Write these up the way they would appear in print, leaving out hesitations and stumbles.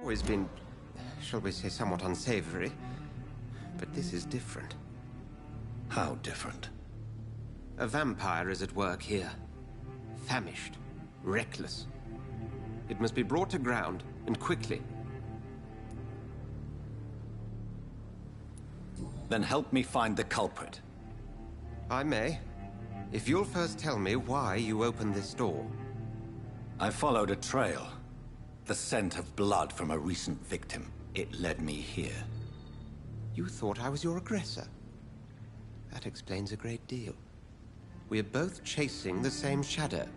Always been, shall we say, somewhat unsavory. But this is different. How different? A vampire is at work here. Famished. Reckless. It must be brought to ground, and quickly. Then help me find the culprit. I may. If you'll first tell me why you opened this door. I followed a trail. The scent of blood from a recent victim. It led me here. You thought I was your aggressor. That explains a great deal. We are both chasing the same shadow.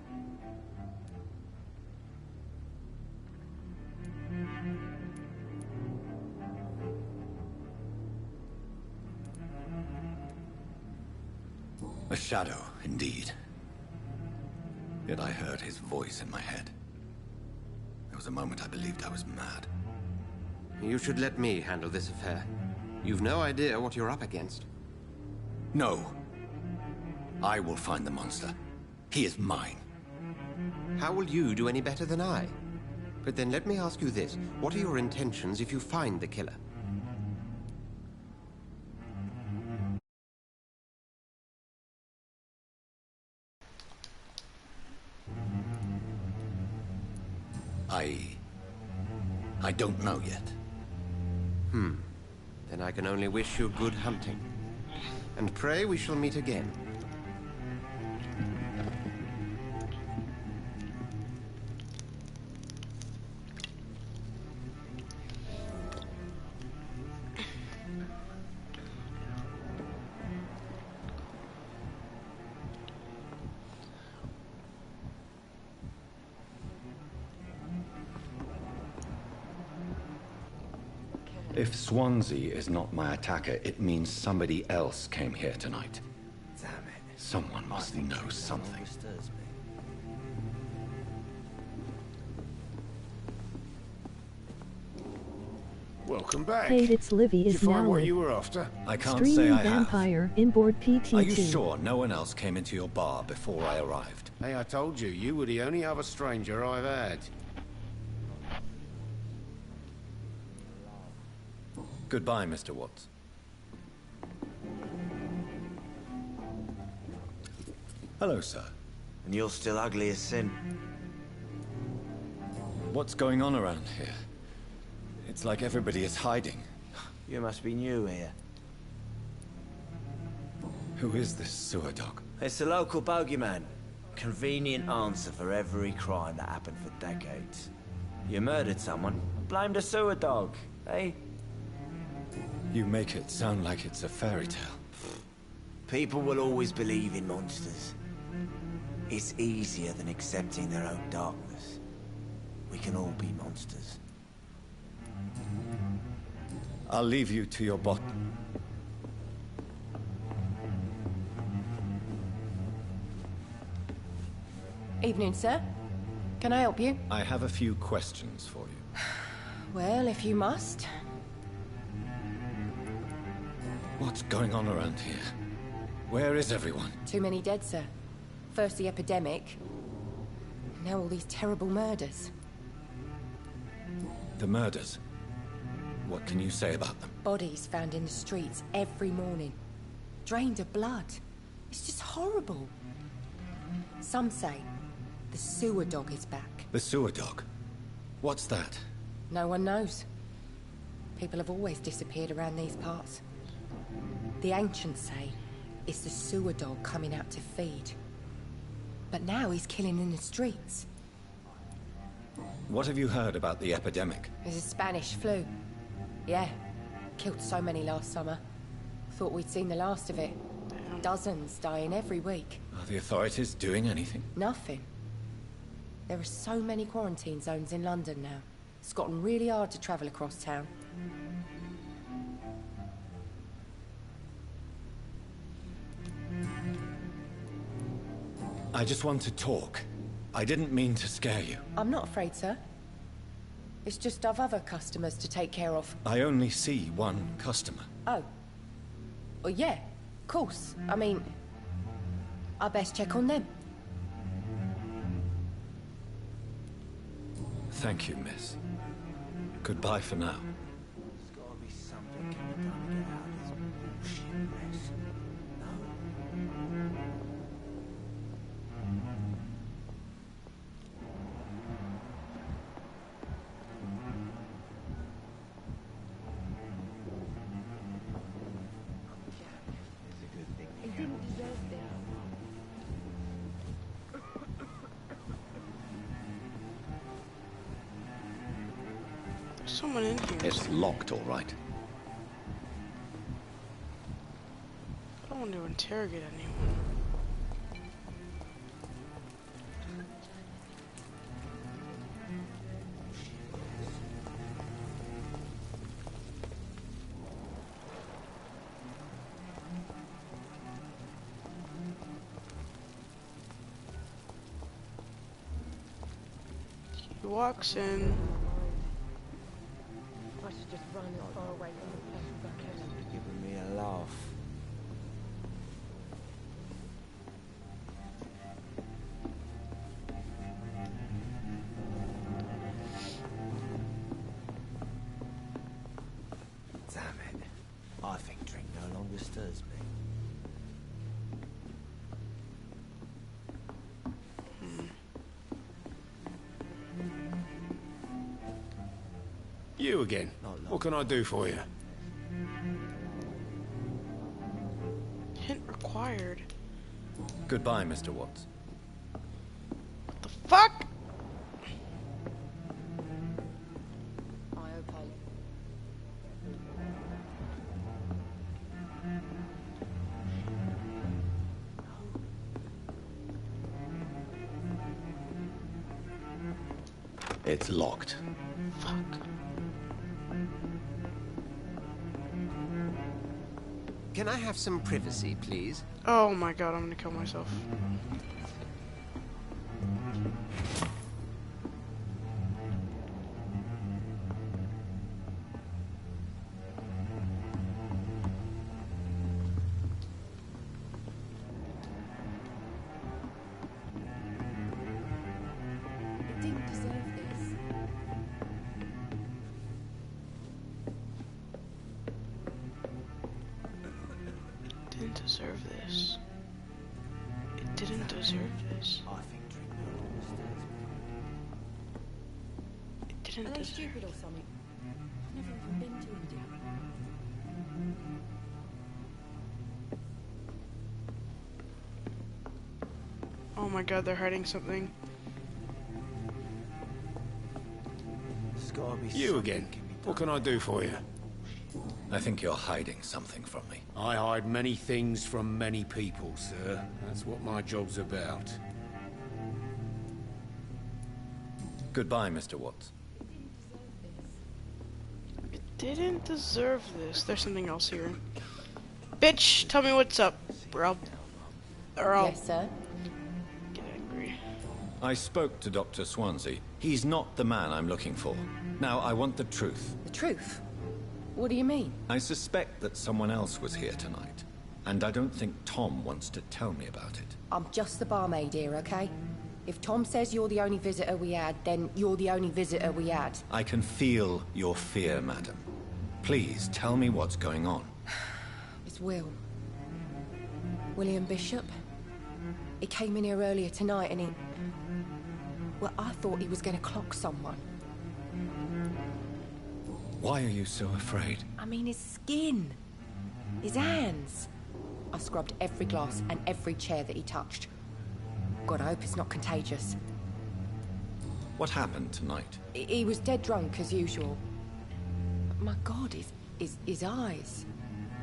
A shadow, indeed. Yet I heard his voice in my head. There was a moment I believed I was mad. You should let me handle this affair. You've no idea what you're up against. No. I will find the monster. He is mine. How will you do any better than I? But then let me ask you this. What are your intentions if you find the killer? I don't know yet. Then I can only wish you good hunting. And pray we shall meet again. If Swansea is not my attacker, it means somebody else came here tonight. Damn it. Someone must know something. Welcome back. Hey, it's Livy. Did Is you now find what with you were after? I can't Streaming say I have. Vampyr inboard PT2. Are you sure no one else came into your bar before I arrived? Hey, I told you, you were the only other stranger I've had. Goodbye, Mr. Watts. Hello, sir. And you're still ugly as sin. What's going on around here? It's like everybody is hiding. You must be new here. Who is this sewer dog? It's the local bogeyman. Convenient answer for every crime that happened for decades. You murdered someone, blamed a sewer dog, eh? You make it sound like it's a fairy tale. People will always believe in monsters. It's easier than accepting their own darkness. We can all be monsters. I'll leave you to your bot. Evening, sir. Can I help you? I have a few questions for you. Well, if you must. What's going on around here? Where is everyone? Too many dead, sir. First the epidemic. Now all these terrible murders. The murders. What can you say about them? Bodies found in the streets every morning. Drained of blood. It's just horrible. Some say the sewer dog is back. The sewer dog? What's that? No one knows. People have always disappeared around these parts. The ancients say it's the sewer dog coming out to feed. But now he's killing in the streets. What have you heard about the epidemic? There's a Spanish flu. Yeah. Killed so many last summer. Thought we'd seen the last of it. Dozens dying every week. Are the authorities doing anything? Nothing. There are so many quarantine zones in London now. It's gotten really hard to travel across town. I just want to talk. I didn't mean to scare you. I'm not afraid, sir. It's just I've other customers to take care of. I only see one customer. Oh. Well, yeah, of course. I mean, I best check on them. Thank you, miss. Goodbye for now. There's gotta be something can be done to get out of this bullshit mess. No? It's a good thing. He didn't deserve this. There's someone in here. It's locked, all right. I don't want to interrogate anyone. He walks in. I should just run as far away from the place as I can. You're giving me a laugh. Damn it. I think drink no longer stirs me. You again. What can I do for you? Hint required. Goodbye, Mr. Watts. What the fuck? I okay. It's locked. Fuck. Can I have some privacy, please? Oh my god, I'm gonna kill myself. He didn't deserve this. Didn't deserve this. It didn't deserve this. I think drink no longer stirs me. It Are didn't they deserve. stupid or something? I've never even been to India. Oh my god, they're hiding something. There's gotta be You something again. can be done. What can I do for you? I think you're hiding something from me. I hide many things from many people, sir. That's what my job's about. Goodbye, Mr. Watts. It didn't deserve this. There's something else here. Bitch, tell me what's up, or I'll Yes, sir. get angry. I spoke to Dr. Swansea. He's not the man I'm looking for. Now, I want the truth. The truth? What do you mean? I suspect that someone else was here tonight, and I don't think Tom wants to tell me about it. I'm just the barmaid here, okay? If Tom says you're the only visitor we had, then you're the only visitor we had. I can feel your fear, madam. Please, tell me what's going on. It's Will. William Bishop. He came in here earlier tonight and he... Well, I thought he was going to clock someone. Why are you so afraid? I mean, his skin. His hands. I scrubbed every glass and every chair that he touched. God, I hope it's not contagious. What happened tonight? He was dead drunk, as usual. But my God, his eyes.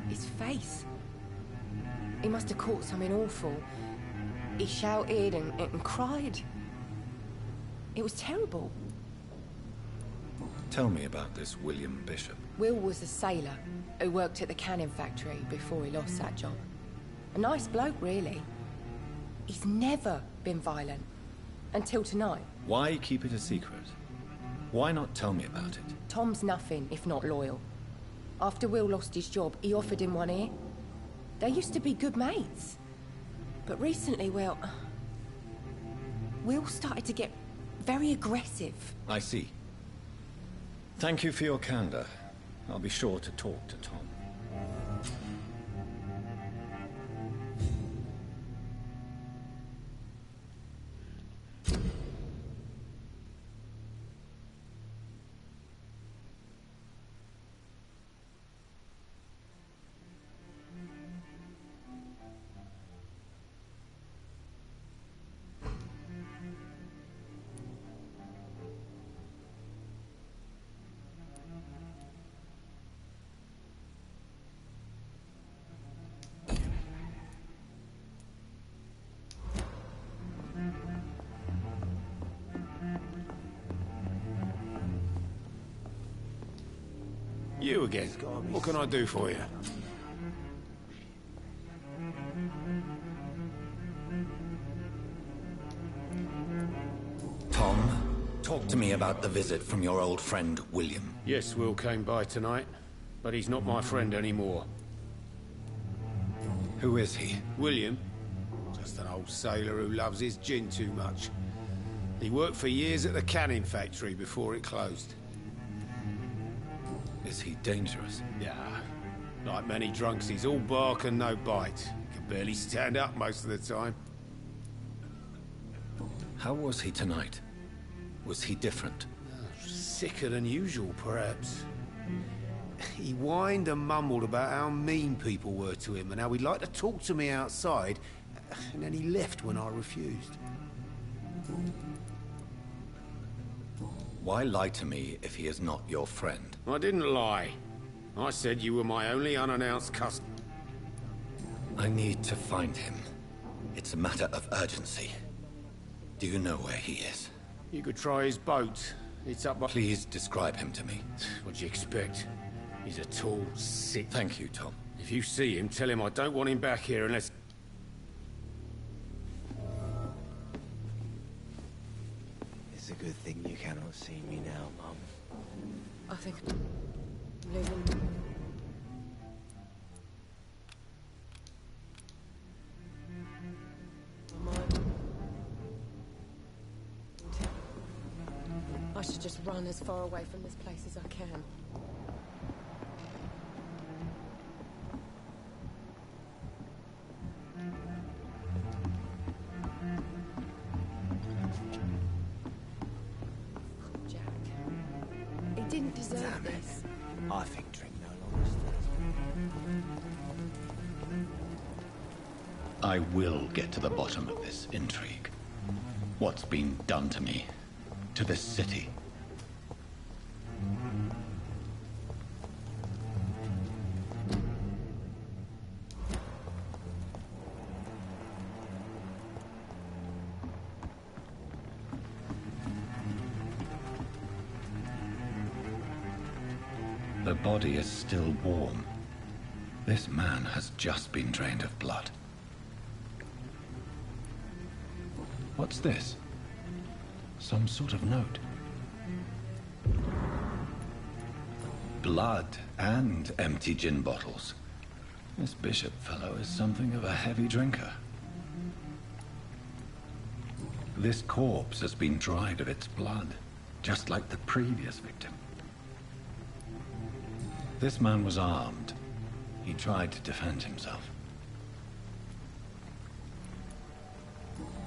His face. He must have caught something awful. He shouted and cried. It was terrible. Tell me about this William Bishop. Will was a sailor who worked at the cannon factory before he lost that job. A nice bloke, really. He's never been violent. Until tonight. Why keep it a secret? Why not tell me about it? Tom's nothing if not loyal. After Will lost his job, he offered him one ear. They used to be good mates. But recently, well... Will started to get very aggressive. I see. Thank you for your candor. I'll be sure to talk to Tom. You again. What can I do for you? Tom, talk to me about the visit from your old friend, William. Yes, Will came by tonight, but he's not my friend anymore. Who is he? William? Just an old sailor who loves his gin too much. He worked for years at the canning factory before it closed. Is he dangerous? Yeah. Like many drunks, he's all bark and no bite. Can barely stand up most of the time. How was he tonight? Was he different? Sicker than usual, perhaps. He whined and mumbled about how mean people were to him and how he'd like to talk to me outside, and then he left when I refused. Why lie to me if he is not your friend? I didn't lie. I said you were my only unannounced customer. I need to find him. It's a matter of urgency. Do you know where he is? You could try his boat. It's up by... Please describe him to me. What'd you expect? He's a tall, sick... Thank you, Tom. If you see him, tell him I don't want him back here unless... It's a good thing you cannot see me now, Mum. I think I'm leaving. I should just run as far away from this place as I can. Jack. He didn't deserve Damn it. this. I think drink no longer stirs me. I will get to the bottom of this intrigue. What's been done to me? To this city? The body is still warm. This man has just been drained of blood. What's this? Some sort of note. Blood and empty gin bottles. This bishop fellow is something of a heavy drinker. This corpse has been dried of its blood, just like the previous victim. This man was armed. He tried to defend himself.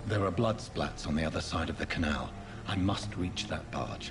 There are blood splats on the other side of the canal. I must reach that barge.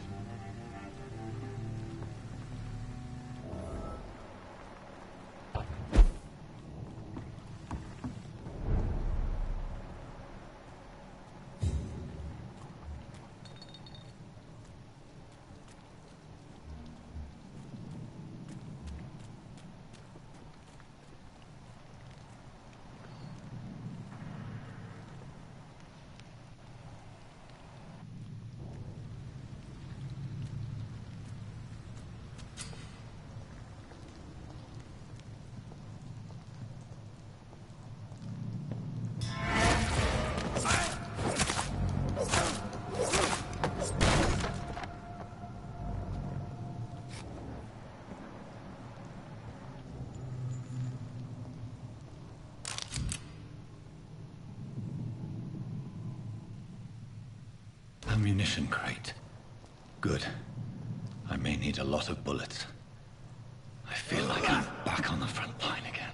Ammunition crate. Good. I may need a lot of bullets. I feel like I'm back on the front line again.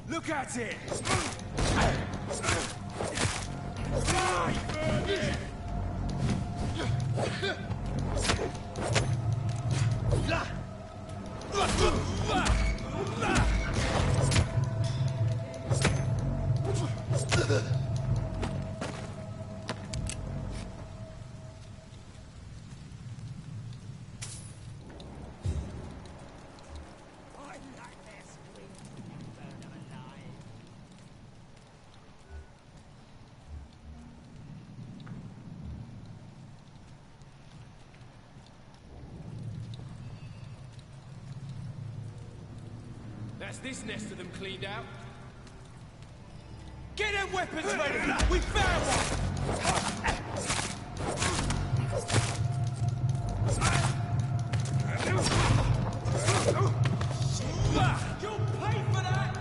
Look at it! That's this nest of them cleaned out. Get them weapons ready! We found one! You'll pay for that!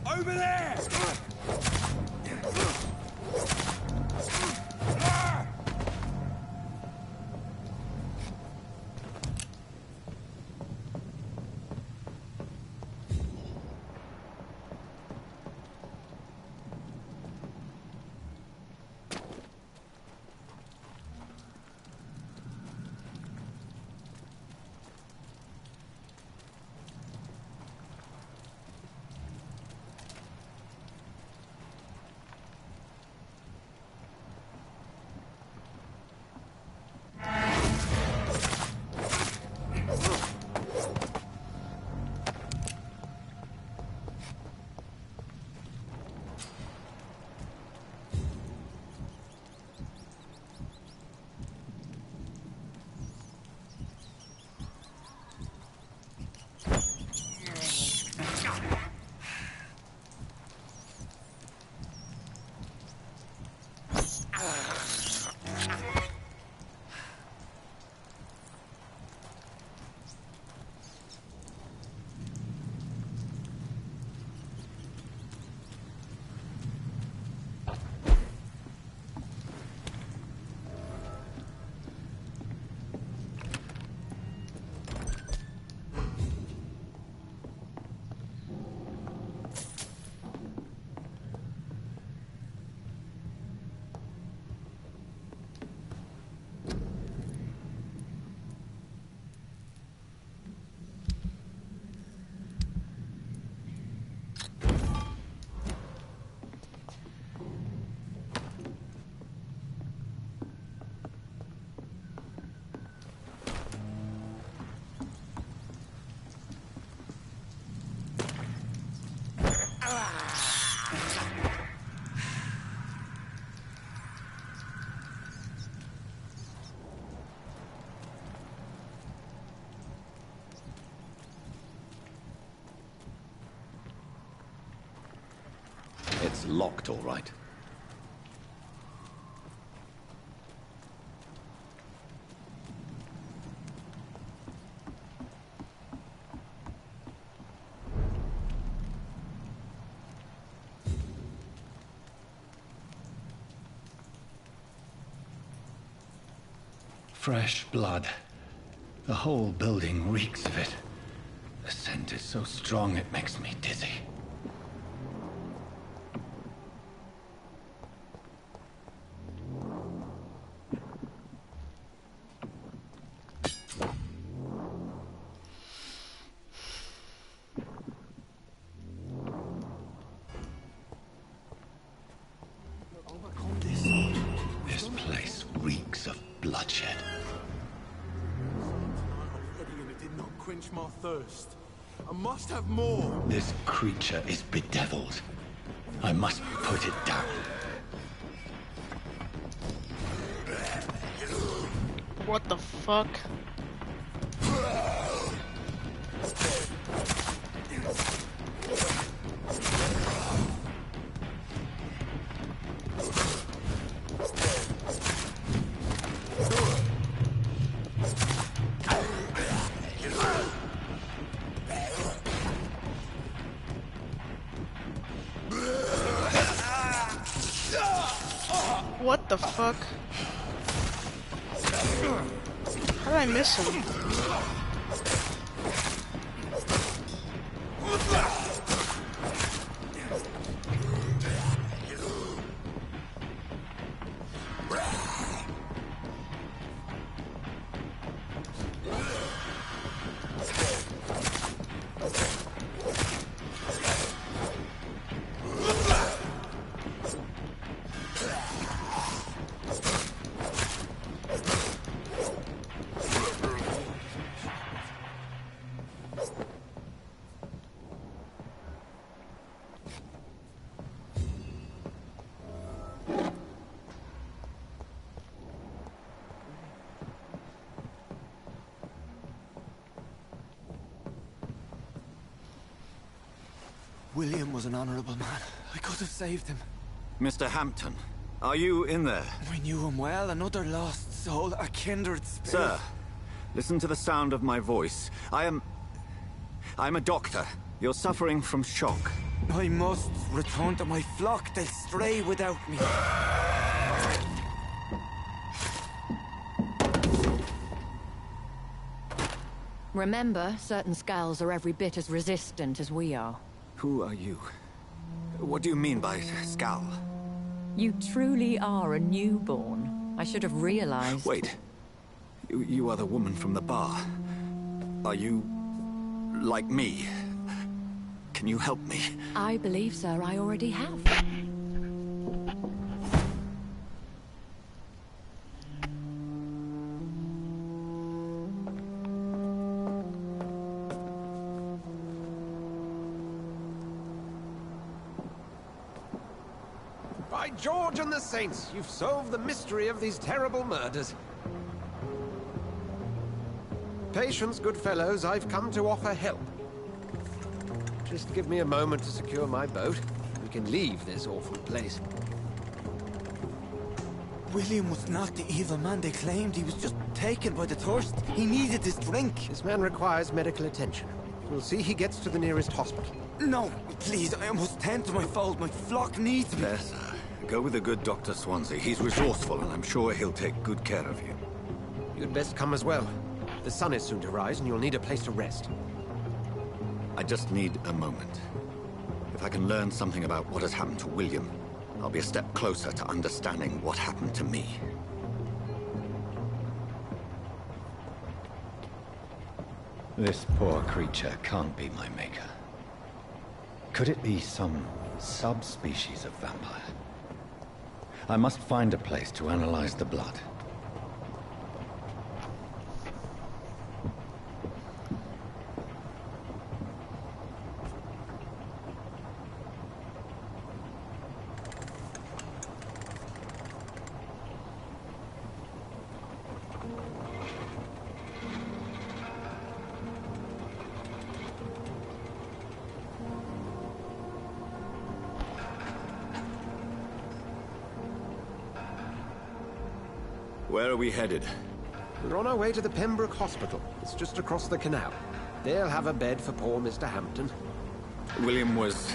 Over there! It's locked, all right. Fresh blood. The whole building reeks of it. The scent is so strong it makes me dizzy. This place reeks of bloodshed. And it did not quench my thirst. I must have more. This creature is bedeviled. I must put it down. What the fuck? What the fuck? How did I miss him? William was an honorable man. I could have saved him. Mr. Hampton, are you in there? We knew him well, another lost soul, a kindred spirit. Sir, listen to the sound of my voice. I'm a doctor. You're suffering from shock. I must return to my flock. They'll stray without me. Remember, certain skulls are every bit as resistant as we are. Who are you? What do you mean by Skal? You truly are a newborn. I should have realized. Wait. You are the woman from the bar. Are you... like me? Can you help me? I believe, sir, I already have. By George and the Saints, you've solved the mystery of these terrible murders. Patience, good fellows, I've come to offer help. Just give me a moment to secure my boat. We can leave this awful place. William was not the evil man they claimed. He was just taken by the thirst. He needed this drink. This man requires medical attention. We'll see he gets to the nearest hospital. No, please, I must tend to my fold. My flock needs me. Yes, sir. Go with the good Dr. Swansea. He's resourceful, and I'm sure he'll take good care of you. You'd best come as well. The sun is soon to rise, and you'll need a place to rest. I just need a moment. If I can learn something about what has happened to William, I'll be a step closer to understanding what happened to me. This poor creature can't be my maker. Could it be some subspecies of vampire? I must find a place to analyze the blood. Where are we headed? We're on our way to the Pembroke Hospital. It's just across the canal. They'll have a bed for poor Mr. Hampton. William was...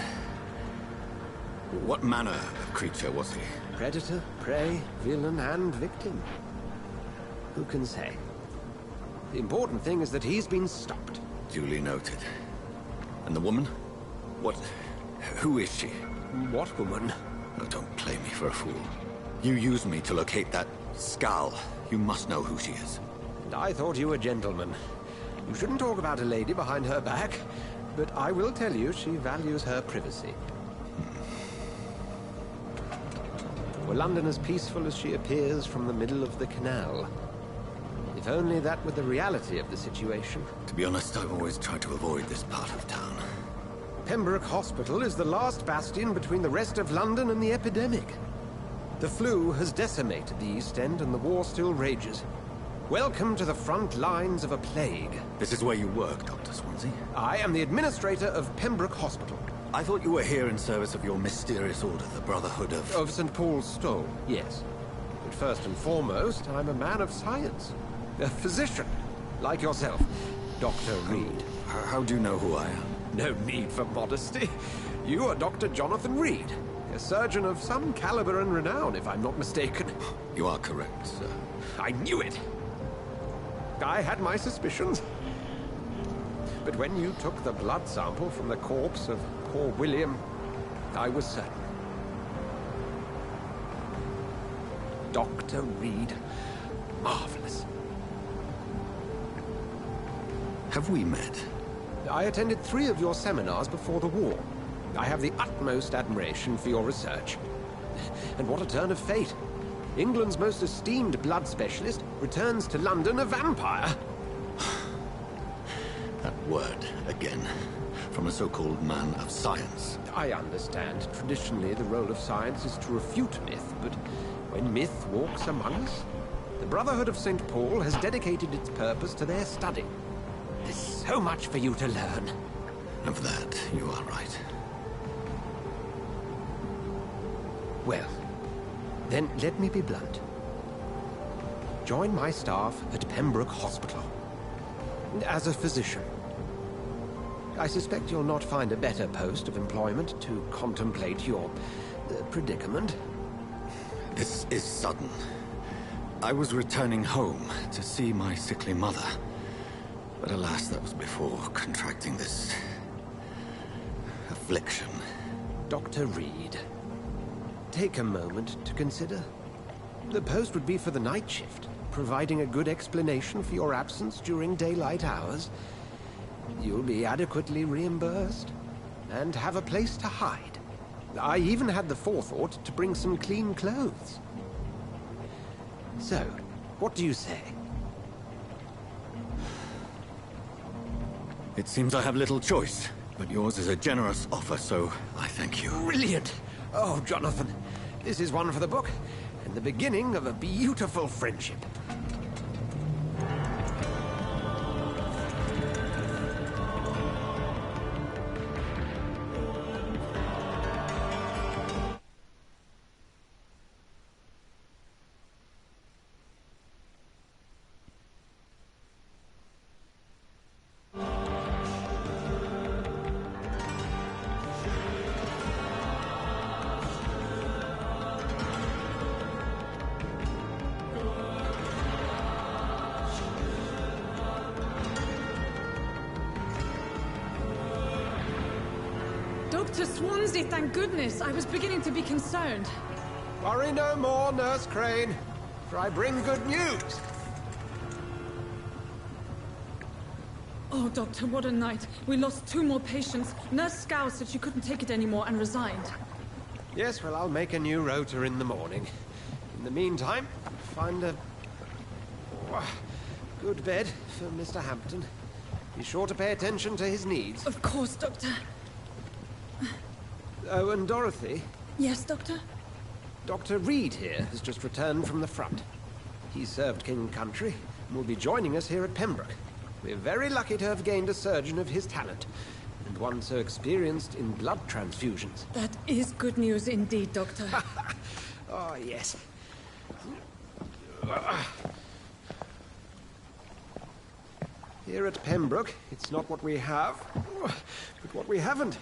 What manner of creature was he? Predator, prey, villain, and victim. Who can say? The important thing is that he's been stopped. Duly noted. And the woman? What... who is she? What woman? Oh, don't play me for a fool. You used me to locate that skull. You must know who she is. And I thought you a gentleman. You shouldn't talk about a lady behind her back, but I will tell you she values her privacy. Were London as peaceful as she appears from the middle of the canal? If only that were the reality of the situation. To be honest, I've always tried to avoid this part of town. Pembroke Hospital is the last bastion between the rest of London and the epidemic. The flu has decimated the East End and the war still rages. Welcome to the front lines of a plague. This is where you work, Dr. Swansea? I am the administrator of Pembroke Hospital. I thought you were here in service of your mysterious order, the Brotherhood of... Of St. Paul's Stole, yes. But first and foremost, I'm a man of science. A physician, like yourself, Dr. Reed. How do you know who I am? No need for modesty. You are Dr. Jonathan Reed, a surgeon of some caliber and renown, if I'm not mistaken. You are correct, sir. I knew it! I had my suspicions. But when you took the blood sample from the corpse of poor William, I was certain. Dr. Reed. Marvelous. Have we met? I attended 3 of your seminars before the war. I have the utmost admiration for your research. And what a turn of fate. England's most esteemed blood specialist returns to London a vampire. That word, again. From a so-called man of science. I understand. Traditionally, the role of science is to refute myth, but when myth walks among us, the Brotherhood of St. Paul has dedicated its purpose to their study. There's so much for you to learn. Of that, you are right. Well, then let me be blunt. Join my staff at Pembroke Hospital. As a physician. I suspect you'll not find a better post of employment to contemplate your predicament. This is sudden. I was returning home to see my sickly mother. But alas, that was before contracting this... affliction. Dr. Reed, take a moment to consider. The post would be for the night shift, providing a good explanation for your absence during daylight hours. You'll be adequately reimbursed, and have a place to hide. I even had the forethought to bring some clean clothes. So, what do you say? It seems I have little choice, but yours is a generous offer, so I thank you. Brilliant! Oh, Jonathan, this is one for the book, and the beginning of a beautiful friendship. Dr. Swansea, thank goodness. I was beginning to be concerned. Worry no more, Nurse Crane, for I bring good news. Oh, Doctor, what a night. We lost 2 more patients. Nurse Scow said she couldn't take it anymore and resigned. Yes, well, I'll make a new rota in the morning. In the meantime, find a good bed for Mr. Hampton. Be sure to pay attention to his needs. Of course, Doctor. Oh, and Dorothy? Yes, Doctor? Dr. Reed here has just returned from the front. He served King and Country and will be joining us here at Pembroke. We're very lucky to have gained a surgeon of his talent, and one so experienced in blood transfusions. That is good news indeed, Doctor. Oh, yes. Here at Pembroke, it's not what we have, but what we haven't.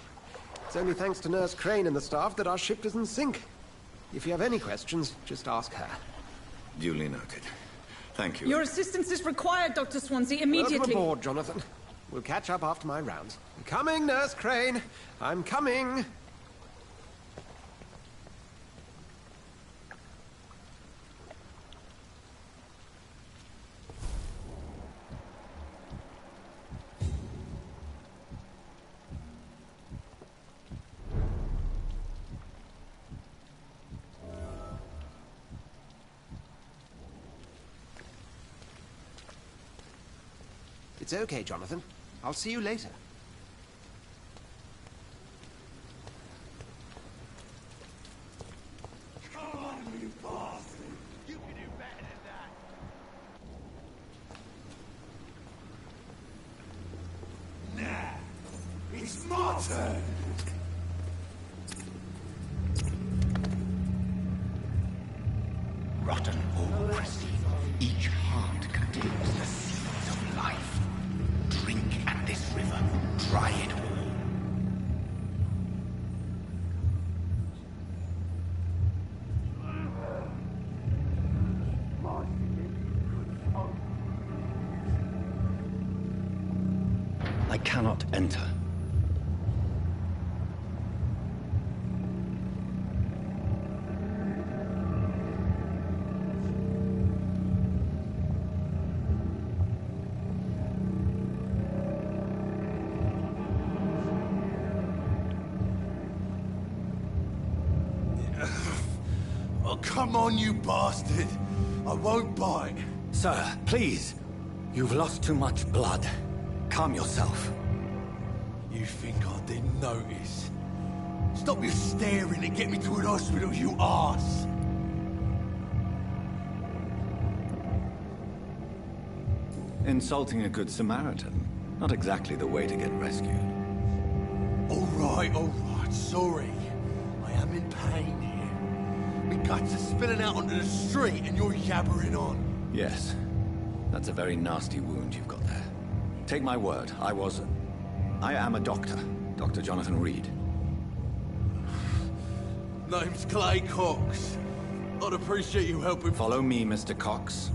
It's only thanks to Nurse Crane and the staff that our ship doesn't sink. If you have any questions, just ask her. Duly noted. Thank you. Your assistance is required, Dr. Swansea, immediately. Welcome aboard, Jonathan. We'll catch up after my rounds. I'm coming, Nurse Crane. I'm coming. It's okay, Jonathan. I'll see you later. Come on, you bastard! You can do better than that! Nah! It's my turn! Rotten or pristine, each heart contains the seeds of life. Drink at this river, try it all. I cannot enter. Oh, come on, you bastard! I won't bite. Sir, please. You've lost too much blood. Calm yourself. You think I didn't notice? Stop your staring and get me to an hospital, you arse! Insulting a good Samaritan. Not exactly the way to get rescued. All right, sorry. I am in pain here. My guts are spilling out onto the street and you're yabbering on. Yes. That's a very nasty wound you've got there. Take my word, I am a doctor. Dr. Jonathan Reed. Name's Clay Cox. I'd appreciate you helping. Follow me, Mr. Cox.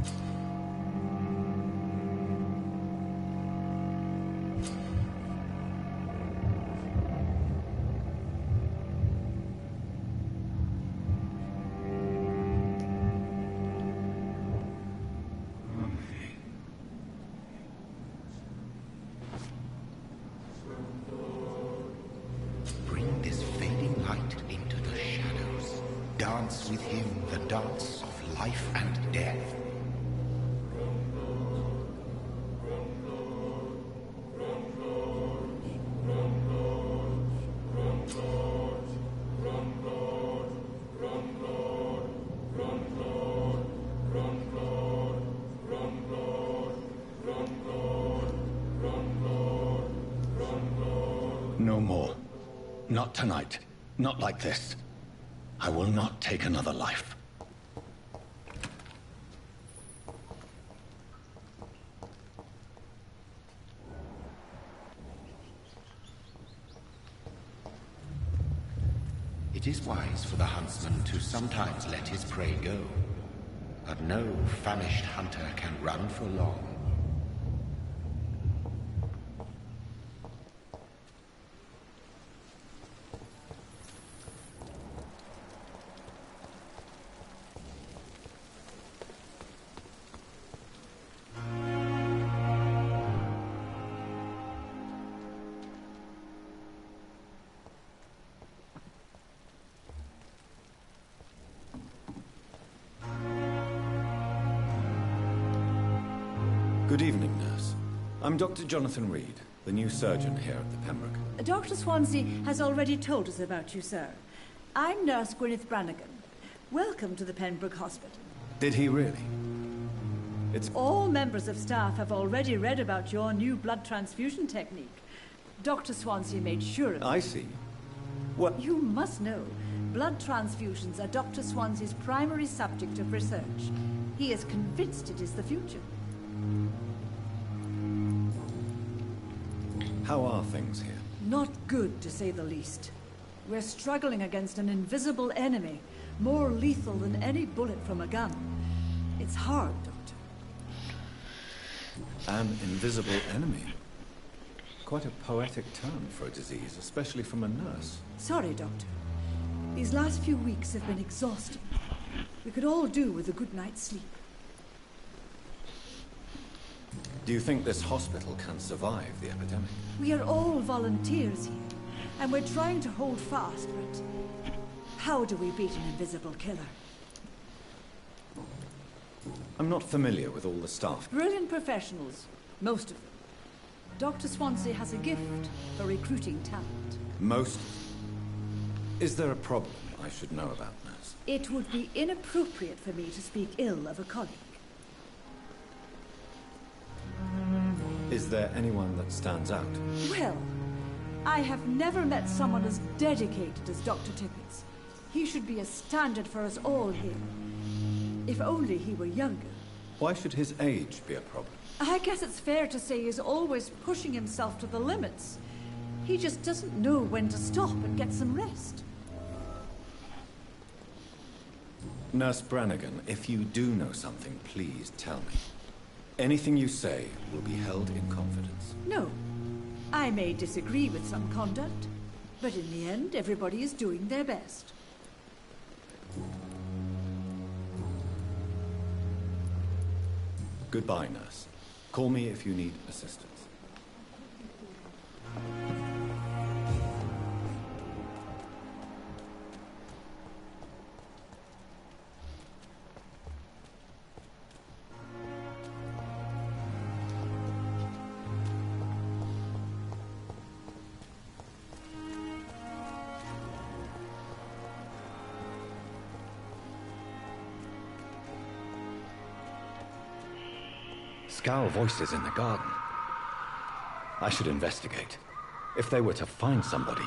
Bring this fading light into the shadows. Dance with him the dance of life and death. No more. Not tonight. Not like this. I will not take another life. It is wise for the huntsman to sometimes let his prey go, but no famished hunter can run for long. Good evening, nurse. I'm Dr. Jonathan Reed, the new surgeon here at the Pembroke. Dr. Swansea has already told us about you, sir. I'm Nurse Gwyneth Brannigan. Welcome to the Pembroke Hospital. Did he really? All members of staff have already read about your new blood transfusion technique. Dr. Swansea made sure of it. I see. What? You must know, blood transfusions are Dr. Swansea's primary subject of research. He is convinced it is the future. How are things here? Not good, to say the least. We're struggling against an invisible enemy, more lethal than any bullet from a gun. It's hard, Doctor. An invisible enemy? Quite a poetic term for a disease, especially from a nurse. Sorry, Doctor. These last few weeks have been exhausting. We could all do with a good night's sleep. Do you think this hospital can survive the epidemic? We are all volunteers here, and we're trying to hold fast, but how do we beat an invisible killer? I'm not familiar with all the staff. Brilliant professionals, most of them. Dr. Swansea has a gift for recruiting talent. Most? Is there a problem I should know about, nurse? It would be inappropriate for me to speak ill of a colleague. Is there anyone that stands out? Well, I have never met someone as dedicated as Dr. Tippett. He should be a standard for us all here. If only he were younger. Why should his age be a problem? I guess it's fair to say he's always pushing himself to the limits. He just doesn't know when to stop and get some rest. Nurse Brannigan, if you do know something, please tell me. Anything you say will be held in confidence. No. I may disagree with some conduct, but in the end, everybody is doing their best. Goodbye, nurse. Call me if you need assistance. Scowl voices in the garden. I should investigate. If they were to find somebody.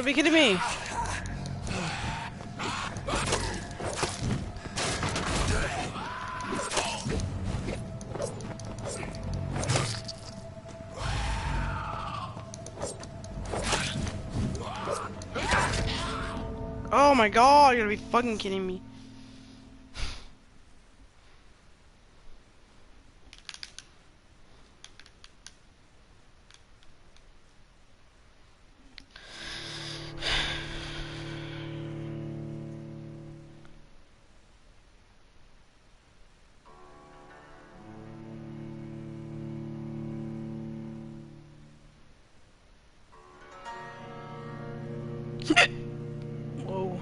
be kidding me. Oh my god, you're gonna be fucking kidding me. Whoa.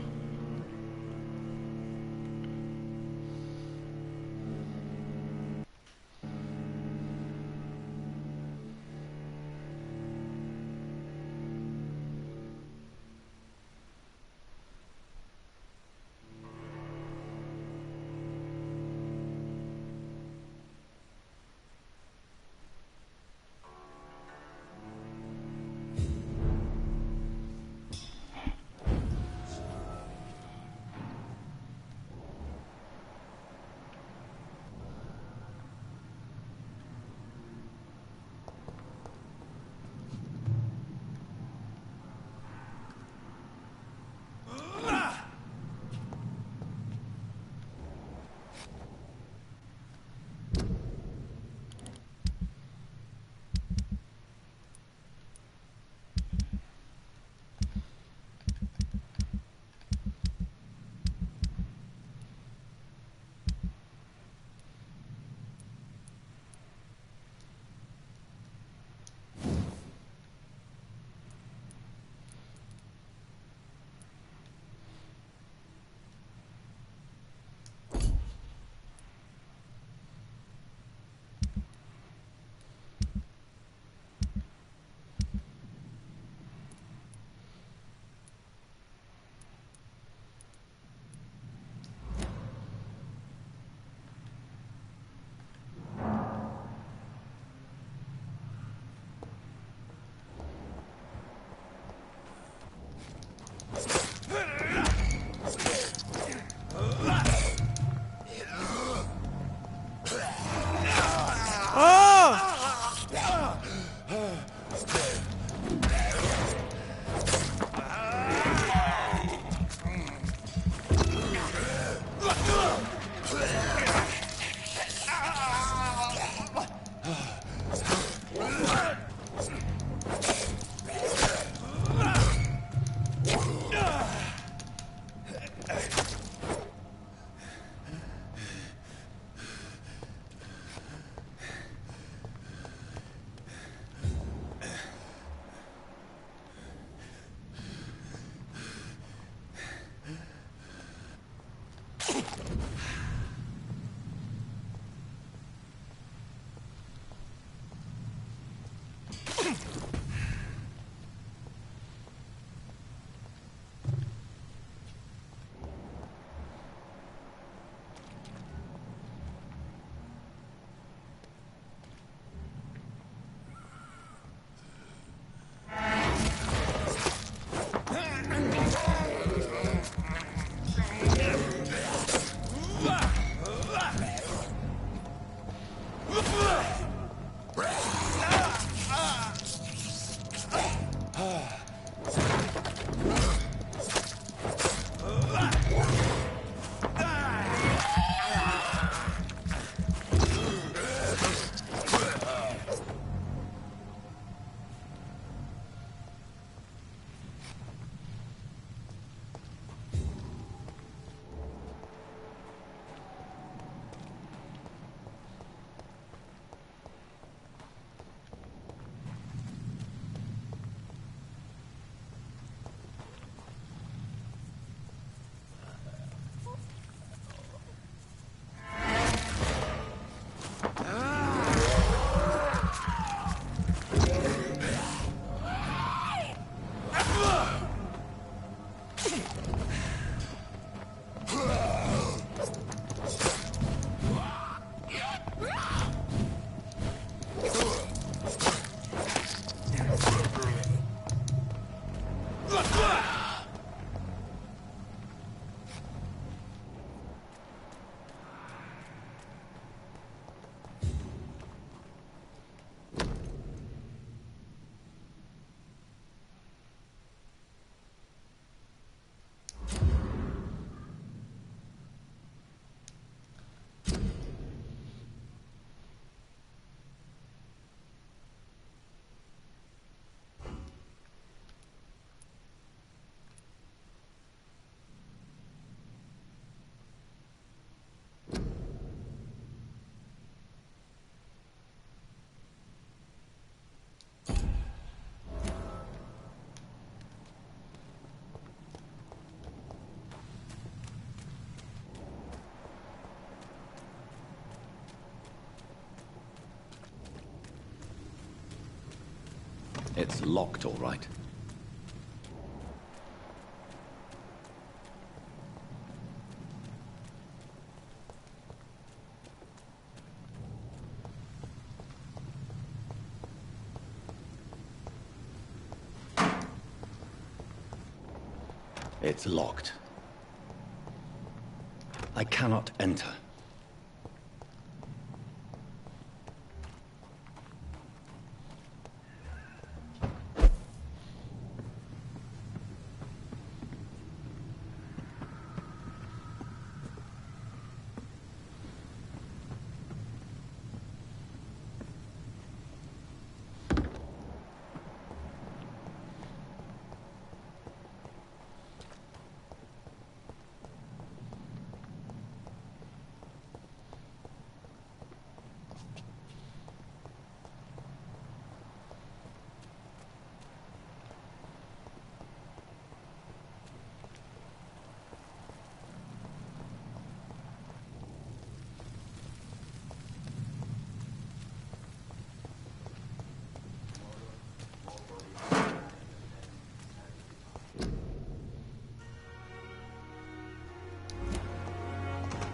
It's locked, all right. It's locked. I cannot enter.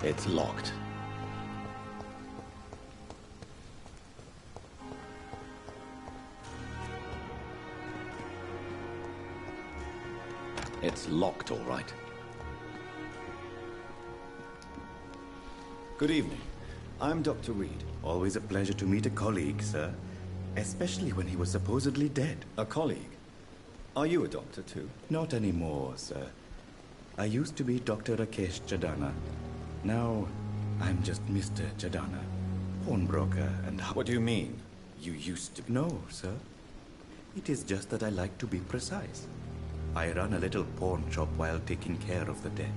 It's locked. It's locked, all right. Good evening. I'm Dr. Reed. Always a pleasure to meet a colleague, sir. Especially when he was supposedly dead. A colleague? Are you a doctor, too? Not anymore, sir. I used to be Dr. Rakesh Chadana. Now, I'm just Mr. Chadana. Pawnbroker and... What do you mean? You used to be... No, sir. It is just that I like to be precise. I run a little pawn shop while taking care of the dead.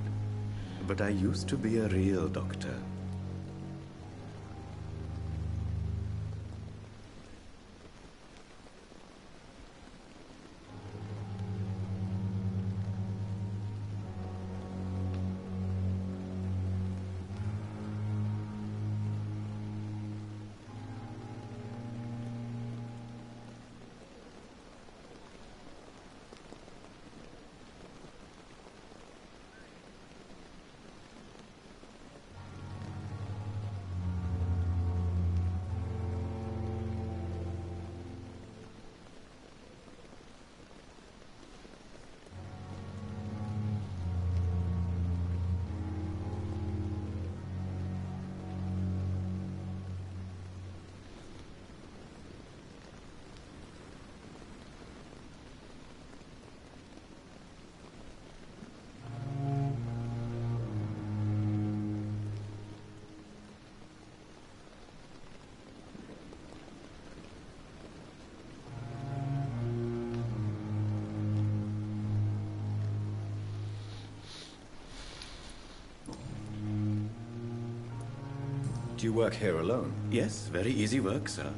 But I used to be a real doctor. Do you work here alone? Yes, very easy work, sir.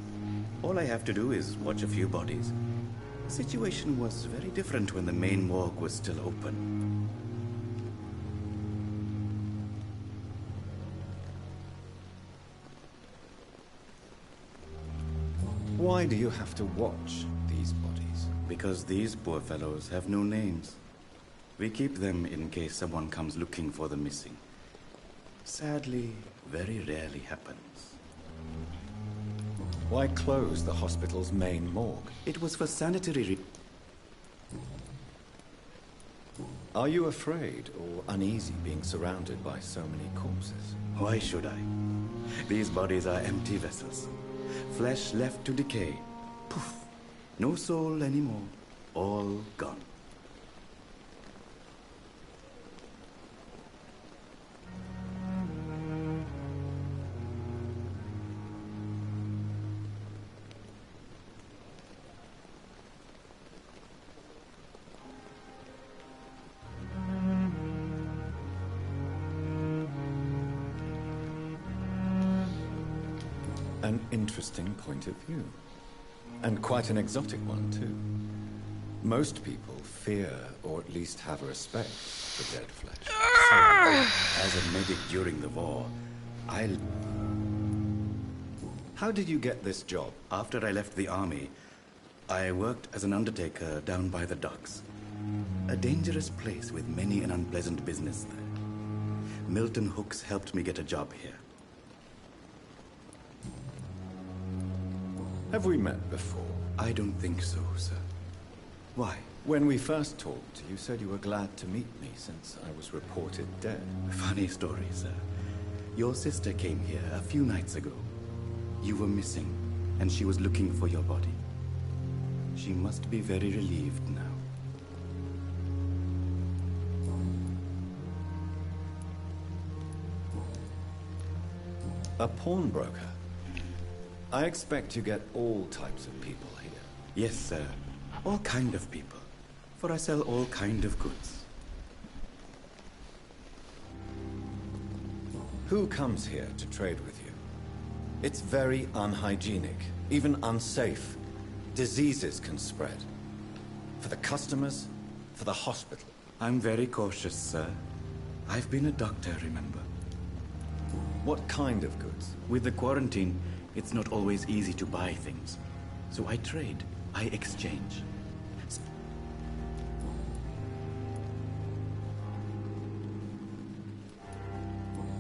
All I have to do is watch a few bodies. The situation was very different when the main morgue was still open. Why do you have to watch these bodies? Because these poor fellows have no names. We keep them in case someone comes looking for the missing. Sadly, very rarely happens. Why close the hospital's main morgue? It was for sanitary Are you afraid or uneasy being surrounded by so many corpses? Why should I? These bodies are empty vessels. Flesh left to decay. Poof. No soul anymore. All gone. An interesting point of view. And quite an exotic one, too. Most people fear, or at least have a respect for dead flesh. So, as a medic during the war, How did you get this job? After I left the army, I worked as an undertaker down by the docks. A dangerous place with many an unpleasant business there. Milton Hooks helped me get a job here. Have we met before? I don't think so, sir. Why? When we first talked, you said you were glad to meet me since I was reported dead. Funny story, sir. Your sister came here a few nights ago. You were missing, and she was looking for your body. She must be very relieved now. A pawnbroker? I expect you get all types of people here. Yes, sir. All kind of people. For I sell all kind of goods. Who comes here to trade with you? It's very unhygienic, even unsafe. Diseases can spread. For the customers, for the hospital. I'm very cautious, sir. I've been a doctor, remember? What kind of goods? With the quarantine, it's not always easy to buy things. So I trade, I exchange.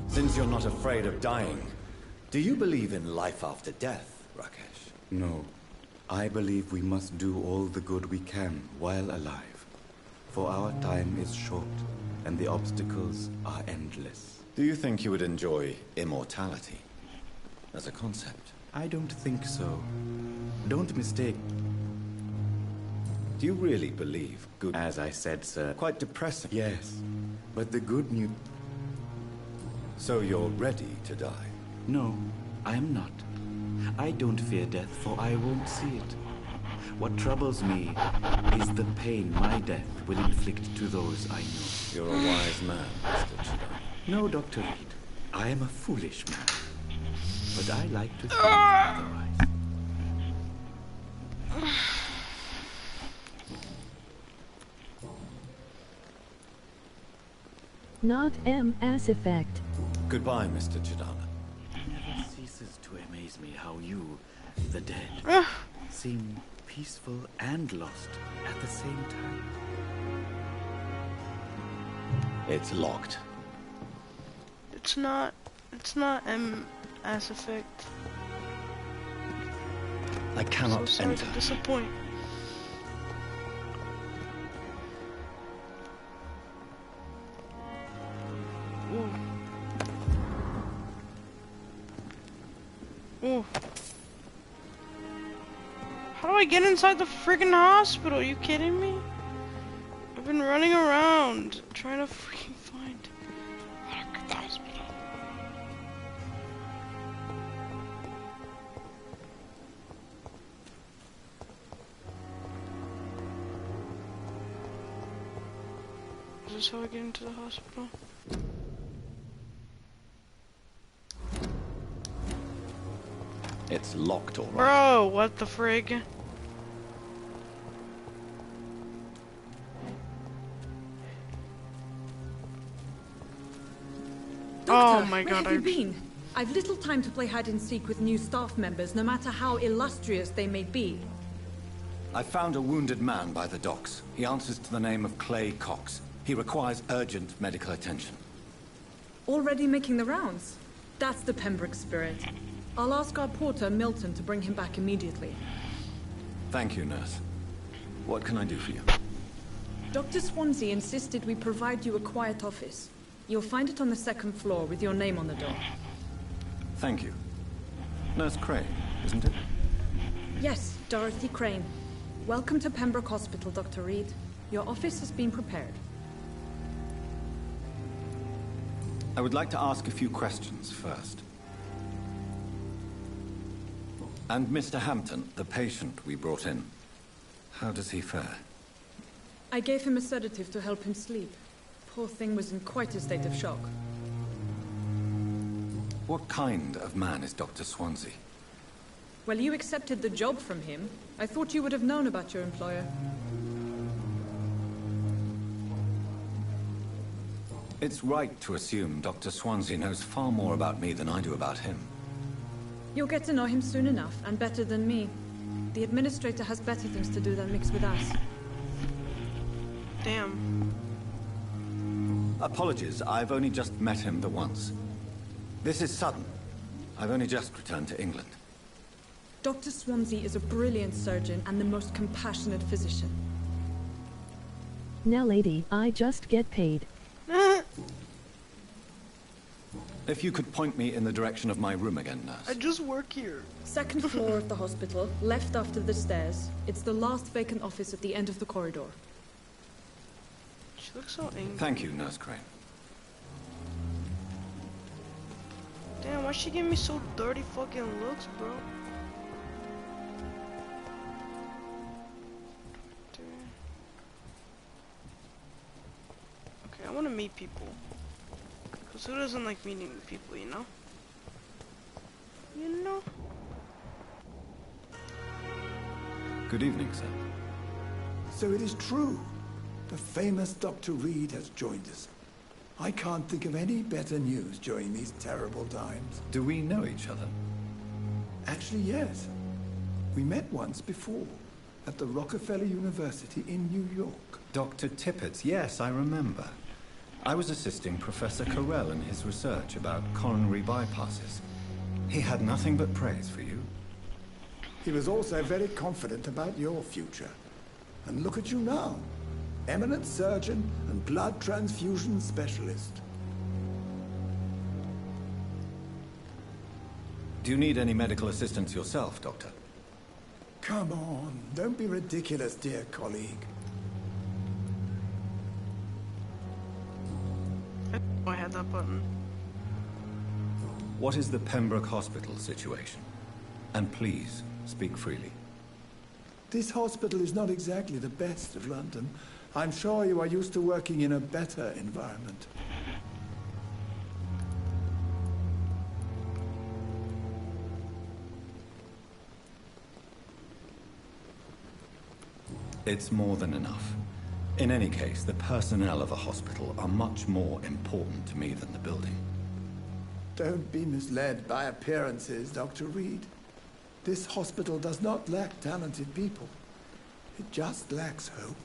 Since you're not afraid of dying, do you believe in life after death, Rakesh? No. I believe we must do all the good we can while alive. For our time is short, and the obstacles are endless. Do you think you would enjoy immortality as a concept? I don't think so. Don't mistake. Do you really believe good? As I said, sir. Quite depressing. Yes. But the good news... So you're ready to die? No, I am not. I don't fear death, for I won't see it. What troubles me is the pain my death will inflict to those I know. You're a wise man, Mr. Chidai. No, Dr. Reed. I am a foolish man. But I like to think otherwise. Not Mass Effect. Goodbye, Mr. Chidana. It never ceases to amaze me how you, the dead, seem peaceful and lost at the same time. It's locked. It's not Mass Effect. I cannot So sorry enter. to disappoint. Ooh. Ooh. How do I get inside the freaking hospital? Are you kidding me? I've been running around trying to freaking find how to get the hospital. Is this how I get into the hospital? It's locked, all right. Bro, what the frig? Doctor, Oh my where god, have you been? I've little time to play hide and seek with new staff members, no matter how illustrious they may be. I found a wounded man by the docks. He answers to the name of Clay Cox. He requires urgent medical attention. Already making the rounds? That's the Pembroke spirit. I'll ask our porter, Milton, to bring him back immediately. Thank you, nurse. What can I do for you? Dr. Swansea insisted we provide you a quiet office. You'll find it on the second floor with your name on the door. Thank you. Nurse Crane, isn't it? Yes, Dorothy Crane. Welcome to Pembroke Hospital, Dr. Reed. Your office has been prepared. I would like to ask a few questions first. And Mr. Hampton, the patient we brought in, how does he fare? I gave him a sedative to help him sleep. Poor thing was in quite a state of shock. What kind of man is Dr. Swansea? Well, you accepted the job from him. I thought you would have known about your employer. It's right to assume Dr. Swansea knows far more about me than I do about him. You'll get to know him soon enough, and better than me. The administrator has better things to do than mix with us. Damn. Apologies, I've only just met him the once. This is sudden. I've only just returned to England. Dr. Swansea is a brilliant surgeon and the most compassionate physician. Now lady, I just get paid. If you could point me in the direction of my room again, nurse. I just work here. Second floor of the hospital, left after the stairs. It's the last vacant office at the end of the corridor. She looks so angry. Thank you, Nurse Crane. Damn, why's she giving me so dirty fucking looks, bro? Okay, I want to meet people. Cause who doesn't like meeting people, you know? You know? Good evening, sir. So it is true. The famous Dr. Reed has joined us. I can't think of any better news during these terrible times. Do we know each other? Actually, yes. We met once before, at the Rockefeller University in New York. Dr. Tippett, yes, I remember. I was assisting Professor Carell in his research about coronary bypasses. He had nothing but praise for you. He was also very confident about your future. And look at you now. Eminent surgeon and blood transfusion specialist. Do you need any medical assistance yourself, Doctor? Come on, don't be ridiculous, dear colleague. I had that button. What is the Pembroke Hospital situation? And please, speak freely. This hospital is not exactly the best of London. I'm sure you are used to working in a better environment. It's more than enough. In any case, the personnel of a hospital are much more important to me than the building. Don't be misled by appearances, Dr. Reed. This hospital does not lack talented people. It just lacks hope.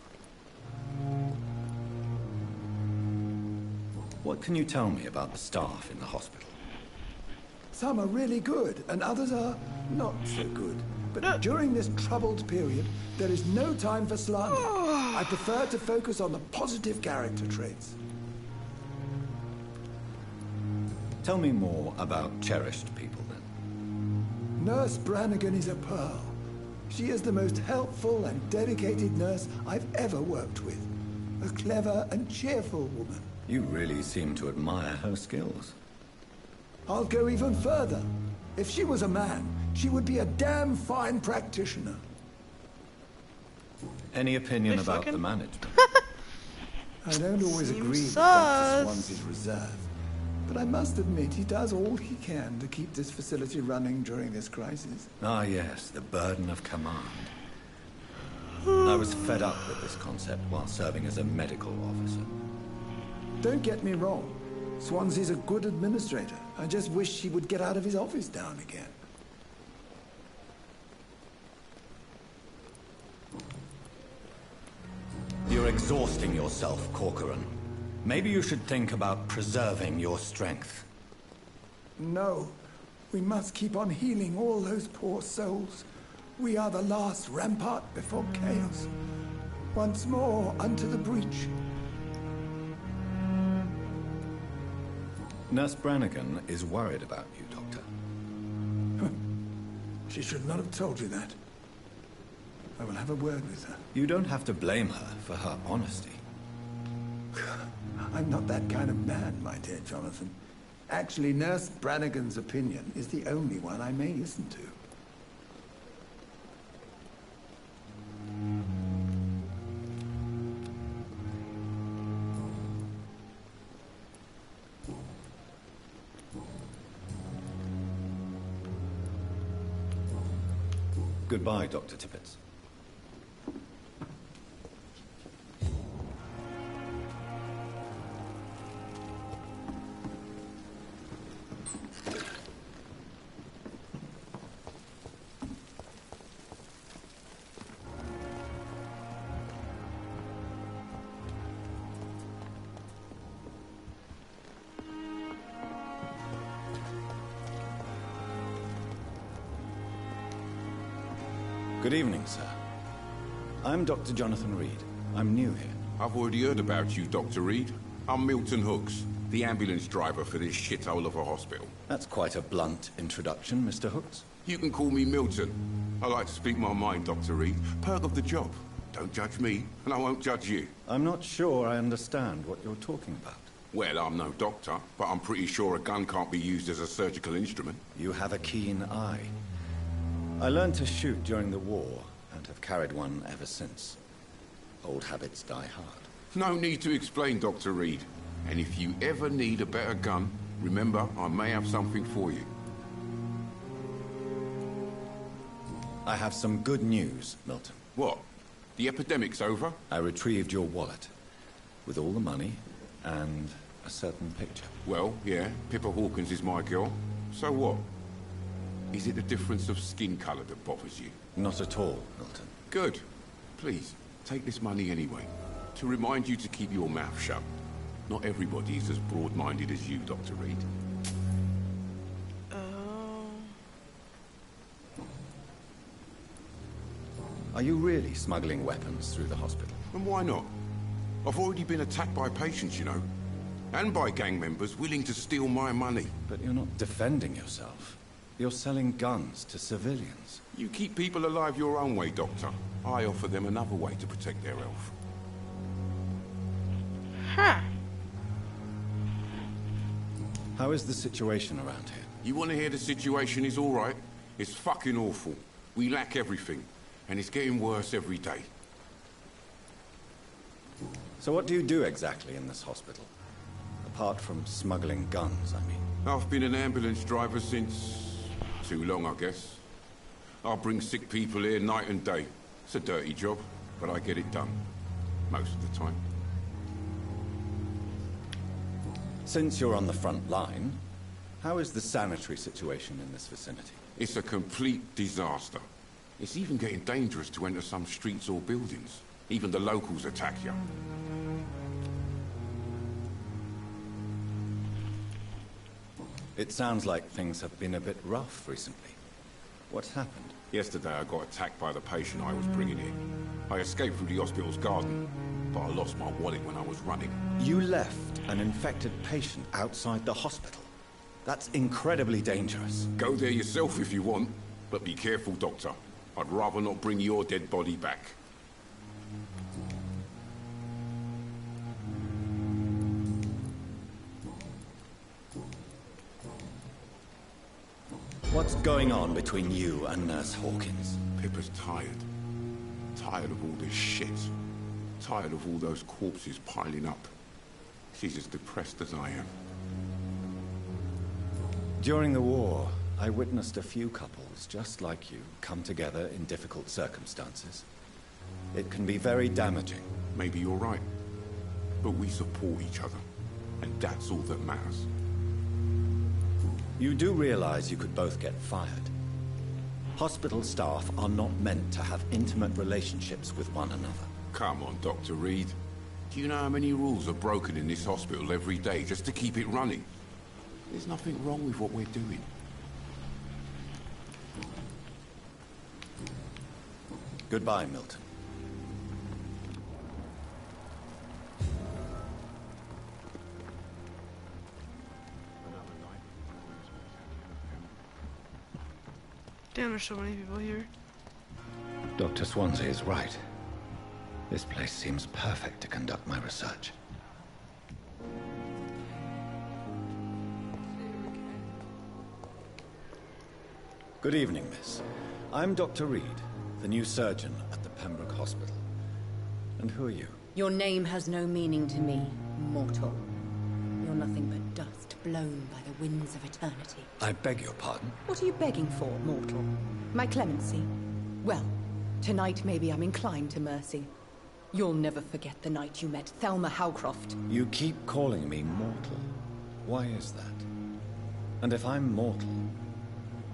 What can you tell me about the staff in the hospital? Some are really good, and others are not so good. But during this troubled period, there is no time for slander. I prefer to focus on the positive character traits. Tell me more about cherished people, then. Nurse Brannigan is a pearl. She is the most helpful and dedicated nurse I've ever worked with. A clever and cheerful woman. You really seem to admire her skills. I'll go even further. If she was a man, she would be a damn fine practitioner. Any opinion about the management? I don't always agree with sus. Dr. Swansea's reserve, but I must admit he does all he can to keep this facility running during this crisis. Ah, yes, the burden of command. I was fed up with this concept while serving as a medical officer. Don't get me wrong. Swansea's a good administrator. I just wish he would get out of his office down again. You're exhausting yourself, Corcoran. Maybe you should think about preserving your strength. No. We must keep on healing all those poor souls. We are the last rampart before chaos. Once more, unto the breach. Nurse Brannigan is worried about you, Doctor. She should not have told you that. I will have a word with her. You don't have to blame her for her honesty. I'm not that kind of man, my dear Jonathan. Actually, Nurse Brannigan's opinion is the only one I may listen to. Goodbye, Dr. Tippett. Good evening, sir. I'm Dr. Jonathan Reed. I'm new here. I've already heard about you, Dr. Reed. I'm Milton Hooks, the ambulance driver for this shithole of a hospital. That's quite a blunt introduction, Mr. Hooks. You can call me Milton. I like to speak my mind, Dr. Reed. Perk of the job. Don't judge me, and I won't judge you. I'm not sure I understand what you're talking about. Well, I'm no doctor, but I'm pretty sure a gun can't be used as a surgical instrument. You have a keen eye. I learned to shoot during the war, and have carried one ever since. Old habits die hard. No need to explain, Dr. Reed. And if you ever need a better gun, remember, I may have something for you. I have some good news, Milton. What? The epidemic's over? I retrieved your wallet, with all the money, and a certain picture. Well, yeah, Pippa Hawkins is my girl. So what? Is it the difference of skin colour that bothers you? Not at all, Milton. Good. Please, take this money anyway. To remind you to keep your mouth shut. Not everybody is as broad-minded as you, Dr. Reed. Are you really smuggling weapons through the hospital? And why not? I've already been attacked by patients, you know. And by gang members willing to steal my money. But you're not defending yourself. You're selling guns to civilians. You keep people alive your own way, Doctor. I offer them another way to protect their health. Huh. How is the situation around here? You want to hear the situation is all right? It's fucking awful. We lack everything. And it's getting worse every day. So what do you do exactly in this hospital? Apart from smuggling guns, I mean. I've been an ambulance driver since... too long, I guess. I bring sick people here night and day. It's a dirty job, but I get it done. Most of the time. Since you're on the front line, how is the sanitary situation in this vicinity? It's a complete disaster. It's even getting dangerous to enter some streets or buildings. Even the locals attack you. It sounds like things have been a bit rough recently. What's happened? Yesterday I got attacked by the patient I was bringing in. I escaped through the hospital's garden, but I lost my wallet when I was running. You left an infected patient outside the hospital? That's incredibly dangerous. Go there yourself if you want, but be careful, Doctor. I'd rather not bring your dead body back. What's going on between you and Nurse Hawkins? Pippa's tired. Tired of all this shit. Tired of all those corpses piling up. She's as depressed as I am. During the war, I witnessed a few couples just like you come together in difficult circumstances. It can be very damaging. Maybe you're right. But we support each other. And that's all that matters. You do realize you could both get fired. Hospital staff are not meant to have intimate relationships with one another. Come on, Dr. Reed. Do you know how many rules are broken in this hospital every day just to keep it running? There's nothing wrong with what we're doing. Goodbye, Milton. Damn, there's so many people here. Dr. Swansea is right. This place seems perfect to conduct my research. Good evening, miss. I'm Dr. Reed, the new surgeon at the Pembroke Hospital. And who are you? Your name has no meaning to me, mortal. You're nothing but dust blown by the winds of eternity. I beg your pardon? What are you begging for, mortal? My clemency? Well, tonight maybe I'm inclined to mercy. You'll never forget the night you met Thelma Howcroft. You keep calling me mortal. Why is that? And if I'm mortal,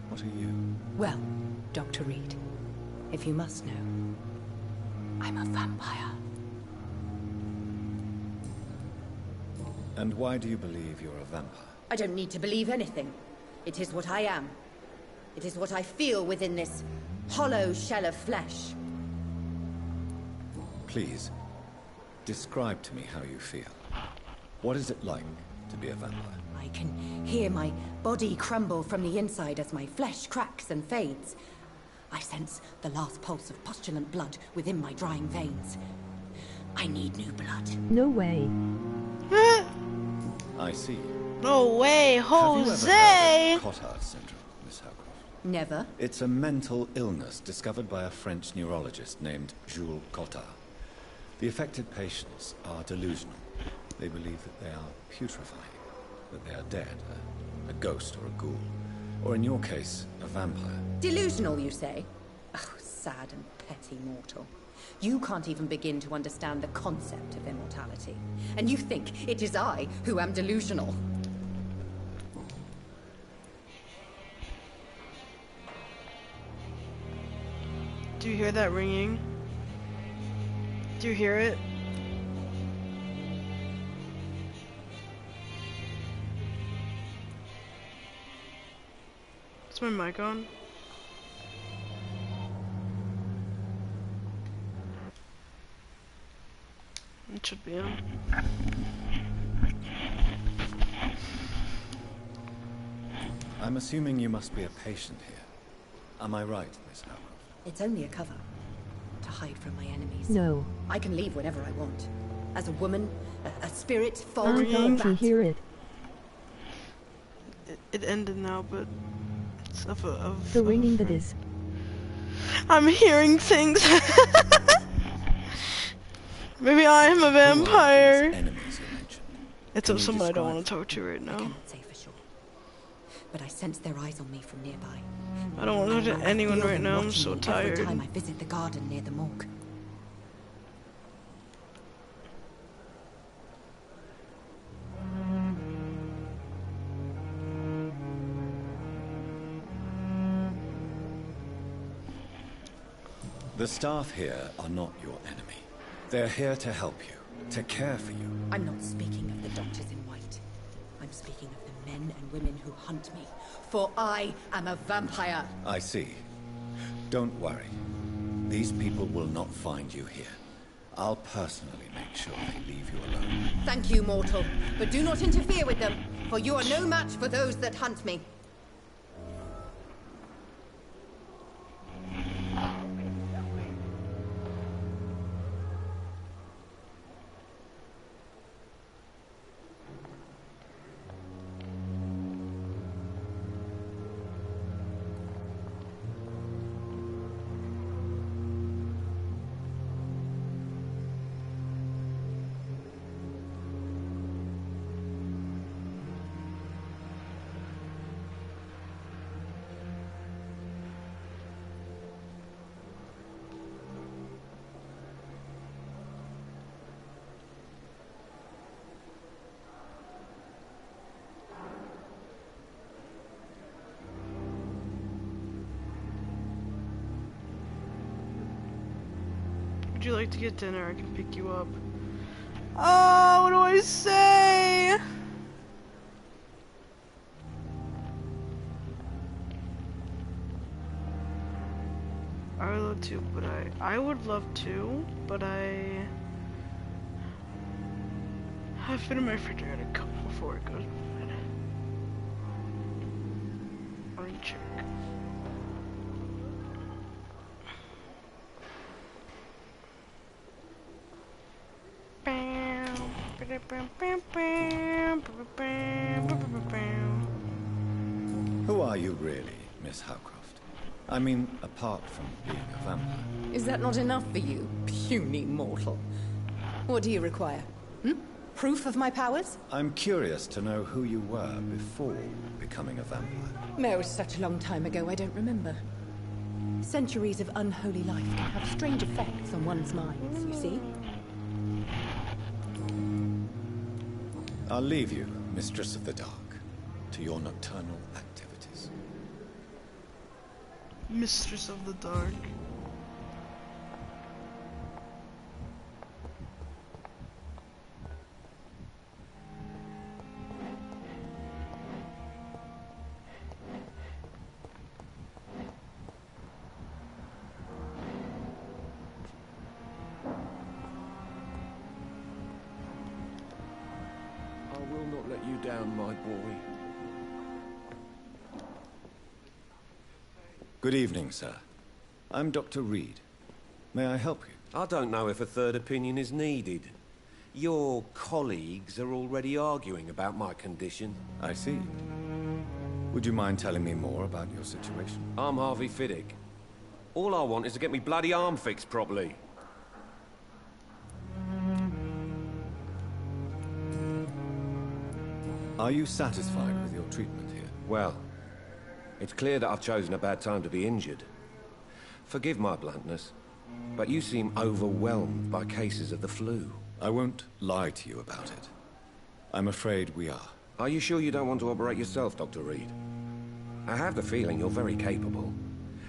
what are you? Well, Dr. Reed, if you must know, I'm a vampire. And why do you believe you're a vampire? I don't need to believe anything. It is what I am. It is what I feel within this hollow shell of flesh. Please, describe to me how you feel. What is it like to be a vampire? I can hear my body crumble from the inside as my flesh cracks and fades. I sense the last pulse of postulant blood within my drying veins. I need new blood. No way. I see. No way, Jose! Have you ever heard of Cotard syndrome, Miss Howcroft? Never. It's a mental illness discovered by a French neurologist named Jules Cotard. The affected patients are delusional. They believe that they are putrefying, that they are dead, a ghost or a ghoul, or in your case, a vampire. Delusional, you say? Oh, sad and petty mortal. You can't even begin to understand the concept of immortality. And you think it is I who am delusional. Do you hear that ringing? Do you hear it? Is my mic on? It should be on. I'm assuming you must be a patient here. Am I right, Miss Howcroft? It's only a cover. To hide from my enemies. No. I can leave whenever I want. As a woman, a spirit, fog, I'm going to hear it. It ended now, but it's of the ringing that is. I'm hearing things. Maybe I am a vampire. It's of someone I don't want to talk to right now. I cannot say for sure, but I sense their eyes on me from nearby. I don't want to talk to anyone right now. I'm so tired. Every time I visit the garden near the morgue. The staff here are not your enemy. They're here to help you, to care for you. I'm not speaking of the doctors in white. I'm speaking of the men and women who hunt me. For I am a vampire. I see. Don't worry. These people will not find you here. I'll personally make sure they leave you alone. Thank you, mortal. But do not interfere with them, for you are no match for those that hunt me. Would you like to get dinner? I can pick you up. Oh, what do I say? I would love to, but I would love to, but I have food in my refrigerator to cook before it goes bad. Let me check. Who are you really, Miss Howcroft? I mean, apart from being a vampire. Is that not enough for you, puny mortal? What do you require? Proof of my powers? I'm curious to know who you were before becoming a vampire. It was such a long time ago, I don't remember. Centuries of unholy life can have strange effects on one's minds, you see? I'll leave you, Mistress of the Dark, to your nocturnal activities. Mistress of the Dark. down, my boy. Good evening, sir. I'm Dr. Reed. May I help you? I don't know if a third opinion is needed. Your colleagues are already arguing about my condition. I see. Would you mind telling me more about your situation? I'm Harvey Fiddick. All I want is to get me bloody arm fixed properly. Are you satisfied with your treatment here? Well, it's clear that I've chosen a bad time to be injured. Forgive my bluntness, but you seem overwhelmed by cases of the flu. I won't lie to you about it. I'm afraid we are. Are you sure you don't want to operate yourself, Dr. Reed? I have the feeling you're very capable.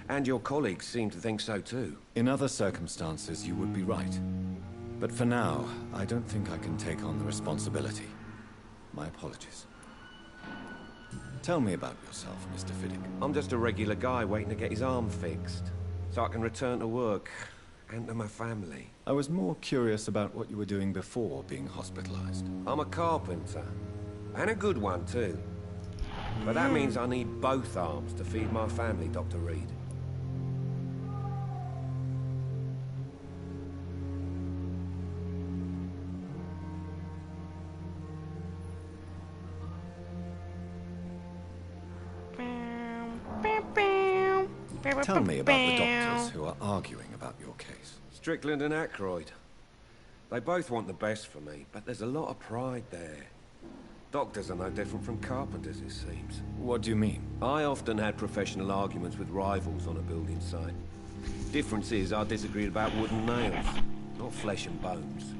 And your colleagues seem to think so too. In other circumstances, you would be right. But for now, I don't think I can take on the responsibility. My apologies. Tell me about yourself, Mr. Fiddick. I'm just a regular guy waiting to get his arm fixed, so I can return to work and to my family. I was more curious about what you were doing before being hospitalized. I'm a carpenter, and a good one too. But that means I need both arms to feed my family, Dr. Reed. Tell me about the doctors who are arguing about your case. Strickland and Aykroyd. They both want the best for me, but there's a lot of pride there. Doctors are no different from carpenters, it seems. What do you mean? I often had professional arguments with rivals on a building site. Difference is, I disagreed about wood and nails, not flesh and bones.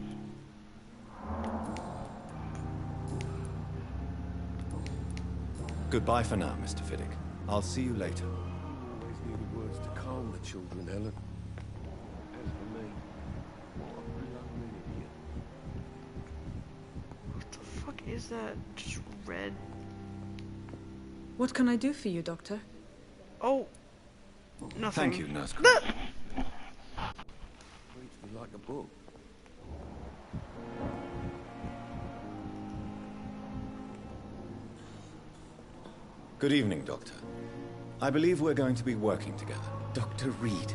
Goodbye for now, Mr. Fiddick. I'll see you later. Always needed words to calm the children, Helen. As for me, what a lonely idiot. What the fuck is that? Just red. What can I do for you, Doctor? Oh, nothing. Thank you, Nurse. Reads me like a book. Good evening, Doctor. I believe we're going to be working together. Dr. Reed.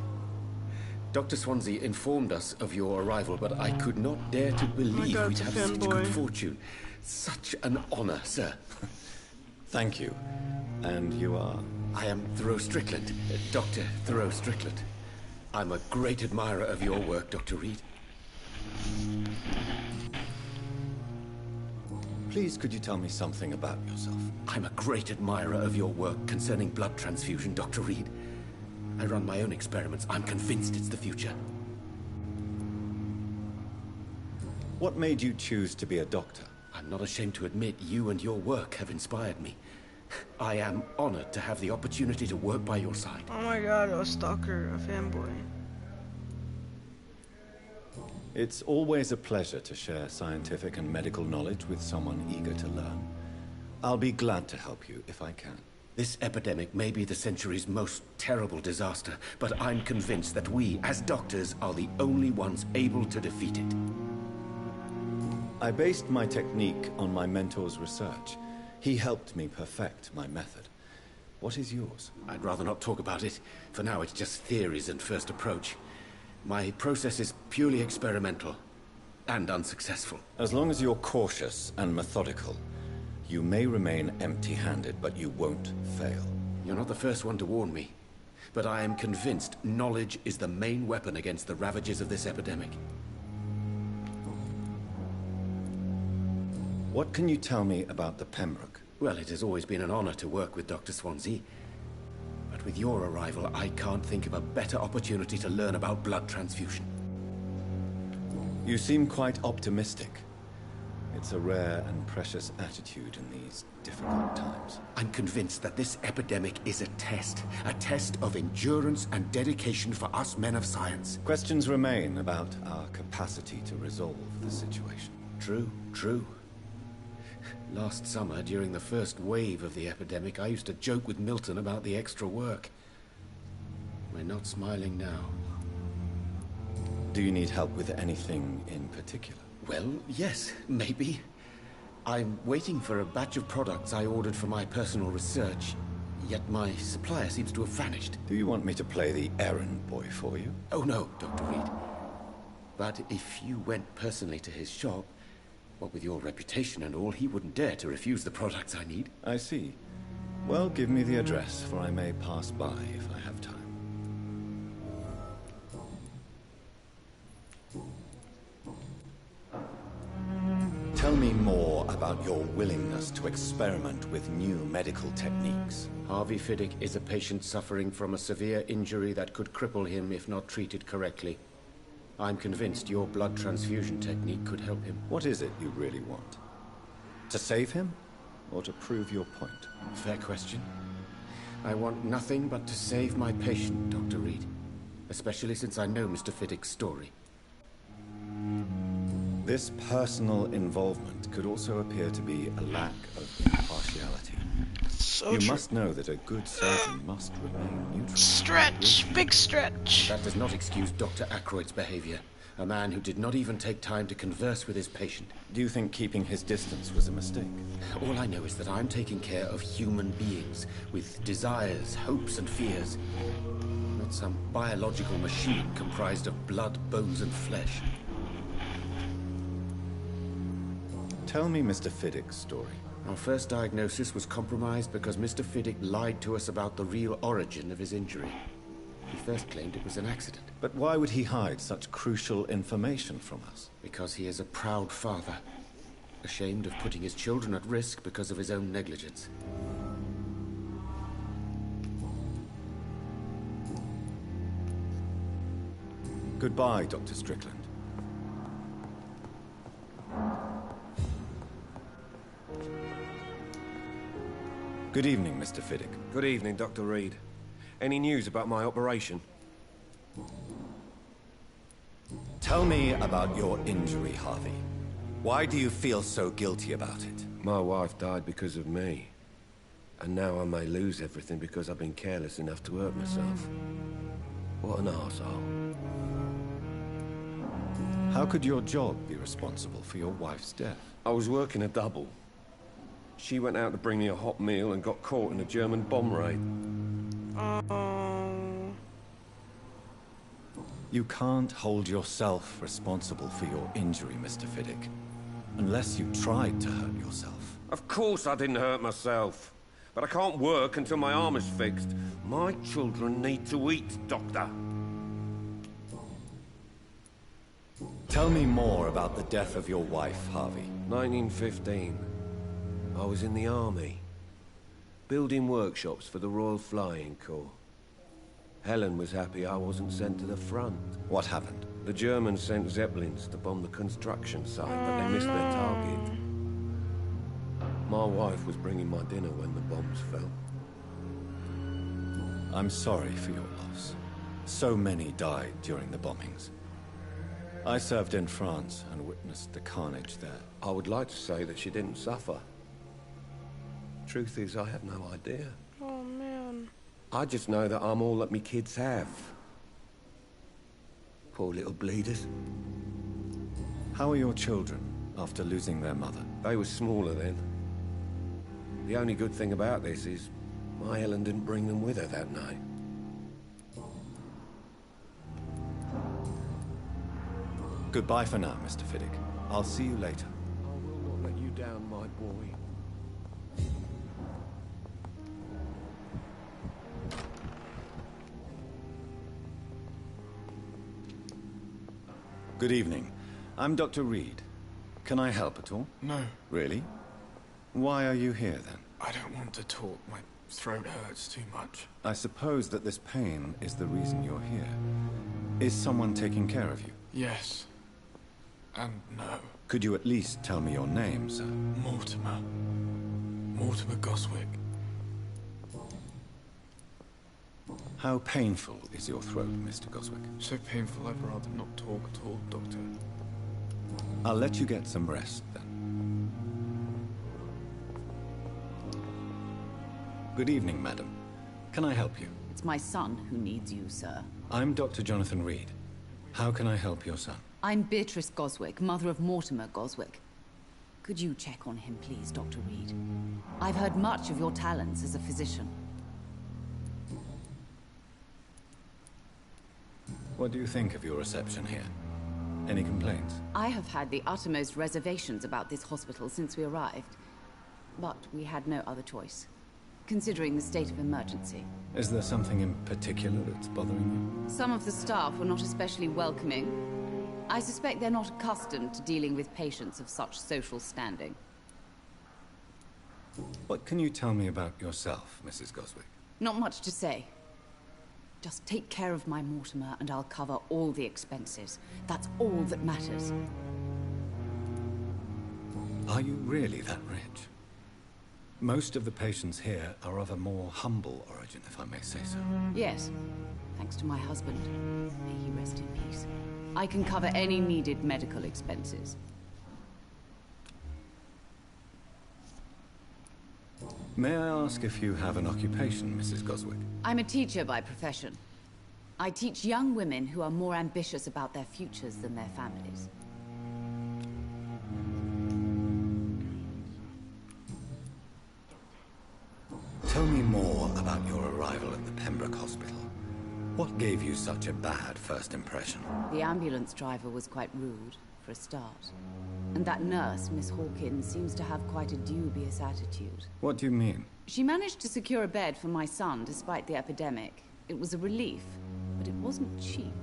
Dr. Swansea informed us of your arrival, but I could not dare to believe we'd have such good fortune. Such an honor, sir. Thank you. And you are? I am Thoreau Strickland, Dr. Thoreau Strickland. I'm a great admirer of your work, Dr. Reed. Please, could you tell me something about yourself? I'm a great admirer of your work concerning blood transfusion, Dr. Reed. I run my own experiments. I'm convinced it's the future. What made you choose to be a doctor? I'm not ashamed to admit you and your work have inspired me. I am honored to have the opportunity to work by your side. Oh my god, a stalker, a fanboy. It's always a pleasure to share scientific and medical knowledge with someone eager to learn. I'll be glad to help you if I can. This epidemic may be the century's most terrible disaster, but I'm convinced that we, as doctors, are the only ones able to defeat it. I based my technique on my mentor's research. He helped me perfect my method. What is yours? I'd rather not talk about it. For now, it's just theories and first approach. My process is purely experimental and unsuccessful. As long as you're cautious and methodical, you may remain empty-handed, but you won't fail. You're not the first one to warn me, but I am convinced knowledge is the main weapon against the ravages of this epidemic. What can you tell me about the Pembroke? Well, it has always been an honor to work with Dr. Swansea. But with your arrival, I can't think of a better opportunity to learn about blood transfusion. You seem quite optimistic. It's a rare and precious attitude in these difficult times. I'm convinced that this epidemic is a test of endurance and dedication for us men of science. Questions remain about our capacity to resolve the situation. True. Last summer, during the first wave of the epidemic, I used to joke with Milton about the extra work. We're not smiling now. Do you need help with anything in particular? Well, yes, maybe. I'm waiting for a batch of products I ordered for my personal research, yet my supplier seems to have vanished. Do you want me to play the errand boy for you? Oh no, Dr. Reed. But if you went personally to his shop, what with your reputation and all, he wouldn't dare to refuse the products I need. I see. Well, give me the address, for I may pass by if I have time. Tell me more about your willingness to experiment with new medical techniques. Harvey Fiddick is a patient suffering from a severe injury that could cripple him if not treated correctly. I'm convinced your blood transfusion technique could help him. What is it you really want? To save him? Or to prove your point? Fair question. I want nothing but to save my patient, Dr. Reed. Especially since I know Mr. Fiddick's story. This personal involvement could also appear to be a lack of impartiality. You must know that a good surgeon must remain neutral. Stretch! Big stretch! That does not excuse Dr. Aykroyd's behavior. A man who did not even take time to converse with his patient. Do you think keeping his distance was a mistake? All I know is that I'm taking care of human beings with desires, hopes, and fears. Not some biological machine comprised of blood, bones, and flesh. Tell me Mr. Fiddick's story. Our first diagnosis was compromised because Mr. Fiddick lied to us about the real origin of his injury. He first claimed it was an accident. But why would he hide such crucial information from us? Because he is a proud father, ashamed of putting his children at risk because of his own negligence. Goodbye, Dr. Strickland. Good evening, Mr. Fiddick. Good evening, Dr. Reed. Any news about my operation? Tell me about your injury, Harvey. Why do you feel so guilty about it? My wife died because of me. And now I may lose everything because I've been careless enough to hurt myself. What an arsehole. How could your job be responsible for your wife's death? I was working a double. She went out to bring me a hot meal and got caught in a German bomb raid. You can't hold yourself responsible for your injury, Mr. Fiddick. Unless you tried to hurt yourself. Of course I didn't hurt myself. But I can't work until my arm is fixed. My children need to eat, Doctor. Tell me more about the death of your wife, Harvey. 1915. I was in the army, building workshops for the Royal Flying Corps. Helen was happy I wasn't sent to the front. What happened? The Germans sent Zeppelins to bomb the construction site, but they missed their target. My wife was bringing my dinner when the bombs fell. I'm sorry for your loss. So many died during the bombings. I served in France and witnessed the carnage there. I would like to say that she didn't suffer. Truth is, I have no idea. Oh, man. I just know that I'm all that me kids have. Poor little bleeders. How are your children after losing their mother? They were smaller then. The only good thing about this is my Helen didn't bring them with her that night. Goodbye for now, Mr. Fiddick. I'll see you later. I will not let you down, my boy. Good evening. I'm Dr. Reed. Can I help at all? No. Really? Why are you here, then? I don't want to talk. My throat hurts too much. I suppose that this pain is the reason you're here. Is someone taking care of you? Yes. And no. Could you at least tell me your name, sir? Mortimer. Mortimer Goswick. How painful is your throat, Mr. Goswick? So painful I'd rather not talk at all, Doctor. I'll let you get some rest, then. Good evening, madam. Can I help you? It's my son who needs you, sir. I'm Dr. Jonathan Reed. How can I help your son? I'm Beatrice Goswick, mother of Mortimer Goswick. Could you check on him, please, Dr. Reed? I've heard much of your talents as a physician. What do you think of your reception here? Any complaints? I have had the uttermost reservations about this hospital since we arrived. But we had no other choice, considering the state of emergency. Is there something in particular that's bothering you? Some of the staff were not especially welcoming. I suspect they're not accustomed to dealing with patients of such social standing. What can you tell me about yourself, Mrs. Goswick? Not much to say. Just take care of my Mortimer and I'll cover all the expenses. That's all that matters. Are you really that rich? Most of the patients here are of a more humble origin, if I may say so. Yes, thanks to my husband. May he rest in peace. I can cover any needed medical expenses. May I ask if you have an occupation, Mrs. Goswick? I'm a teacher by profession. I teach young women who are more ambitious about their futures than their families. Tell me more about your arrival at the Pembroke Hospital. What gave you such a bad first impression? The ambulance driver was quite rude, for a start. And that nurse, Miss Hawkins, seems to have quite a dubious attitude. What do you mean? She managed to secure a bed for my son despite the epidemic. It was a relief, but it wasn't cheap.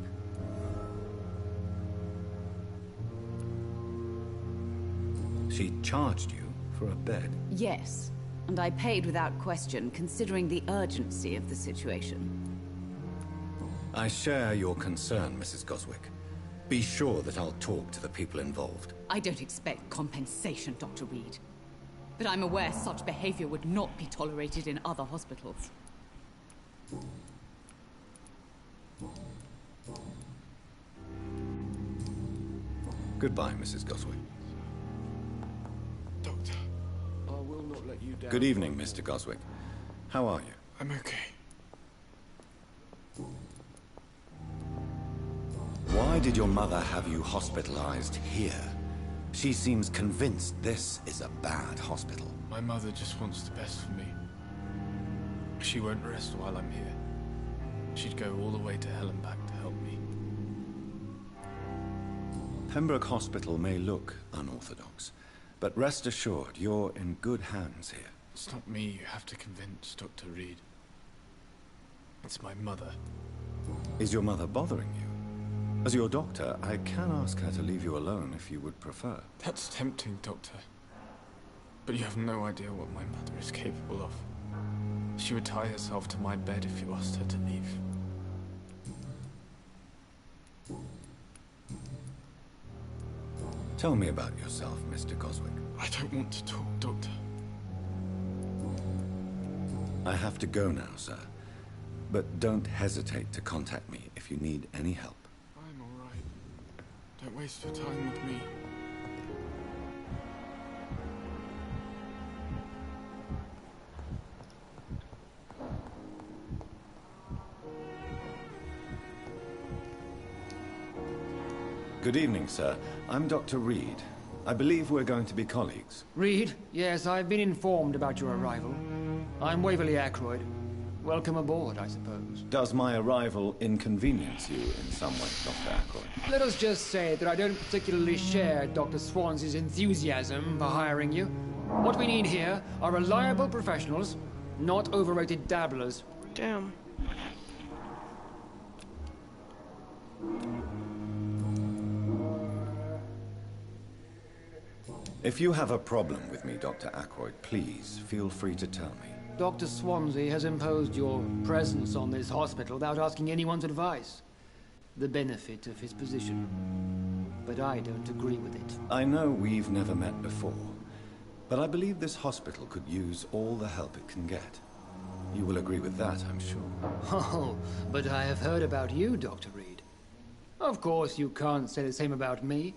She charged you for a bed? Yes, and I paid without question, considering the urgency of the situation. I share your concern, Mrs. Goswick. Be sure that I'll talk to the people involved. I don't expect compensation, Dr. Reed. But I'm aware such behavior would not be tolerated in other hospitals. Goodbye, Mrs. Goswick. Doctor, I will not let you down. Good evening, Mr. Goswick. How are you? I'm okay. Why did your mother have you hospitalized here? She seems convinced this is a bad hospital. My mother just wants the best for me. She won't rest while I'm here. She'd go all the way to hell and back to help me. Pembroke Hospital may look unorthodox, but rest assured you're in good hands here. It's not me you have to convince, Dr. Reed. It's my mother. Is your mother bothering you? As your doctor, I can ask her to leave you alone if you would prefer. That's tempting, Doctor. But you have no idea what my mother is capable of. She would tie herself to my bed if you asked her to leave. Tell me about yourself, Mr. Goswick. I don't want to talk, Doctor. I have to go now, sir. But don't hesitate to contact me if you need any help. I'm all right. Don't waste your time with me. Good evening, sir. I'm Dr. Reed. I believe we're going to be colleagues. Reed? Yes, I've been informed about your arrival. I'm Waverly Ackroyd. Welcome aboard, I suppose. Does my arrival inconvenience you in some way, Dr. Ackroyd? Let us just say that I don't particularly share Dr. Swans's enthusiasm for hiring you. What we need here are reliable professionals, not overrated dabblers. Damn. If you have a problem with me, Dr. Ackroyd, please feel free to tell me. Dr. Swansea has imposed your presence on this hospital without asking anyone's advice. The benefit of his position. But I don't agree with it. I know we've never met before, but I believe this hospital could use all the help it can get. You will agree with that, I'm sure. Oh, but I have heard about you, Dr. Reed. Of course, you can't say the same about me,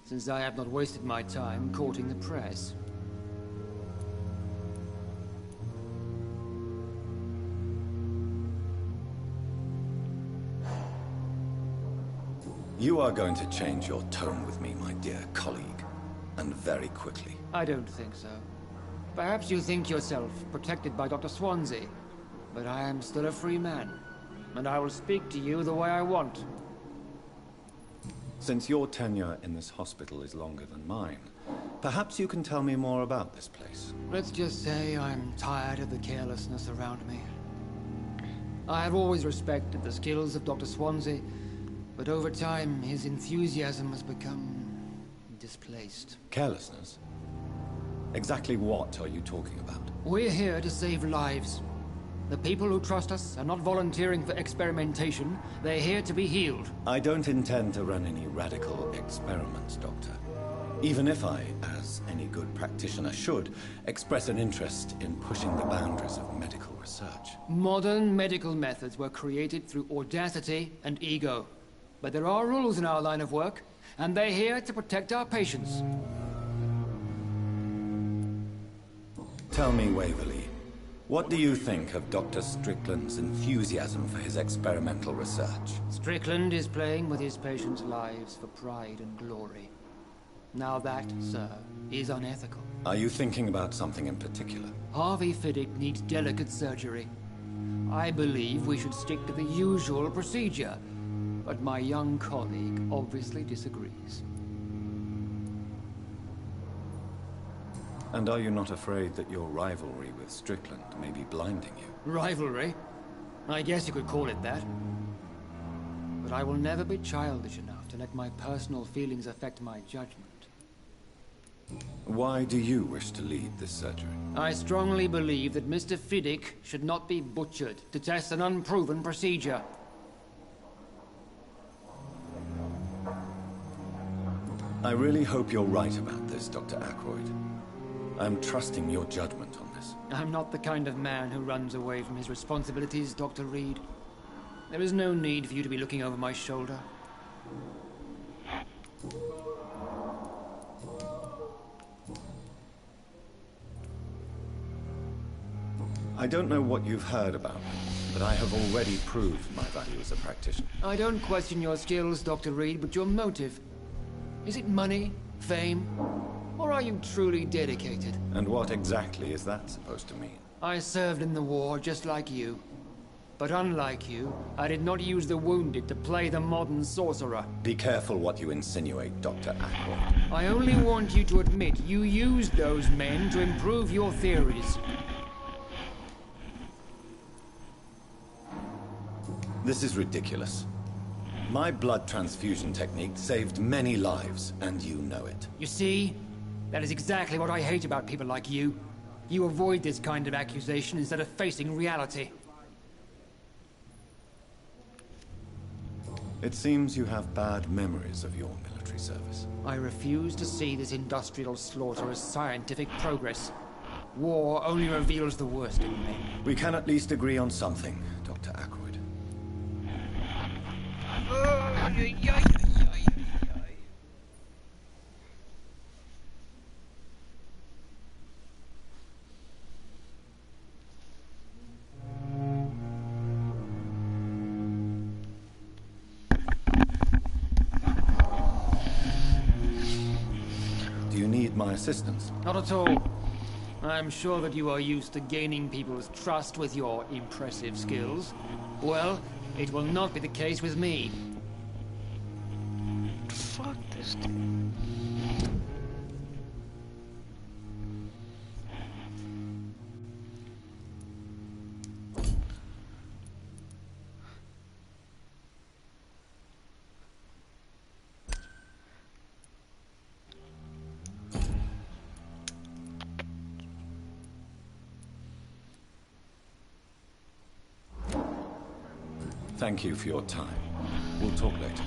since I have not wasted my time courting the press. You are going to change your tone with me, my dear colleague. and very quickly. I don't think so. Perhaps you think yourself protected by Dr. Swansea, but I am still a free man, and I will speak to you the way I want. Since your tenure in this hospital is longer than mine, perhaps you can tell me more about this place. Let's just say I'm tired of the carelessness around me. I have always respected the skills of Dr. Swansea, but over time his enthusiasm has become displaced. Carelessness? Exactly what are you talking about? We're here to save lives. The people who trust us are not volunteering for experimentation. They're here to be healed. I don't intend to run any radical experiments, Doctor. Even if I, as any good practitioner should, express an interest in pushing the boundaries of medical research. Modern medical methods were created through audacity and ego. But there are rules in our line of work, and they're here to protect our patients. Tell me, Waverly, what do you think of Dr. Strickland's enthusiasm for his experimental research? Strickland is playing with his patients' lives for pride and glory. Now that, sir, is unethical. Are you thinking about something in particular? Harvey Fiddick needs delicate surgery. I believe we should stick to the usual procedure, but my young colleague obviously disagrees. And are you not afraid that your rivalry with Strickland may be blinding you? Rivalry? I guess you could call it that. But I will never be childish enough to let my personal feelings affect my judgment. Why do you wish to lead this surgery? I strongly believe that Mr. Fiddick should not be butchered to test an unproven procedure. I really hope you're right about this, Dr. Ackroyd. I'm trusting your judgment on this. I'm not the kind of man who runs away from his responsibilities, Dr. Reed. There is no need for you to be looking over my shoulder. I don't know what you've heard about me, but I have already proved my value as a practitioner. I don't question your skills, Dr. Reed, but your motive. Is it money, fame, or are you truly dedicated? And what exactly is that supposed to mean? I served in the war just like you. But unlike you, I did not use the wounded to play the modern sorcerer. Be careful what you insinuate, Dr. Ackroyd. I only want you to admit you used those men to improve your theories. This is ridiculous. My blood transfusion technique saved many lives, and you know it. You see? That is exactly what I hate about people like you. You avoid this kind of accusation instead of facing reality. It seems you have bad memories of your military service. I refuse to see this industrial slaughter as scientific progress. War only reveals the worst in men. We can at least agree on something, Dr. Ackroyd. Do you need my assistance? Not at all. I'm sure that you are used to gaining people's trust with your impressive skills. Well, it will not be the case with me. Fuck this thing. Thank you for your time. We'll talk later.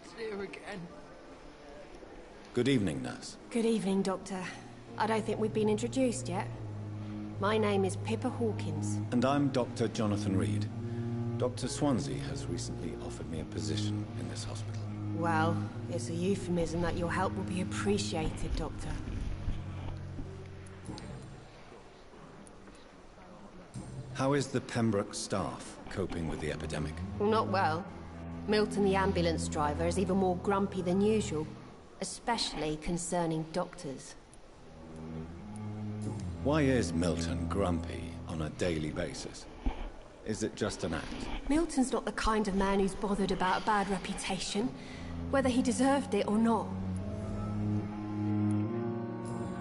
It's there again. Good evening, nurse. Good evening, Doctor. I don't think we've been introduced yet. My name is Pippa Hawkins. And I'm Dr. Jonathan Reed. Dr. Swansea has recently offered me a position in this hospital. Well, it's a euphemism that your help will be appreciated, Doctor. How is the Pembroke staff coping with the epidemic? Not well. Milton, the ambulance driver, is even more grumpy than usual, especially concerning doctors. Why is Milton grumpy on a daily basis? Is it just an act? Milton's not the kind of man who's bothered about a bad reputation, whether he deserved it or not.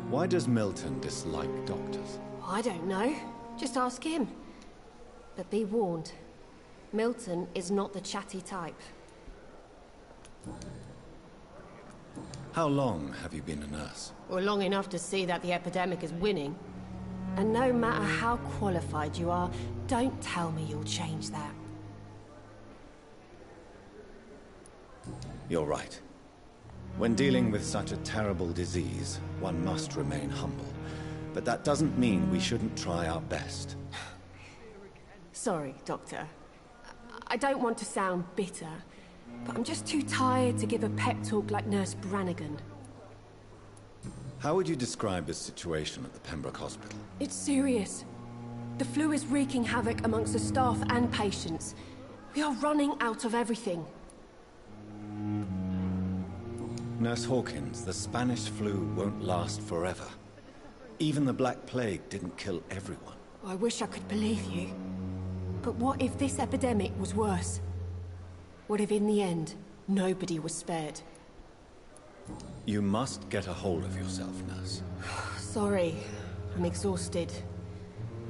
Why does Milton dislike doctors? I don't know. Just ask him. But be warned, Milton is not the chatty type. How long have you been a nurse? Well, long enough to see that the epidemic is winning. And no matter how qualified you are, don't tell me you'll change that. You're right. When dealing with such a terrible disease, one must remain humble. But that doesn't mean we shouldn't try our best. Sorry, Doctor. I don't want to sound bitter, but I'm just too tired to give a pep talk like Nurse Brannigan. How would you describe the situation at the Pembroke Hospital? It's serious. The flu is wreaking havoc amongst the staff and patients. We are running out of everything. Nurse Hawkins, the Spanish flu won't last forever. Even the Black Plague didn't kill everyone. I wish I could believe you. But what if this epidemic was worse? What if in the end, nobody was spared? You must get a hold of yourself, nurse. Sorry, I'm exhausted.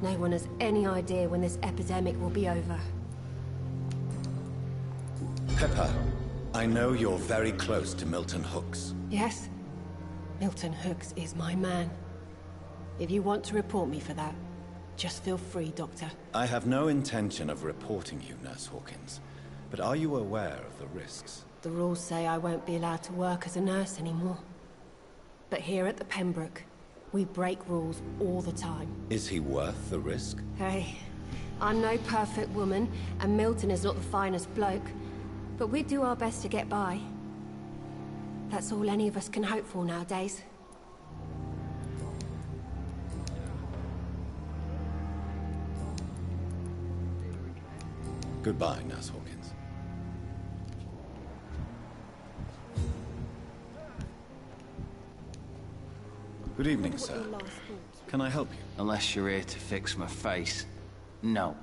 No one has any idea when this epidemic will be over. Pepper, I know you're very close to Milton Hooks. Yes? Milton Hooks is my man. If you want to report me for that, just feel free, Doctor. I have no intention of reporting you, Nurse Hawkins. But are you aware of the risks? The rules say I won't be allowed to work as a nurse anymore. But here at the Pembroke, we break rules all the time. Is he worth the risk? Hey, I'm no perfect woman, and Milton is not the finest bloke. But we do our best to get by. That's all any of us can hope for nowadays. Goodbye, Nurse Hawkins. Good evening, sir. Can I help you? Unless you're here to fix my face. No.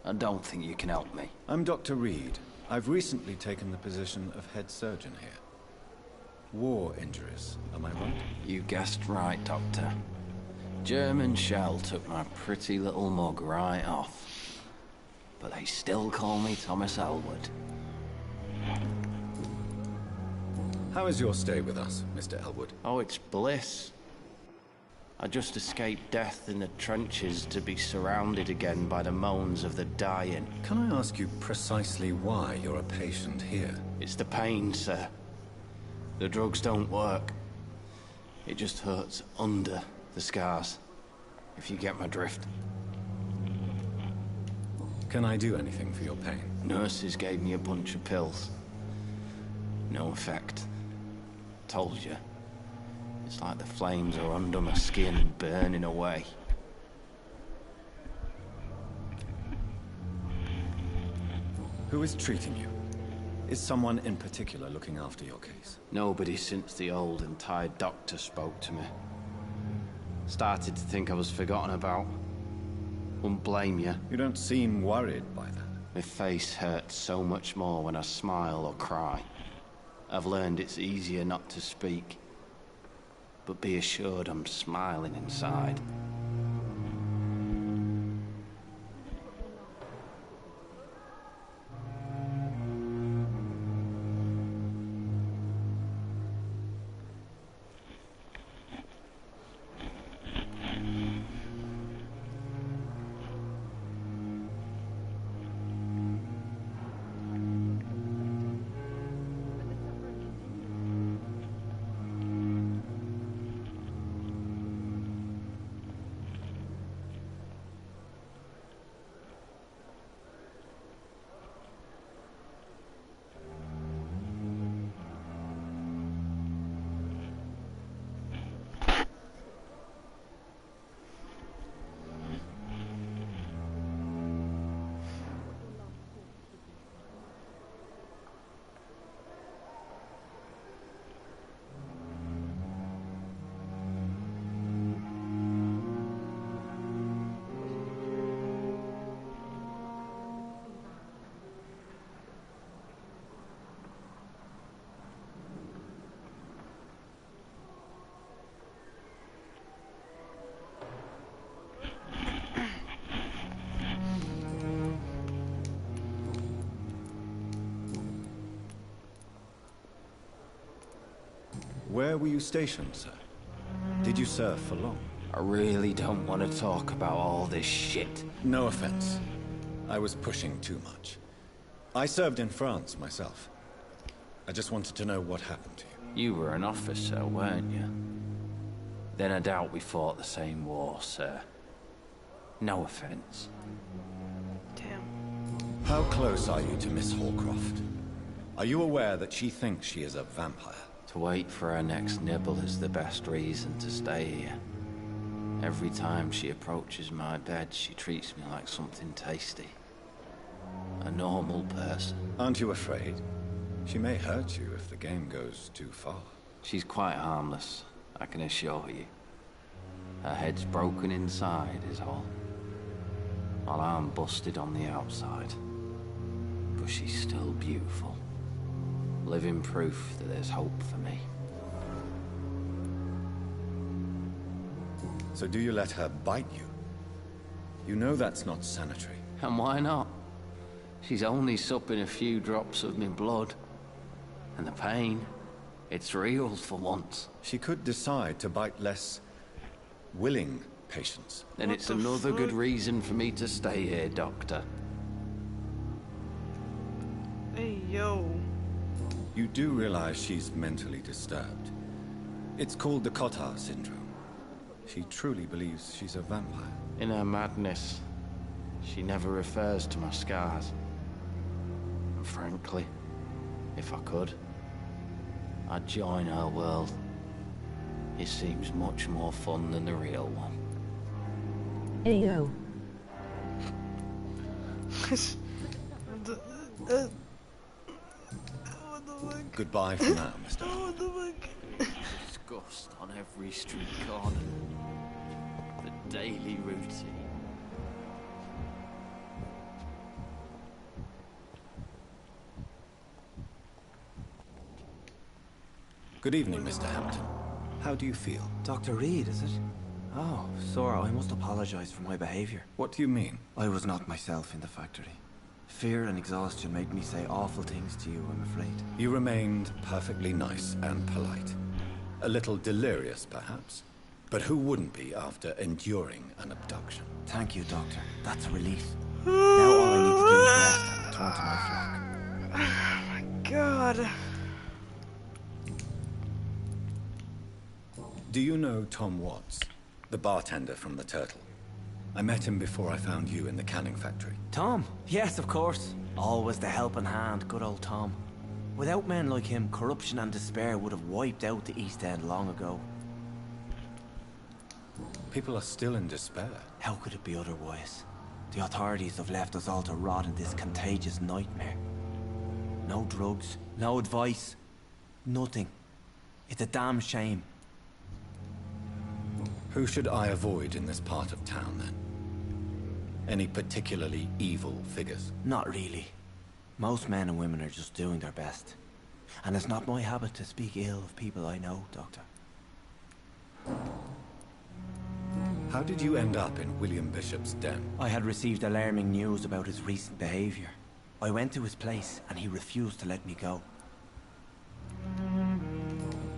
I don't think you can help me. I'm Dr. Reed. I've recently taken the position of head surgeon here. War injuries, am I right? You guessed right, Doctor. German shell took my pretty little mug right off. But they still call me Thomas Elwood. How is your stay with us, Mr. Elwood? Oh, it's bliss. I just escaped death in the trenches to be surrounded again by the moans of the dying. Can I ask you precisely why you're a patient here? It's the pain, sir. The drugs don't work. It just hurts under the scars, if you get my drift. Can I do anything for your pain? Nurses gave me a bunch of pills. No effect. Told you. It's like the flames are under my skin, burning away. Who is treating you? Is someone in particular looking after your case? Nobody since the old and tired doctor spoke to me. Started to think I was forgotten about. Wouldn't blame you. You don't seem worried by that. My face hurts so much more when I smile or cry. I've learned it's easier not to speak. But be assured I'm smiling inside. Where were you stationed, sir? Did you serve for long? I really don't want to talk about all this shit. No offense. I was pushing too much. I served in France myself. I just wanted to know what happened to you. You were an officer, weren't you? Then I doubt we fought the same war, sir. No offense. Damn. How close are you to Miss Horcroft? Are you aware that she thinks she is a vampire? To wait for her next nibble is the best reason to stay here. Every time she approaches my bed, she treats me like something tasty. A normal person. Aren't you afraid? She may hurt you if the game goes too far. She's quite harmless, I can assure you. Her head's broken inside is all. While I'm busted on the outside. But she's still beautiful. Living proof that there's hope for me. So do you let her bite you? You know that's not sanitary. And why not? She's only supping a few drops of my blood. And the pain, it's real for once. She could decide to bite less willing patients. Then it's another good reason for me to stay here, Doctor. Hey, yo. You do realize she's mentally disturbed. It's called the Cotard syndrome. She truly believes she's a vampire. In her madness, she never refers to my scars. And frankly, if I could, I'd join her world. It seems much more fun than the real one. Ayo. Goodbye for now, Mr. Disgust on every street corner. The daily routine. Good evening, Mr. Hampton. How do you feel? Dr. Reed, is it? Oh, Sora, I must apologize for my behavior. What do you mean? I was not myself in the factory. Fear and exhaustion made me say awful things to you, I'm afraid. You remained perfectly nice and polite. A little delirious, perhaps. But who wouldn't be after enduring an abduction? Thank you, Doctor. That's a relief. Now all I need to do is rest and return to my flock. Oh my god. Do you know Tom Watts, the bartender from the Turtle? I met him before I found you in the canning factory. Tom? Yes, of course. Always the helping hand, good old Tom. Without men like him, corruption and despair would have wiped out the East End long ago. People are still in despair. How could it be otherwise? The authorities have left us all to rot in this contagious nightmare. No drugs, no advice, nothing. It's a damn shame. Who should I avoid in this part of town, then? Any particularly evil figures? Not really. Most men and women are just doing their best. And it's not my habit to speak ill of people I know, Doctor. How did you end up in William Bishop's den? I had received alarming news about his recent behavior. I went to his place and he refused to let me go.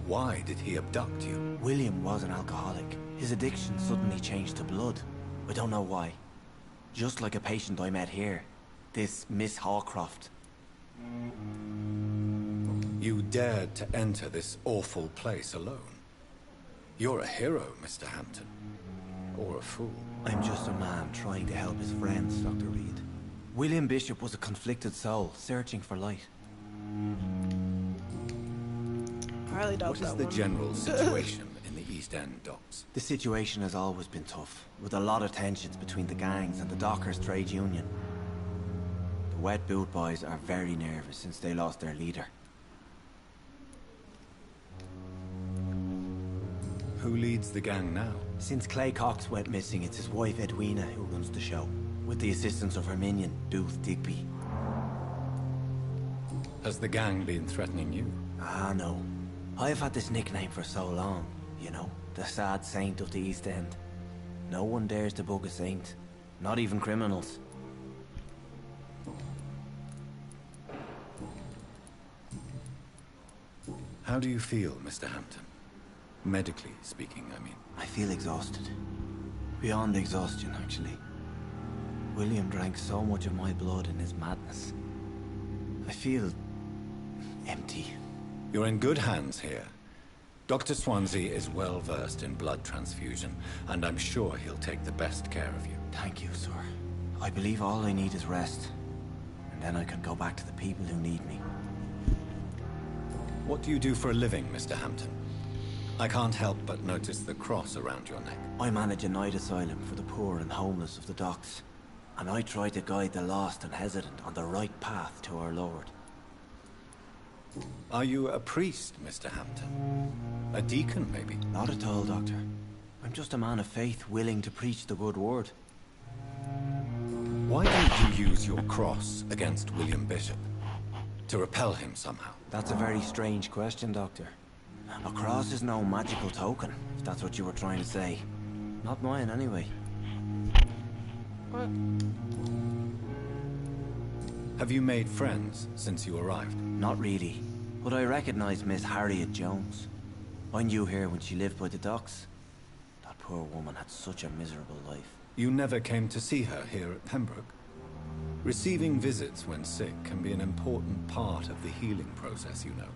Why did he abduct you? William was an alcoholic. His addiction suddenly changed to blood. I don't know why. Just like a patient I met here. This Miss Horcroft. You dared to enter this awful place alone. You're a hero, Mr. Hampton. Or a fool. I'm just a man trying to help his friends, Dr. Reed. William Bishop was a conflicted soul, searching for light. What is the general situation in the East End docks? The situation has always been tough, with a lot of tensions between the gangs and the dockers' trade union. The wet boot boys are very nervous since they lost their leader. Who leads the gang now? Since Clay Cox went missing, it's his wife Edwina who runs the show, with the assistance of her minion, Booth Digby. Has the gang been threatening you? Ah, no. I've had this nickname for so long, you know, the sad saint of the East End. No one dares to bug a saint, not even criminals. How do you feel, Mr. Hampton? Medically speaking, I mean. I feel exhausted. Beyond exhaustion, actually. William drank so much of my blood in his madness. I feel empty. You're in good hands here. Dr. Swansea is well versed in blood transfusion, and I'm sure he'll take the best care of you. Thank you, sir. I believe all I need is rest. And then I can go back to the people who need me. What do you do for a living, Mr. Hampton? I can't help but notice the cross around your neck. I manage a night asylum for the poor and homeless of the docks. And I try to guide the lost and hesitant on the right path to our Lord. Are you a priest, Mr. Hampton? A deacon, maybe? Not at all, Doctor. I'm just a man of faith willing to preach the good word. Why don't you use your cross against William Bishop? To repel him somehow? That's a very strange question, Doctor. A cross is no magical token, if that's what you were trying to say. Not mine, anyway. What? Have you made friends since you arrived? Not really, but I recognize Miss Harriet Jones. I knew her when she lived by the docks. That poor woman had such a miserable life. You never came to see her here at Pembroke? Receiving visits when sick can be an important part of the healing process, you know.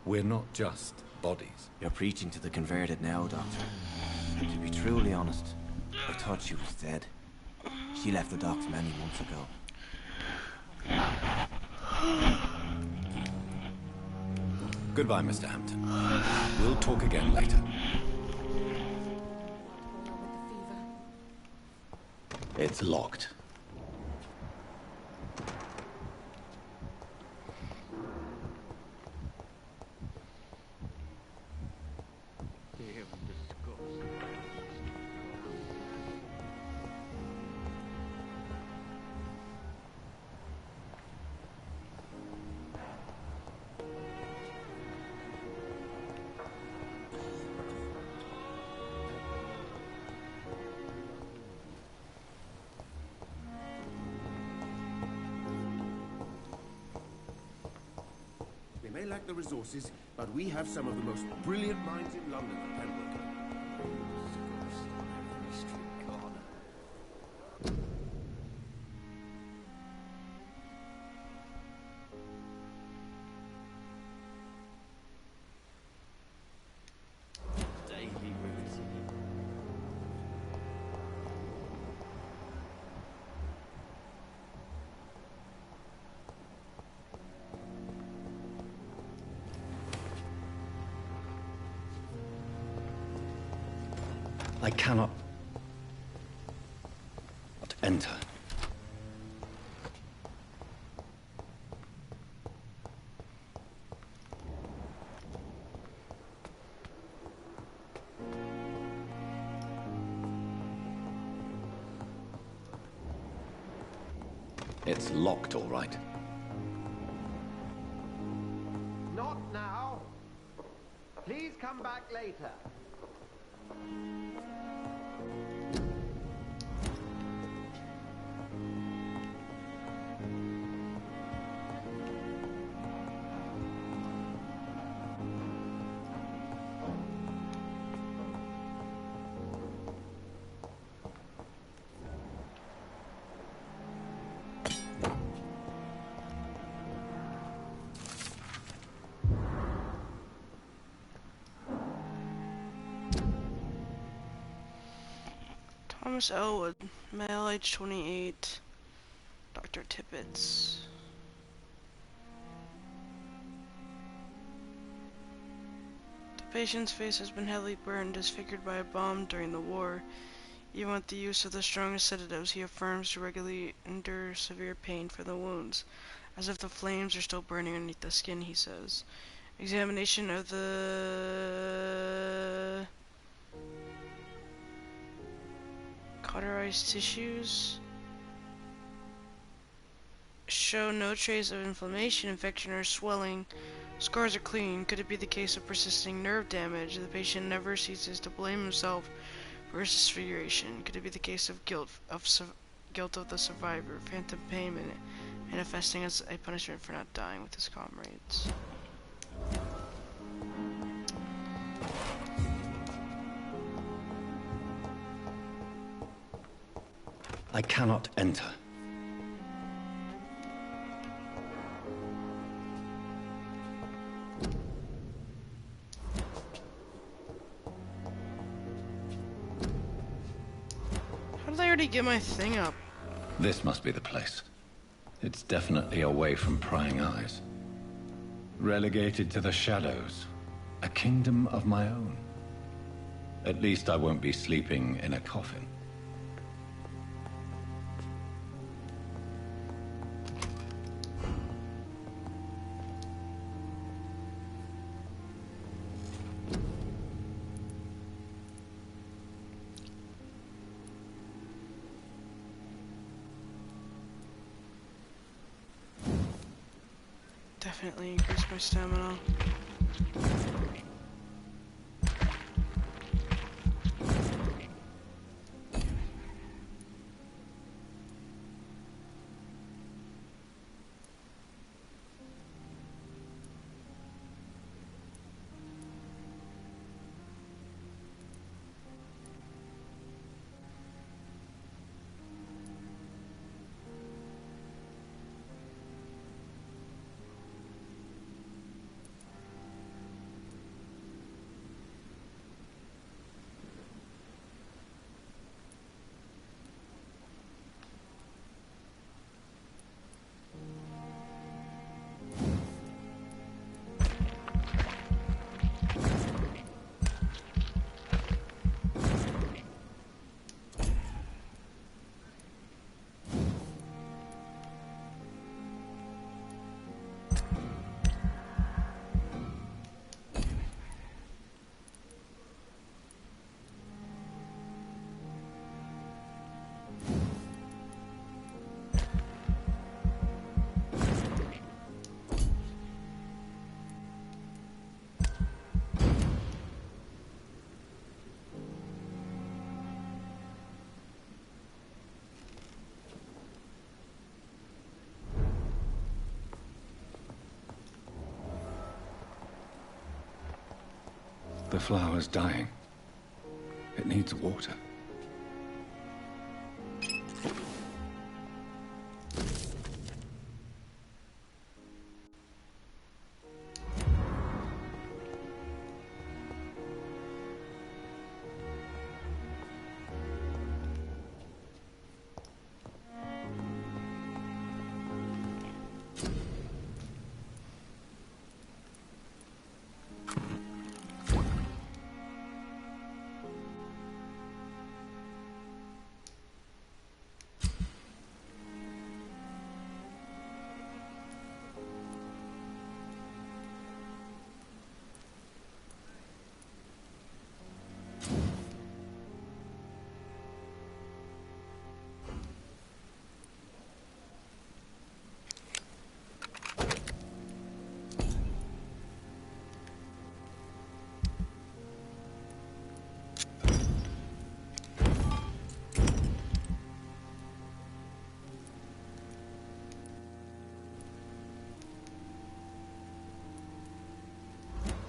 We're not just bodies. You're preaching to the converted now, Doctor. To be truly honest, I thought she was dead. She left the docks many months ago. Goodbye, Mr. Hampton. We'll talk again later. It's locked. They may lack the resources, but we have some of the most brilliant minds in London at Pembroke. I cannot enter. It's locked, all right. Not now. Please come back later. Thomas Elwood, male, age 28, Dr. Tippets. The patient's face has been heavily burned, disfigured by a bomb during the war. Even with the use of the strongest sedatives, he affirms to regularly endure severe pain for the wounds, as if the flames are still burning underneath the skin, he says. Examination of the cauterized tissues show no trace of inflammation, infection, or swelling. Scars are clean. Could it be the case of persisting nerve damage? The patient never ceases to blame himself for his disfiguration. Could it be the case of guilt of the survivor, phantom pain manifesting as a punishment for not dying with his comrades? I cannot enter. How did I already get my thing up? This must be the place. It's definitely away from prying eyes. Relegated to the shadows. A kingdom of my own. At least I won't be sleeping in a coffin. Definitely increase my stamina. The flower's dying. It needs water.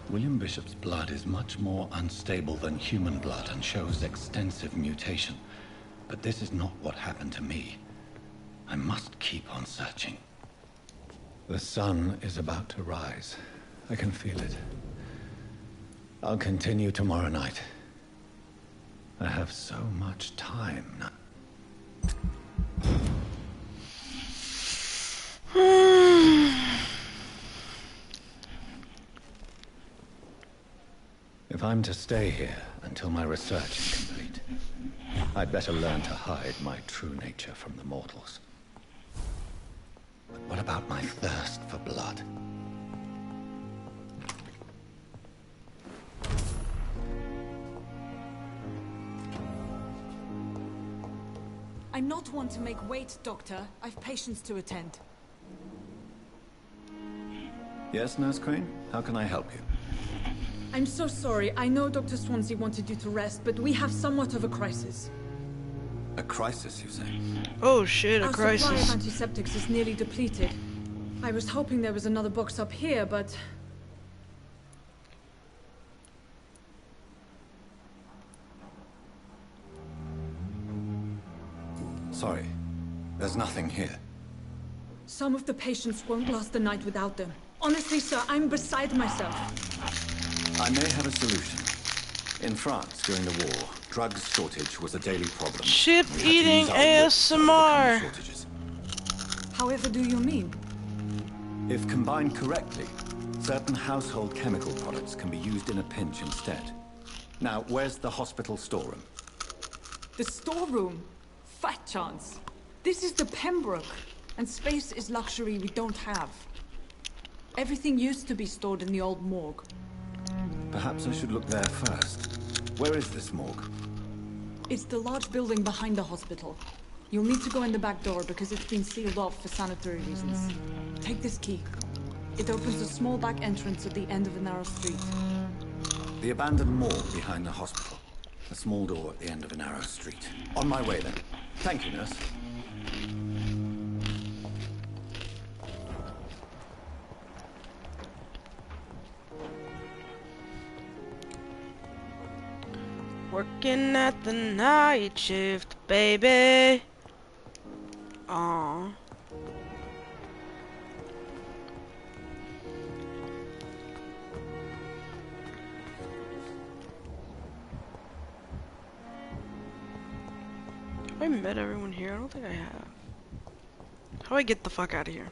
William Bishop's blood is much more unstable than human blood and shows extensive mutation. But this is not what happened to me. I must keep on searching. The sun is about to rise. I can feel it. I'll continue tomorrow night. I have so much time now. If I'm to stay here until my research is complete, I'd better learn to hide my true nature from the mortals. But what about my thirst for blood? I not want to make wait, Doctor. I've patients to attend. Yes, Nurse Crane? How can I help you? I'm so sorry. I know Dr. Swansea wanted you to rest, but we have somewhat of a crisis. A crisis, you say? Oh shit, a crisis. Our supply of antiseptics is nearly depleted. I was hoping there was another box up here, but... Sorry. There's nothing here. Some of the patients won't last the night without them. Honestly, sir, I'm beside myself. I may have a solution. In France, during the war, drugs shortage was a daily problem. Shit eating ASMR. However do you mean? If combined correctly, certain household chemical products can be used in a pinch instead. Now, where's the hospital storeroom? The storeroom? Fat chance. This is the Pembroke, and space is luxury we don't have. Everything used to be stored in the old morgue. Perhaps I should look there first. Where is this morgue? It's the large building behind the hospital. You'll need to go in the back door because it's been sealed off for sanitary reasons. Take this key. It opens a small back entrance at the end of a narrow street. The abandoned morgue behind the hospital. A small door at the end of a narrow street. On my way then. Thank you, nurse. Working at the night shift, baby. Aww. Have I met everyone here? I don't think I have. How do I get the fuck out of here?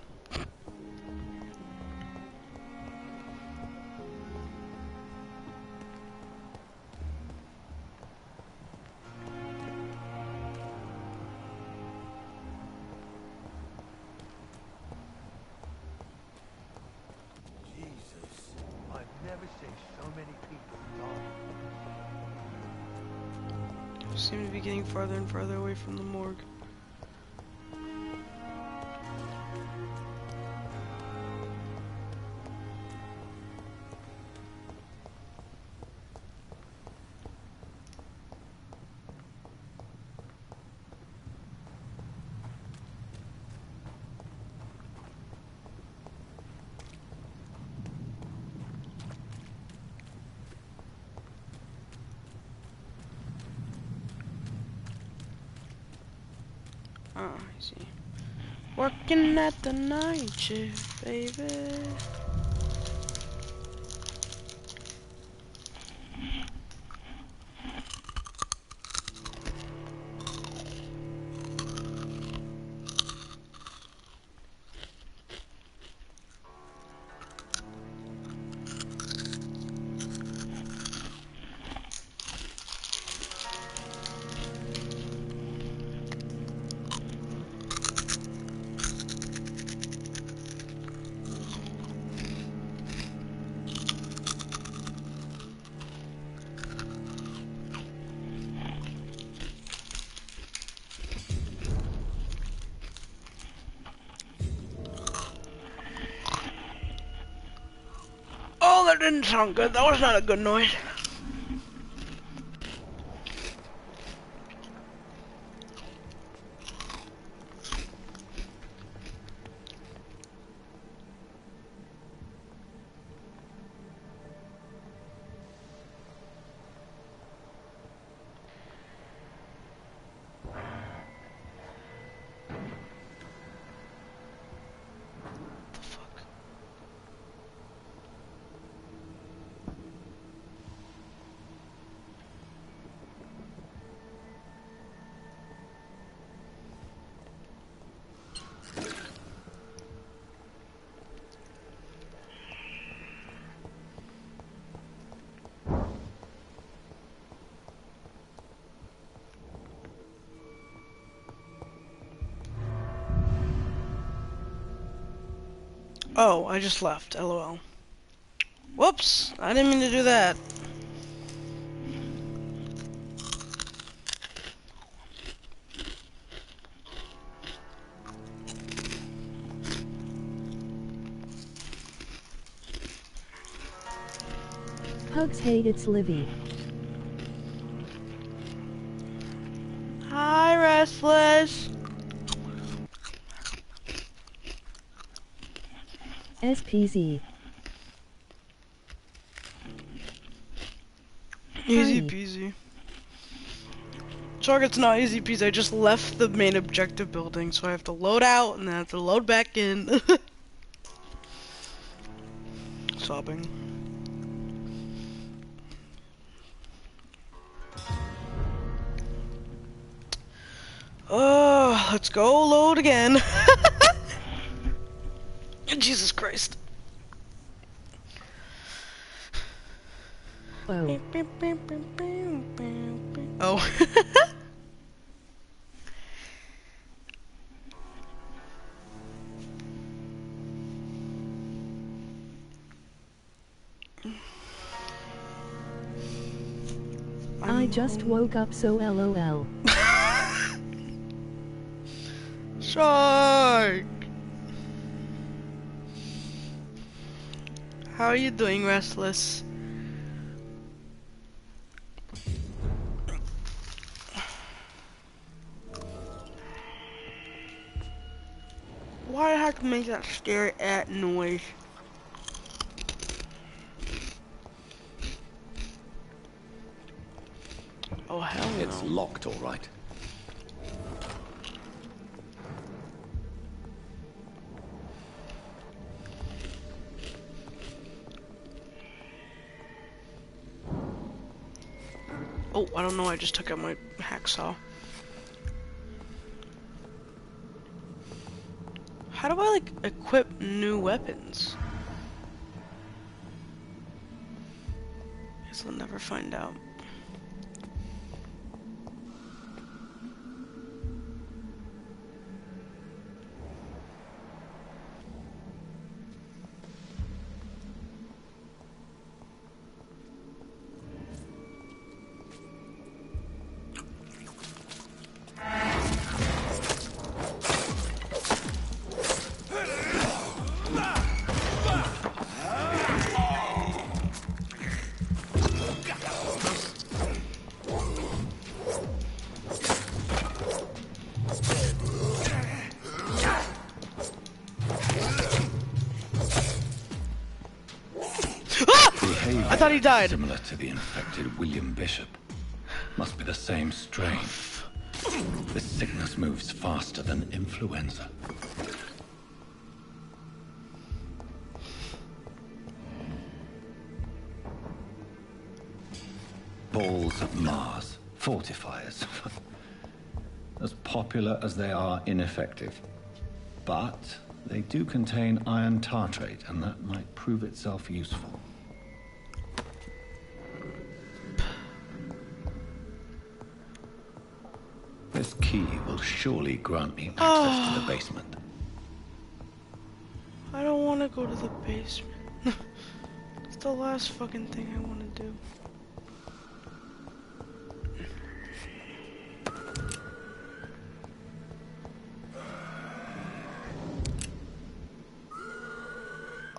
Seem to be getting farther and farther away from the morgue. Oh, I see. Working at the night shift, baby. Oh, that didn't sound good. That was not a good noise. Oh, I just left. LOL. Whoops! I didn't mean to do that. Hugs, hey, it's Livy. Hi, Restless. SPZ. Easy peasy. Target's not easy peasy. I just left the main objective building, so I have to load out and then I have to load back in. Sobbing. Oh, let's go load again. Jesus Christ. Oh. Oh. I just woke up, so LOL. Shark! How are you doing, Restless? Why do I have to make that stare at noise? Oh, hell no. It's locked, all right. Oh, I don't know, I just took out my hacksaw. How do I, like, equip new weapons? Guess I'll never find out. I thought he died. Similar to the infected William Bishop. Must be the same strain. This sickness moves faster than influenza. Balls of Mars. Fortifiers. As popular as they are ineffective. But they do contain iron tartrate, and that might prove itself useful. This key will surely grant me access to the basement. I don't want to go to the basement. It's the last fucking thing I want to do.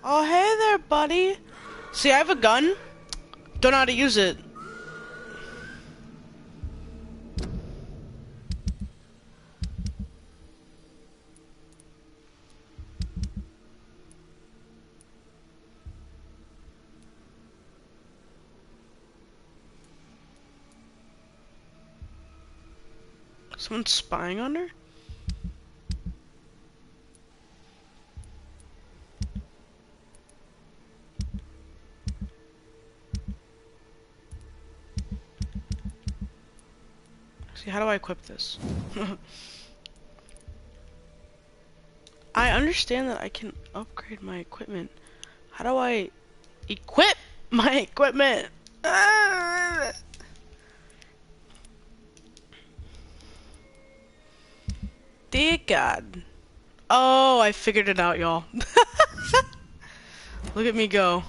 Oh, hey there, buddy. See, I have a gun. Don't know how to use it. Someone's spying on her? See, how do I equip this? I understand that I can upgrade my equipment. How do I equip my equipment? Dear God. Oh, I figured it out, y'all. Look at me go.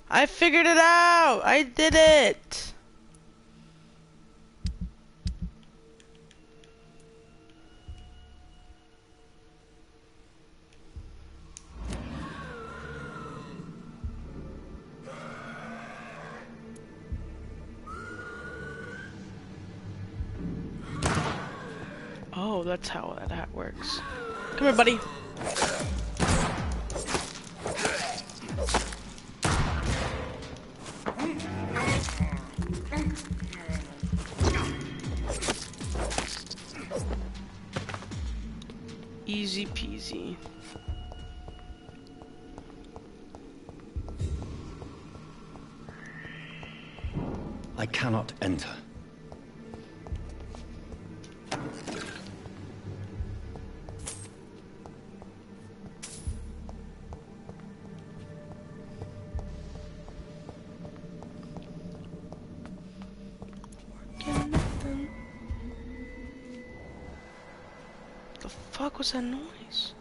I figured it out! I did it! that's how that works. Come here, buddy. Easy peasy. I cannot enter. The fuck was that noise?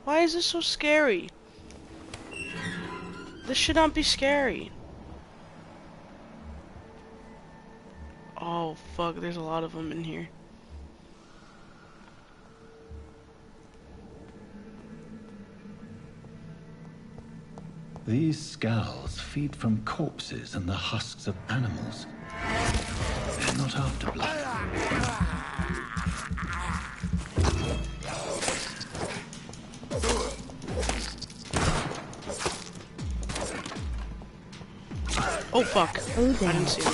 Why is this so scary? This should not be scary. Oh fuck, there's a lot of them in here. These skulls feed from corpses and the husks of animals. They're not after blood. Oh fuck. I didn't see him.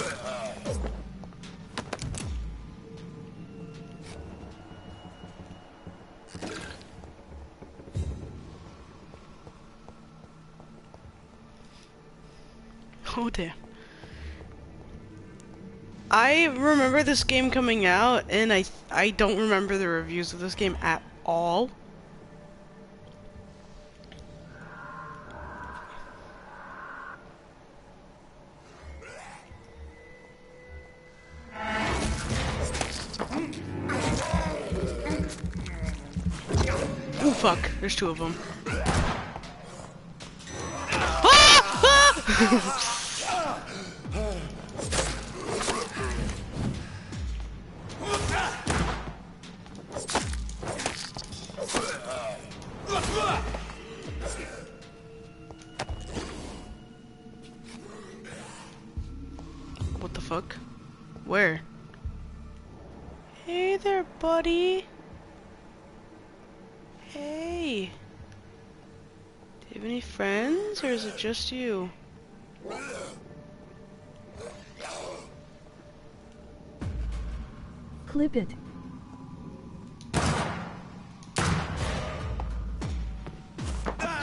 Oh damn. I remember this game coming out, and I don't remember the reviews of this game at all. Oh fuck, there's two of them. What the fuck? Where? Hey there, buddy. Hey. Do you have any friends, or is it just you? Clip it.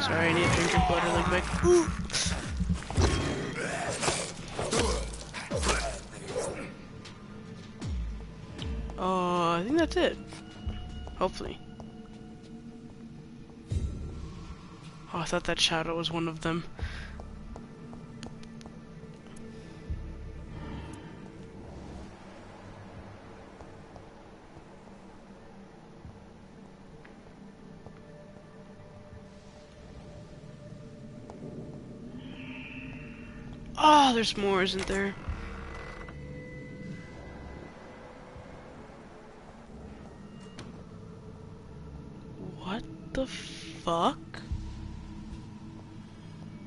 Sorry, I need a drink of blood really quick. Ooh. I think that's it. Hopefully. Oh, I thought that shadow was one of them. Oh, there's more, isn't there? What the fuck?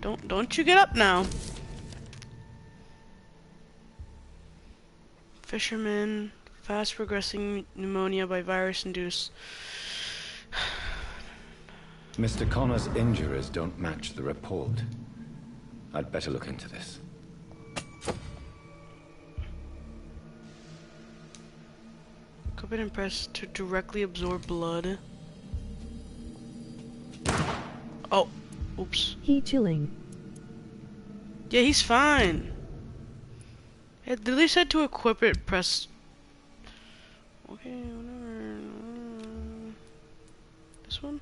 Don't you get up now. Fisherman, fast progressing pneumonia by virus induced. Mr. Connor's injuries don't match the report. I'd better look into this. Open and press to directly absorb blood. Oh, oops. He chilling. Yeah, he's fine. It literally said to equip it, press. Okay, whatever. This one?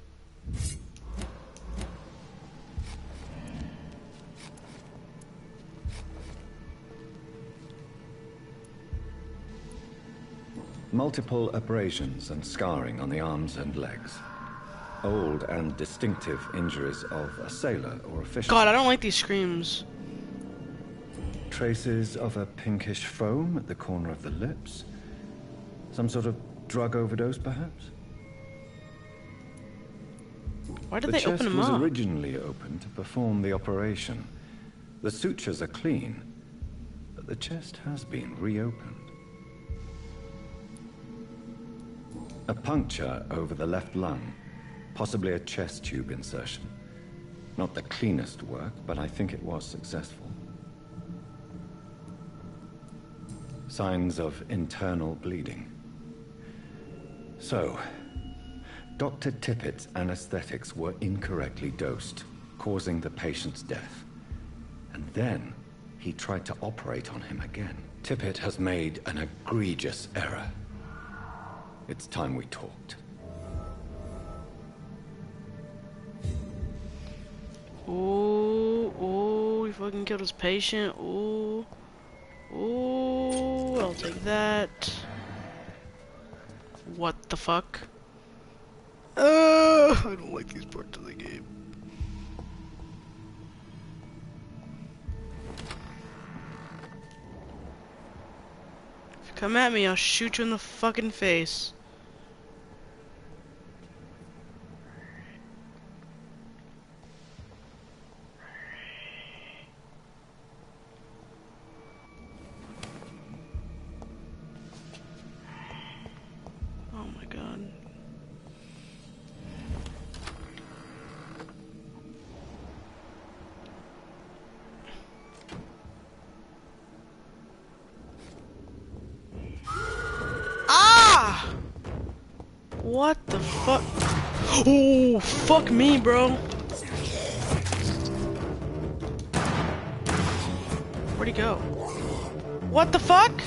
Multiple abrasions and scarring on the arms and legs. Old and distinctive injuries of a sailor or a fisherman. God, I don't like these screams. Traces of a pinkish foam at the corner of the lips. Some sort of drug overdose, perhaps? Why did they open them up? The chest was originally opened to perform the operation. The sutures are clean, but the chest has been reopened. A puncture over the left lung. Possibly a chest tube insertion. Not the cleanest work, but I think it was successful. Signs of internal bleeding. So, Dr. Tippett's anesthetics were incorrectly dosed, causing the patient's death. And then, he tried to operate on him again. Tippett has made an egregious error. It's time we talked. Ooh, he fucking killed his patient. Ooh, I'll take that. What the fuck? I don't like these parts of the game. If you come at me, I'll shoot you in the fucking face. Oh my god. Ah! What the fuck? Oh, fuck me, bro. Where'd he go? What the fuck?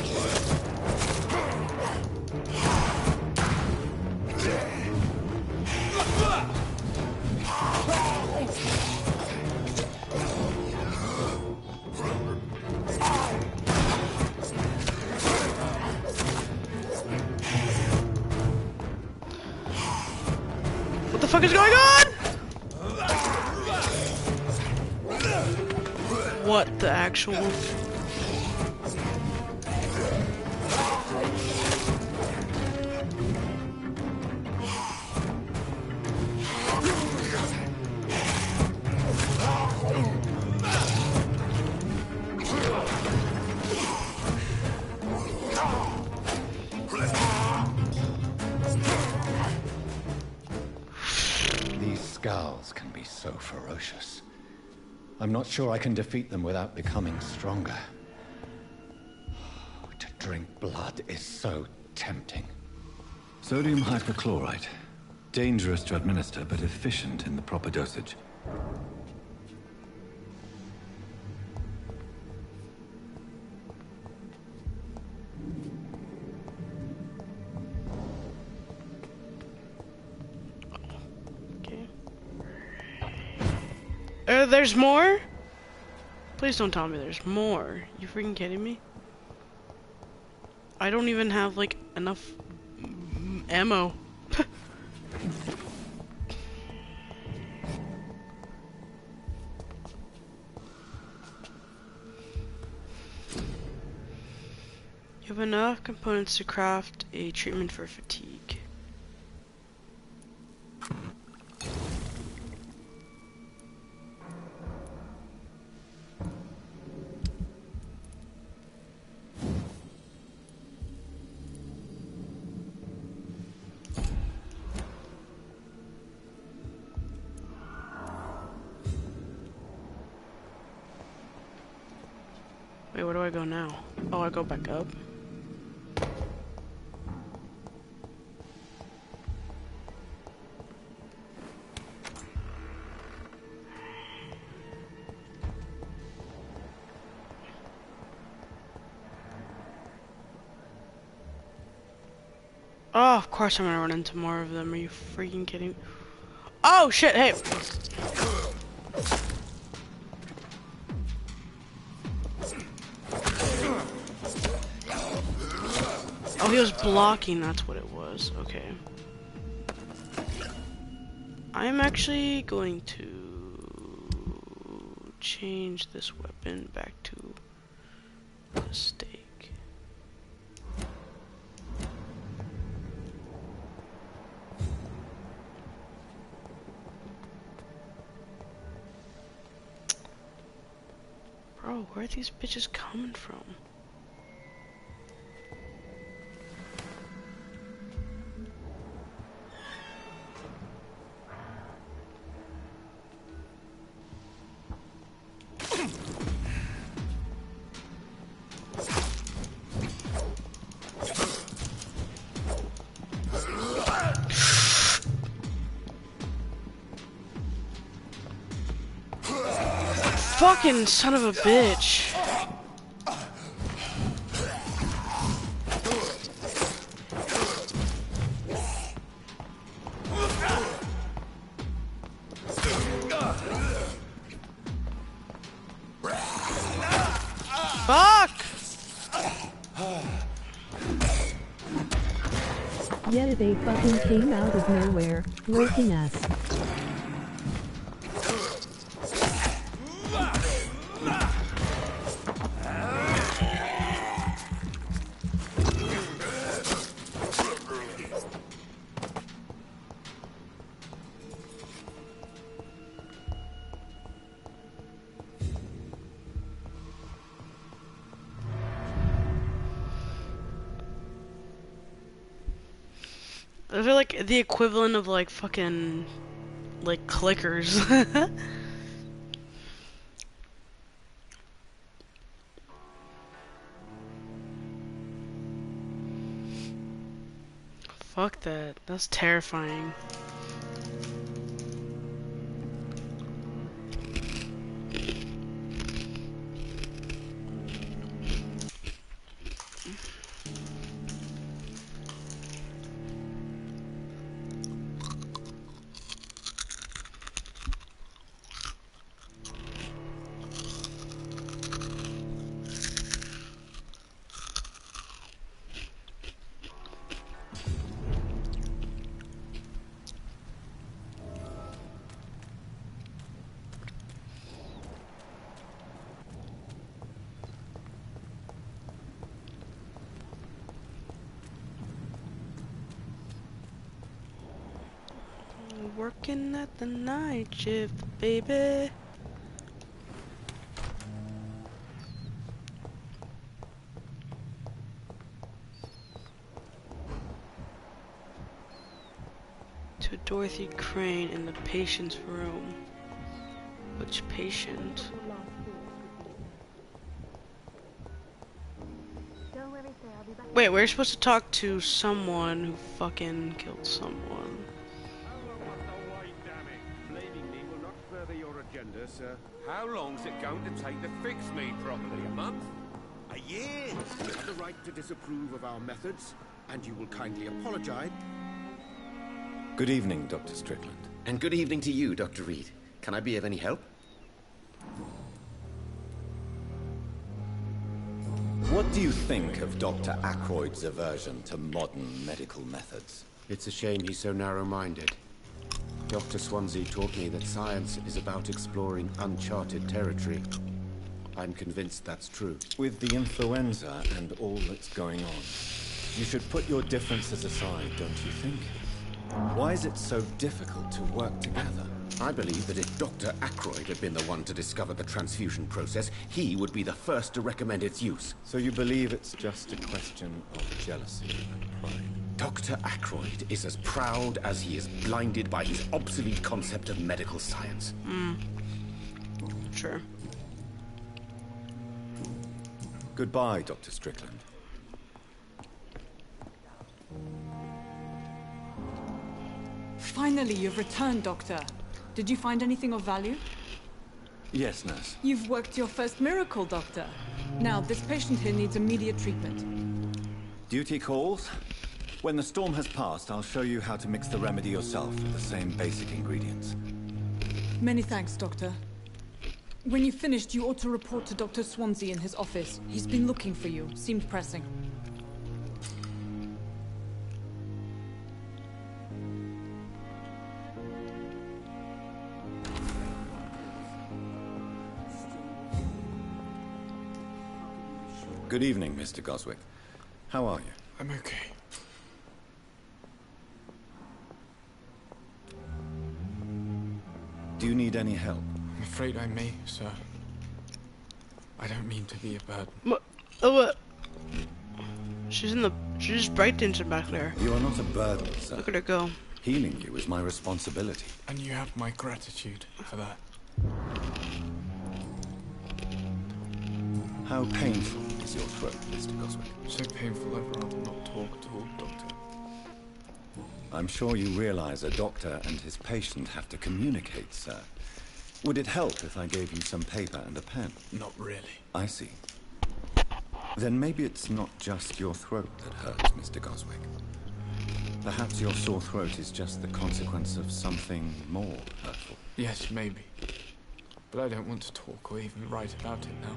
What the fuck is going on? What the actual... Scowls can be so ferocious. I'm not sure I can defeat them without becoming stronger. To drink blood is so tempting. Sodium hypochlorite. Dangerous to administer, but efficient in the proper dosage. There's more? Please don't tell me there's more. You freaking kidding me? I don't even have, like, enough ammo. You have enough components to craft a treatment for fatigue. Wait, where do I go now? Oh, I go back up. Oh, of course I'm gonna run into more of them. Are you freaking kidding? Oh shit, hey! Oh, he was blocking, that's what it was. Okay. I'm actually going to change this weapon back to the stake. Bro, where are these bitches coming from? Fucking son of a bitch. Fuck! Yeah, they fucking came out of nowhere, lurking us. I feel like the equivalent of like fucking like clickers. Fuck that. That's terrifying. Working at the night shift, baby. To Dorothy Crane in the patient's room. Which patient? Wait, we're supposed to talk to someone who fucking killed someone. Agenda, sir. How long's it going to take to fix me properly? A month? A year? You have the right to disapprove of our methods, and you will kindly apologize. Good evening, Dr. Strickland. And good evening to you, Dr. Reed. Can I be of any help? What do you think of Dr. Ackroyd's aversion to modern medical methods? It's a shame he's so narrow-minded. Dr. Swansea taught me that science is about exploring uncharted territory. I'm convinced that's true. With the influenza and all that's going on, you should put your differences aside, don't you think? Why is it so difficult to work together? I believe that if Dr. Ackroyd had been the one to discover the transfusion process, he would be the first to recommend its use. So you believe it's just a question of jealousy and pride? Dr. Ackroyd is as proud as he is blinded by his obsolete concept of medical science. Sure. Goodbye, Dr. Strickland. Finally, you've returned, Doctor. Did you find anything of value? Yes, nurse. You've worked your first miracle, Doctor. Now, this patient here needs immediate treatment. Duty calls. When the storm has passed, I'll show you how to mix the remedy yourself with the same basic ingredients. Many thanks, Doctor. When you've finished, you ought to report to Dr. Swansea in his office. He's been looking for you. Seemed pressing. Good evening, Mr. Goswick. How are you? I'm okay. Do you need any help? I'm afraid I may, sir. I don't mean to be a burden. What? Oh, what? She's just breakdancing back there. You are not a burden, sir. Look at her go. Healing you is my responsibility. And you have my gratitude for that. How painful is your throat, Mr. Goswick? So painful I'd rather not talk at all, Doctor. I'm sure you realize a doctor and his patient have to communicate, sir. Would it help if I gave you some paper and a pen? Not really. I see. Then maybe it's not just your throat that hurts, Mr. Goswick. Perhaps your sore throat is just the consequence of something more hurtful. Yes, maybe. But I don't want to talk or even write about it now.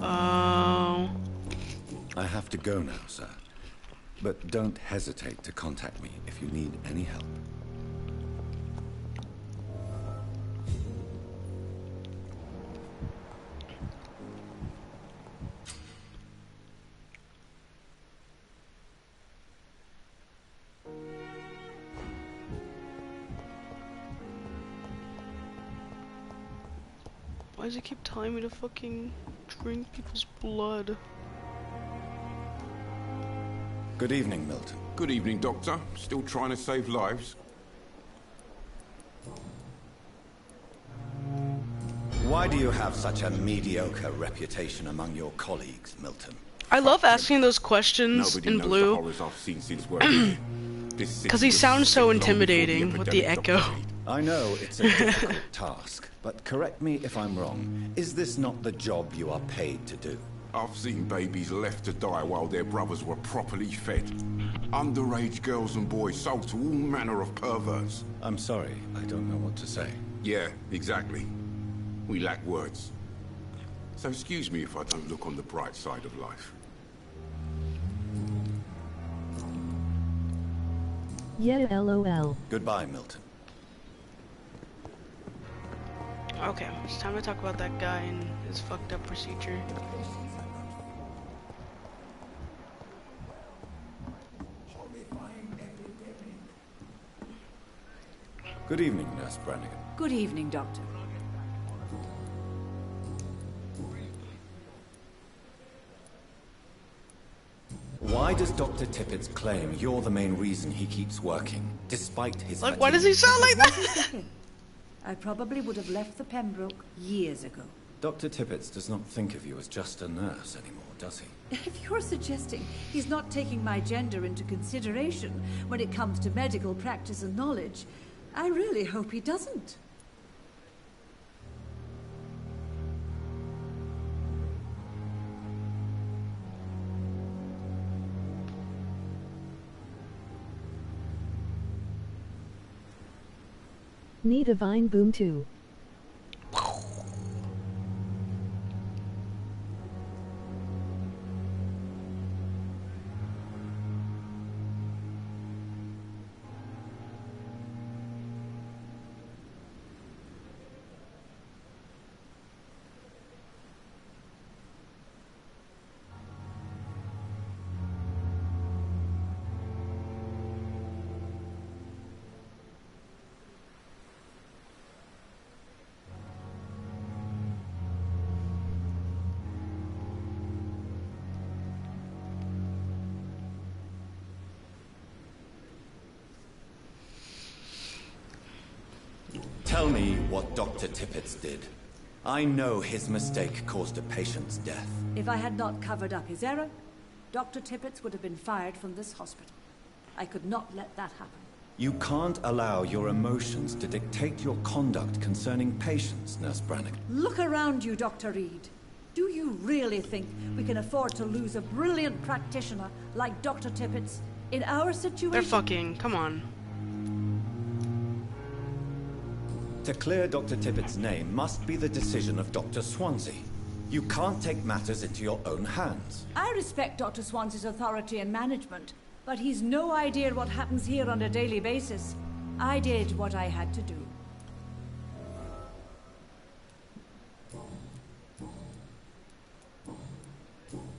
Oh. I have to go now, sir. But don't hesitate to contact me if you need any help. Why does it keep telling me to fucking drink people's blood? Good evening, Milton. Good evening, Doctor. Still trying to save lives? Why do you have such a mediocre reputation among your colleagues, Milton? I love asking those questions in blue. Because he sounds so intimidating with the echo. I know it's a difficult task, but correct me if I'm wrong. Is this not the job you are paid to do? I've seen babies left to die while their brothers were properly fed. Underage girls and boys sold to all manner of perverts. I'm sorry, I don't know what to say. Yeah, exactly. We lack words. So excuse me if I don't look on the bright side of life. Yeah, LOL. Goodbye, Milton. Okay, it's time to talk about that guy and his fucked up procedure. Good evening, Nurse Brannigan. Good evening, Doctor. Why does Dr. Tippett's claim you're the main reason he keeps working, despite his Like, why does he sound like that? I probably would have left the Pembroke years ago. Dr. Tippett does not think of you as just a nurse anymore, does he? If you're suggesting he's not taking my gender into consideration when it comes to medical practice and knowledge, I really hope he doesn't. Need a vine boom too. Tell me what Dr. Tippett did. I know his mistake caused a patient's death. If I had not covered up his error, Dr. Tippett would have been fired from this hospital. I could not let that happen. You can't allow your emotions to dictate your conduct concerning patients, Nurse Brannigan. Look around you, Dr. Reed. Do you really think we can afford to lose a brilliant practitioner like Dr. Tippett's in our situation? They're fucking, come on. To clear Dr. Tippett's name must be the decision of Dr. Swansea. You can't take matters into your own hands. I respect Dr. Swansea's authority and management, but he's no idea what happens here on a daily basis. I did what I had to do.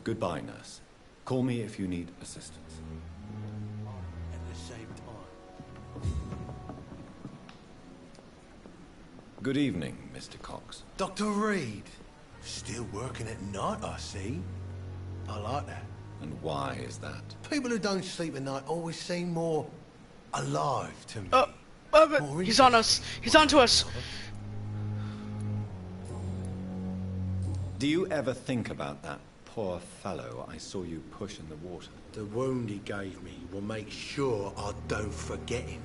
Goodbye, nurse. Call me if you need assistance. At the same time. Good evening, Mr. Cox. Dr. Reed. Still working at night, I see. I like that. And why is that? People who don't sleep at night always seem more alive to me. He's on us. He's on to us. Do you ever think about that poor fellow I saw you push in the water? The wound he gave me will make sure I don't forget him.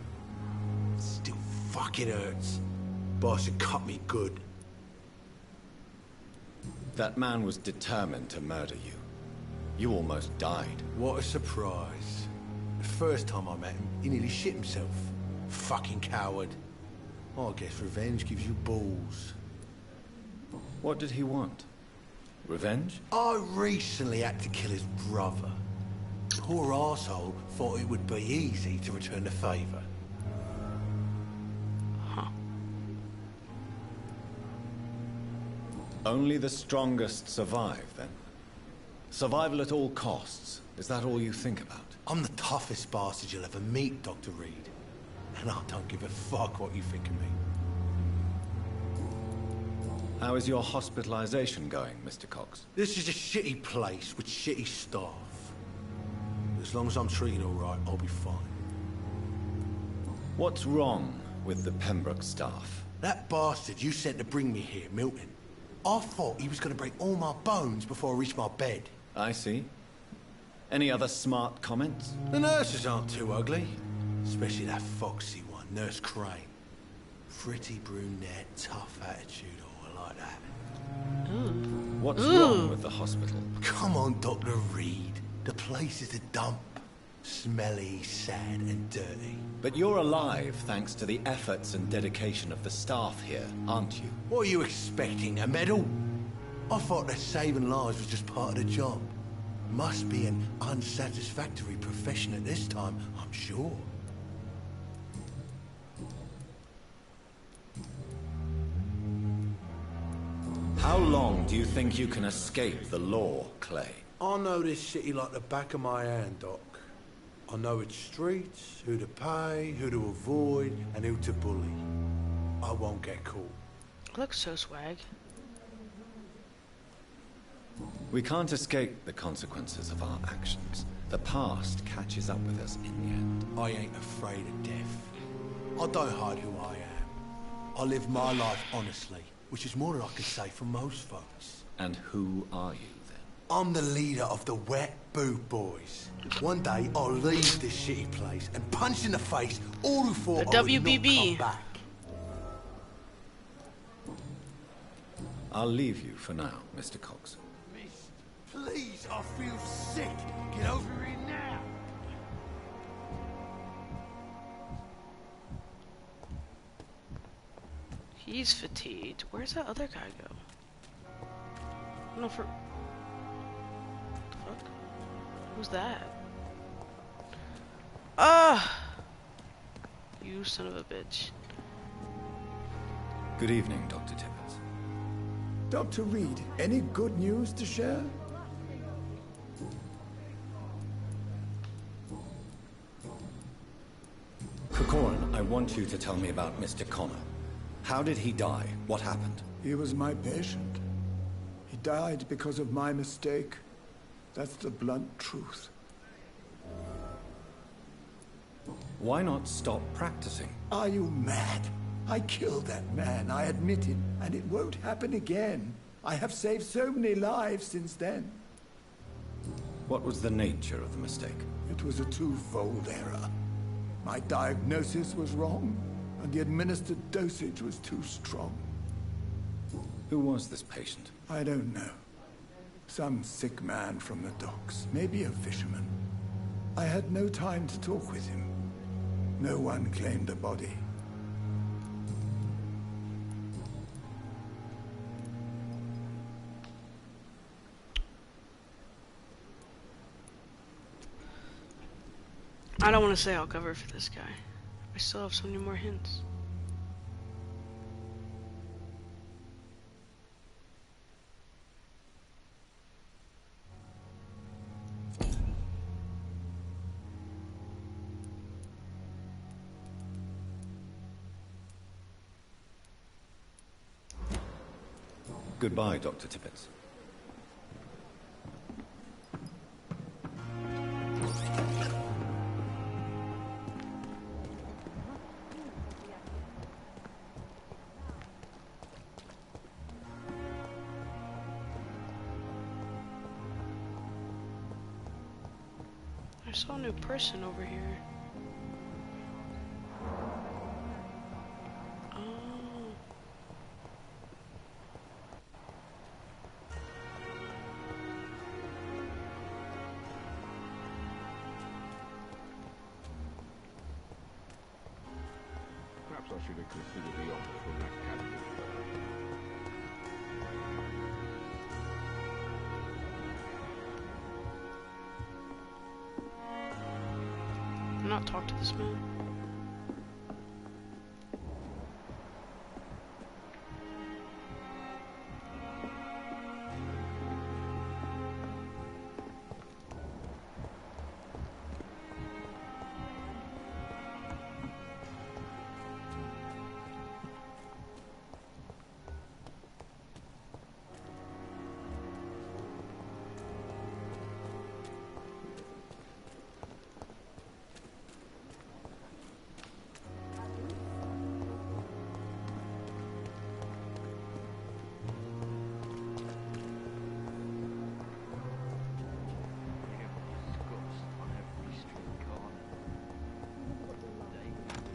Still fucking hurts. Boss had cut me good. That man was determined to murder you. You almost died. What a surprise. The first time I met him, he nearly shit himself. Fucking coward. I guess revenge gives you balls. What did he want? Revenge? I recently had to kill his brother. Poor arsehole thought it would be easy to return the favour. Only the strongest survive, then? Survival at all costs. Is that all you think about? I'm the toughest bastard you'll ever meet, Dr. Reed. And I don't give a fuck what you think of me. How is your hospitalization going, Mr. Cox? This is a shitty place with shitty staff. As long as I'm treated all right, I'll be fine. What's wrong with the Pembroke staff? That bastard you sent to bring me here, Milton. I thought he was going to break all my bones before I reached my bed. I see. Any other smart comments? The nurses aren't too ugly. Especially that foxy one, Nurse Crane. Pretty brunette, tough attitude, oh, I like that. What's wrong with the hospital? Come on, Dr. Reed. The place is a dump. Smelly, sad, and dirty. But you're alive thanks to the efforts and dedication of the staff here, aren't you? What are you expecting, a medal? I thought that saving lives was just part of the job. Must be an unsatisfactory profession at this time, I'm sure. How long do you think you can escape the law, Clay? I know this city like the back of my hand, Doc. I know its streets, who to pay, who to avoid, and who to bully. I won't get caught. Looks so swag. We can't escape the consequences of our actions. The past catches up with us in the end. I ain't afraid of death. I don't hide who I am. I live my life honestly, which is more than I can say for most folks. And who are you, then? I'm the leader of the Wet Boot Boys. One day, I'll leave this shitty place and punch in the face all who thought I would not come back. I'll leave you for now, Mr. Cox. Miss, please, I feel sick. Get over here now. He's fatigued. Where's that other guy go? No, for... What the fuck? Who's that? Ah! You son of a bitch. Good evening, Dr. Tippett. Dr. Reed, any good news to share? Corcoran, I want you to tell me about Mr. Connor. How did he die? What happened? He was my patient. He died because of my mistake. That's the blunt truth. Why not stop practicing? Are you mad? I killed that man, I admit it, and it won't happen again. I have saved so many lives since then. What was the nature of the mistake? It was a twofold error. My diagnosis was wrong, and the administered dosage was too strong. Who was this patient? I don't know. Some sick man from the docks, maybe a fisherman. I had no time to talk with him. No one claimed a body. I don't want to say I'll cover for this guy. I still have so many more hints. Goodbye, Dr. Tippett. I saw a new person over here. should have considered the offer from that captain. Not talk to this man.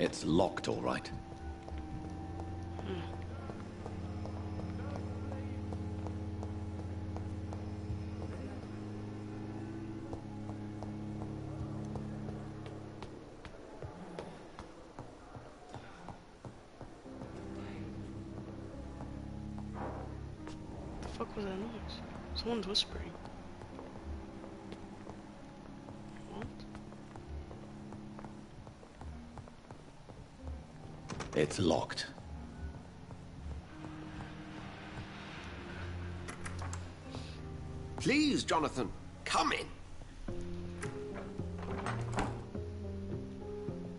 It's locked, all right. The fuck was that noise? Someone's whispering. What? It's locked. Please, Jonathan, come in.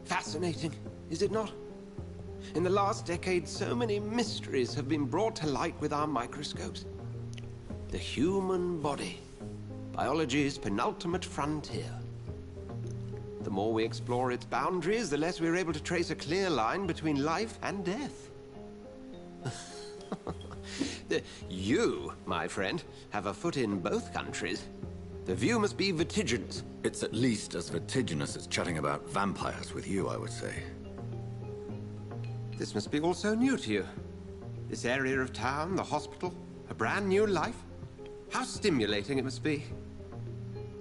Fascinating, is it not? In the last decade, so many mysteries have been brought to light with our microscopes. The human body, biology's penultimate frontier. The more we explore its boundaries, the less we're able to trace a clear line between life and death. You, my friend, have a foot in both countries. The view must be vertiginous. It's at least as vertiginous as chatting about vampires with you, I would say. This must be all so new to you. This area of town, the hospital, a brand new life. How stimulating it must be.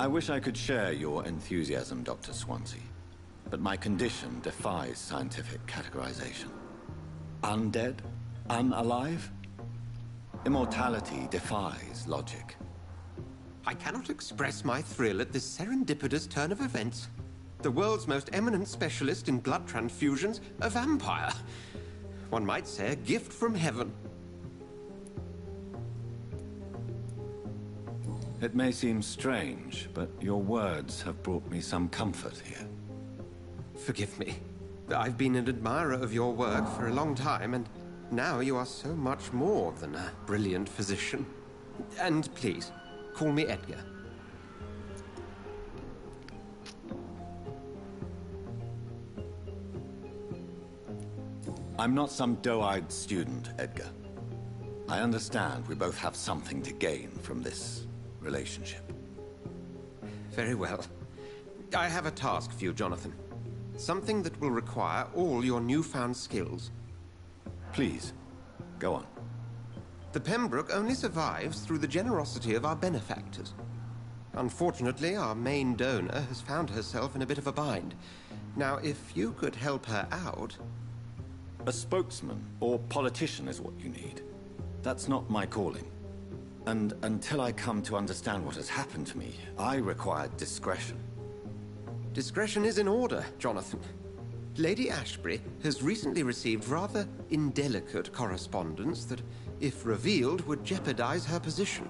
I wish I could share your enthusiasm, Dr. Swansea, but my condition defies scientific categorization. Undead? Unalive? Immortality defies logic. I cannot express my thrill at this serendipitous turn of events. The world's most eminent specialist in blood transfusions, a vampire. One might say a gift from heaven. It may seem strange, but your words have brought me some comfort here. Forgive me. I've been an admirer of your work for a long time, and now you are so much more than a brilliant physician. And please, call me Edgar. I'm not some doe-eyed student, Edgar. I understand we both have something to gain from this relationship. Very well. I have a task for you, Jonathan. Something that will require all your newfound skills. Please, go on. The Pembroke only survives through the generosity of our benefactors. Unfortunately, our main donor has found herself in a bit of a bind. Now, if you could help her out... A spokesman or politician is what you need. That's not my calling. And until I come to understand what has happened to me, I require discretion. Discretion is in order, Jonathan. Lady Ashbury has recently received rather indelicate correspondence that, if revealed, would jeopardize her position.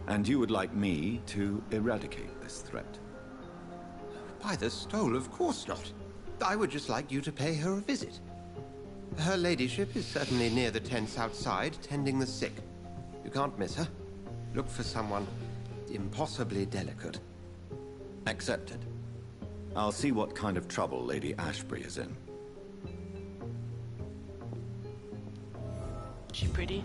And you would like me to eradicate this threat? By the stole, of course not. I would just like you to pay her a visit. Her ladyship is certainly near the tents outside, tending the sick. You can't miss her. Look for someone impossibly delicate. Accepted. I'll see what kind of trouble Lady Ashbury is in. She pretty?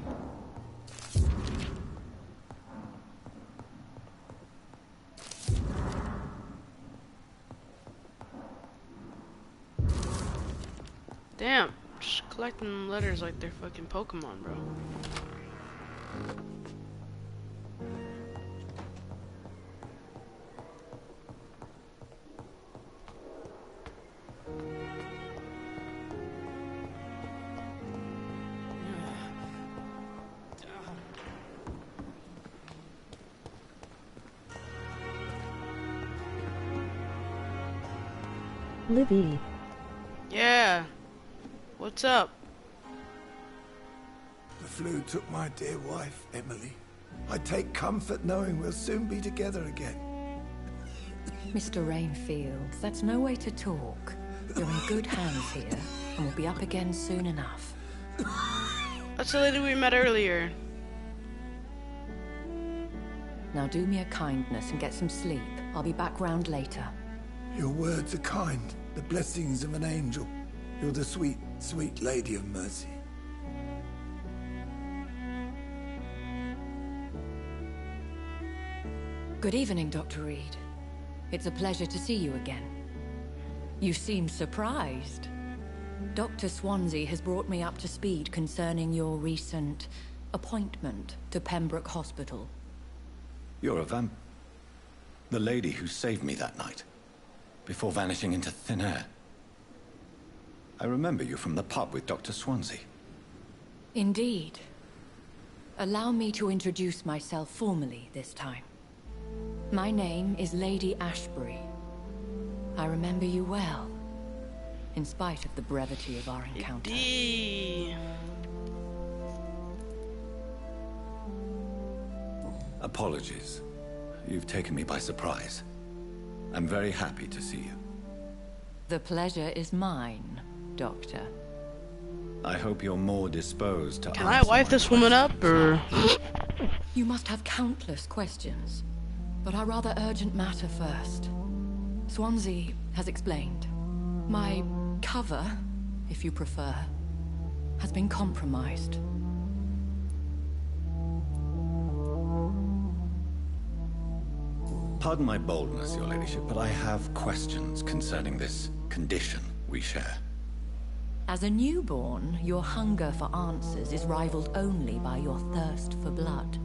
Damn, just collecting letters like they're fucking Pokemon, bro. Livy. Yeah. What's up? The flu took my dear wife, Emily. I take comfort knowing we'll soon be together again. Mr. Rainfield, that's no way to talk. You're in good hands here, and we'll be up again soon enough. That's the lady we met earlier. Now do me a kindness and get some sleep. I'll be back round later. Your words are kind, the blessings of an angel. You're the sweet, sweet lady of mercy. Good evening, Dr. Reed. It's a pleasure to see you again. You seem surprised. Dr. Swansea has brought me up to speed concerning your recent appointment to Pembroke Hospital. You're a the lady who saved me that night, before vanishing into thin air. I remember you from the pub with Dr. Swansea. Indeed. Allow me to introduce myself formally this time. My name is Lady Ashbury. I remember you well, in spite of the brevity of our encounter. Apologies. You've taken me by surprise. I'm very happy to see you. The pleasure is mine, Doctor. I hope you're more disposed to Can I wife this woman up, or...? You must have countless questions, but our rather urgent matter first. Swansea has explained. My cover, if you prefer, has been compromised. Pardon my boldness, Your Ladyship, but I have questions concerning this condition we share. As a newborn, your hunger for answers is rivaled only by your thirst for blood.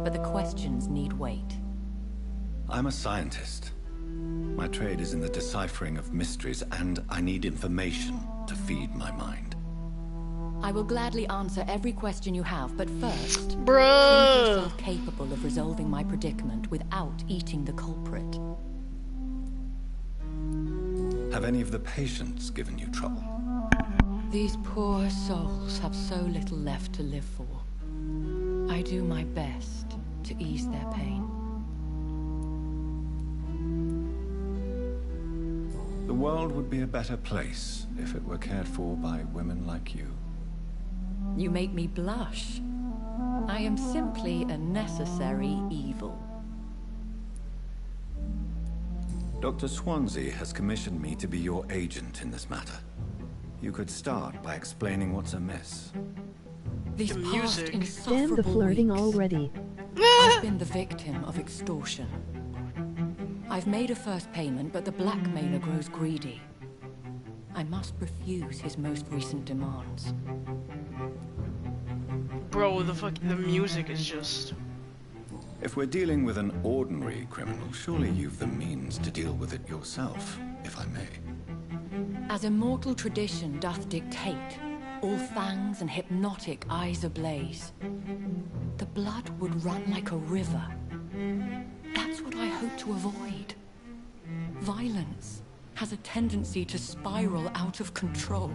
But the questions need wait. I'm a scientist. My trade is in the deciphering of mysteries, and I need information to feed my mind. I will gladly answer every question you have, but first, Bruh. prove yourself capable of resolving my predicament without eating the culprit. Have any of the patients given you trouble? These poor souls have so little left to live for. I do my best to ease their pain. The world would be a better place if it were cared for by women like you. You make me blush. I am simply a necessary evil. Dr. Swansea has commissioned me to be your agent in this matter. You could start by explaining what's amiss. These past Stand the insufferable flirting weeks, already. I've been the victim of extortion. I've made a first payment, but the blackmailer grows greedy. I must refuse his most recent demands. Bro, the music is just... If we're dealing with an ordinary criminal, surely you've the means to deal with it yourself, if I may. As immortal tradition doth dictate, all fangs and hypnotic eyes ablaze, the blood would run like a river. That's what I hope to avoid. Violence has a tendency to spiral out of control.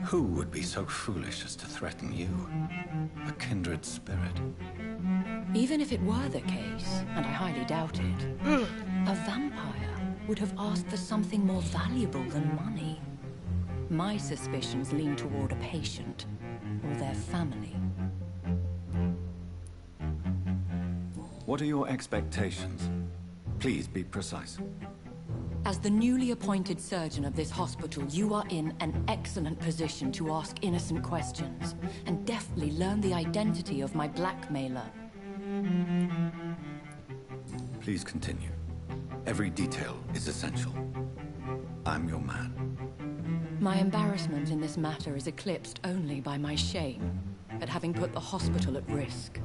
Who would be so foolish as to threaten you? A kindred spirit. Even if it were the case, and I highly doubt it, a vampire would have asked for something more valuable than money. My suspicions lean toward a patient or their family. What are your expectations? Please be precise. As the newly appointed surgeon of this hospital, you are in an excellent position to ask innocent questions and deftly learn the identity of my blackmailer. Please continue. Every detail is essential. I'm your man. My embarrassment in this matter is eclipsed only by my shame at having put the hospital at risk.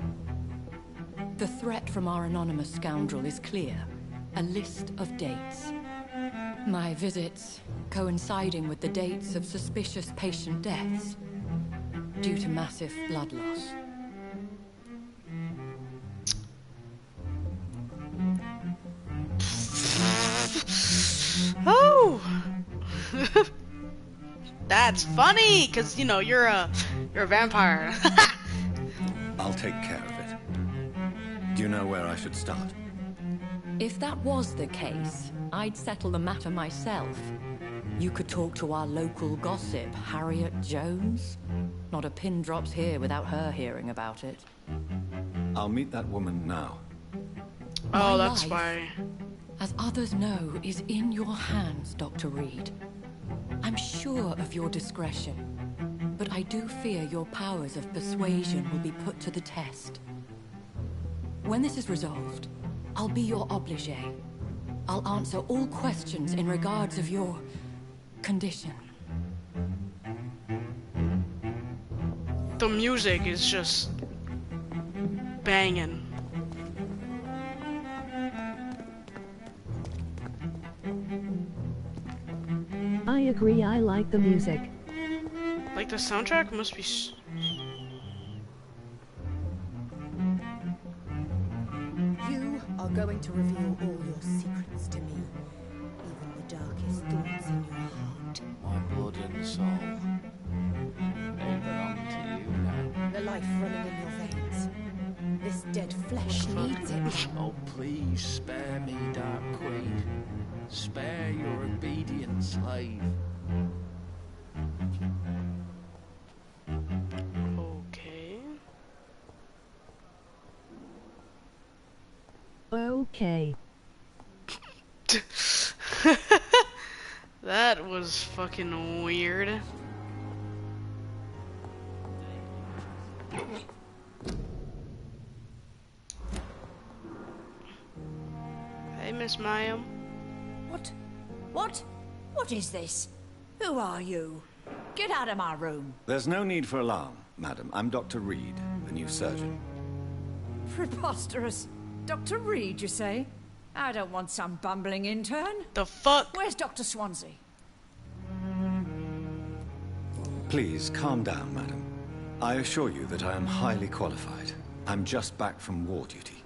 The threat from our anonymous scoundrel is clear. A list of dates. My visits coinciding with the dates of suspicious patient deaths due to massive blood loss. That's funny, cause you know you're a vampire. I'll take care of it. Do you know where I should start? If that was the case, I'd settle the matter myself. You could talk to our local gossip, Harriet Jones. Not a pin drops here without her hearing about it. I'll meet that woman now. Oh, My that's life, why. as others know, is in your hands, Dr. Reed. I'm sure of your discretion, but I do fear your powers of persuasion will be put to the test. When this is resolved, I'll be your obligé. I'll answer all questions in regards of your condition. The music is just banging. I agree, I like the music. Like the soundtrack must be. You are going to reveal all your secrets to me, even the darkest thoughts in your heart. My blood and soul. They belong to you now. The life running in your veins. This dead flesh needs it. Oh, please spare me, Dark Queen. Spare your obedient slave. Okay. Okay. That was fucking weird. Hey, Miss Mayim. What? What? What is this? Who are you? Get out of my room. There's no need for alarm, madam. I'm Dr. Reed, the new surgeon. Preposterous. Dr. Reed, you say? I don't want some bumbling intern. The fuck? Where's Dr. Swansea? Please, calm down, madam. I assure you that I am highly qualified. I'm just back from war duty.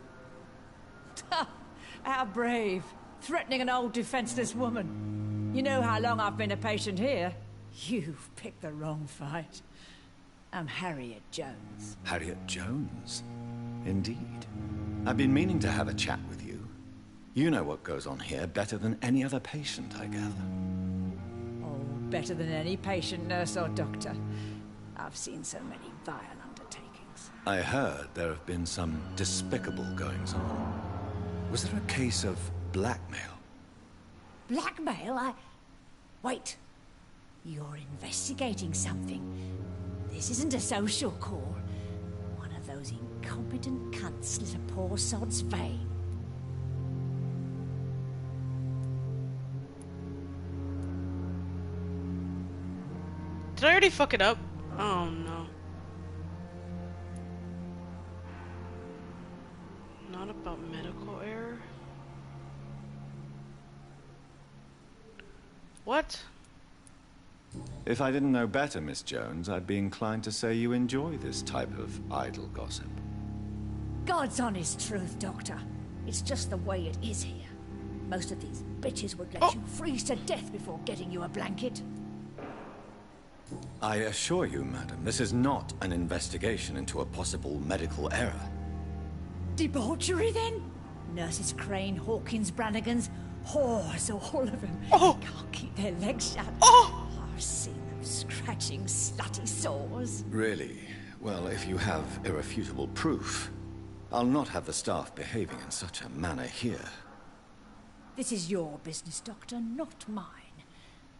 How brave. Threatening an old defenseless woman. You know how long I've been a patient here? You've picked the wrong fight. I'm Harriet Jones. Harriet Jones? Indeed. I've been meaning to have a chat with you. You know what goes on here better than any other patient, I gather. Oh, better than any patient, nurse or doctor. I've seen so many vile undertakings. I heard there have been some despicable goings-on. Was there a case of blackmail? Blackmail? Wait. You're investigating something. This isn't a social call. One of those incompetent cunts slit a poor sod's vein. Did I already fuck it up? Oh no. Not about medical error? What? If I didn't know better, Miss Jones, I'd be inclined to say you enjoy this type of idle gossip. God's honest truth, Doctor. It's just the way it is here. Most of these bitches would let you freeze to death before getting you a blanket. I assure you, madam, this is not an investigation into a possible medical error. Debauchery, then? Nurses Crane, Hawkins, Brannigans, whores, all of them. Can't keep their legs shut. I've seen them scratching slutty sores. Really? Well, if you have irrefutable proof, I'll not have the staff behaving in such a manner here. This is your business, Doctor, not mine.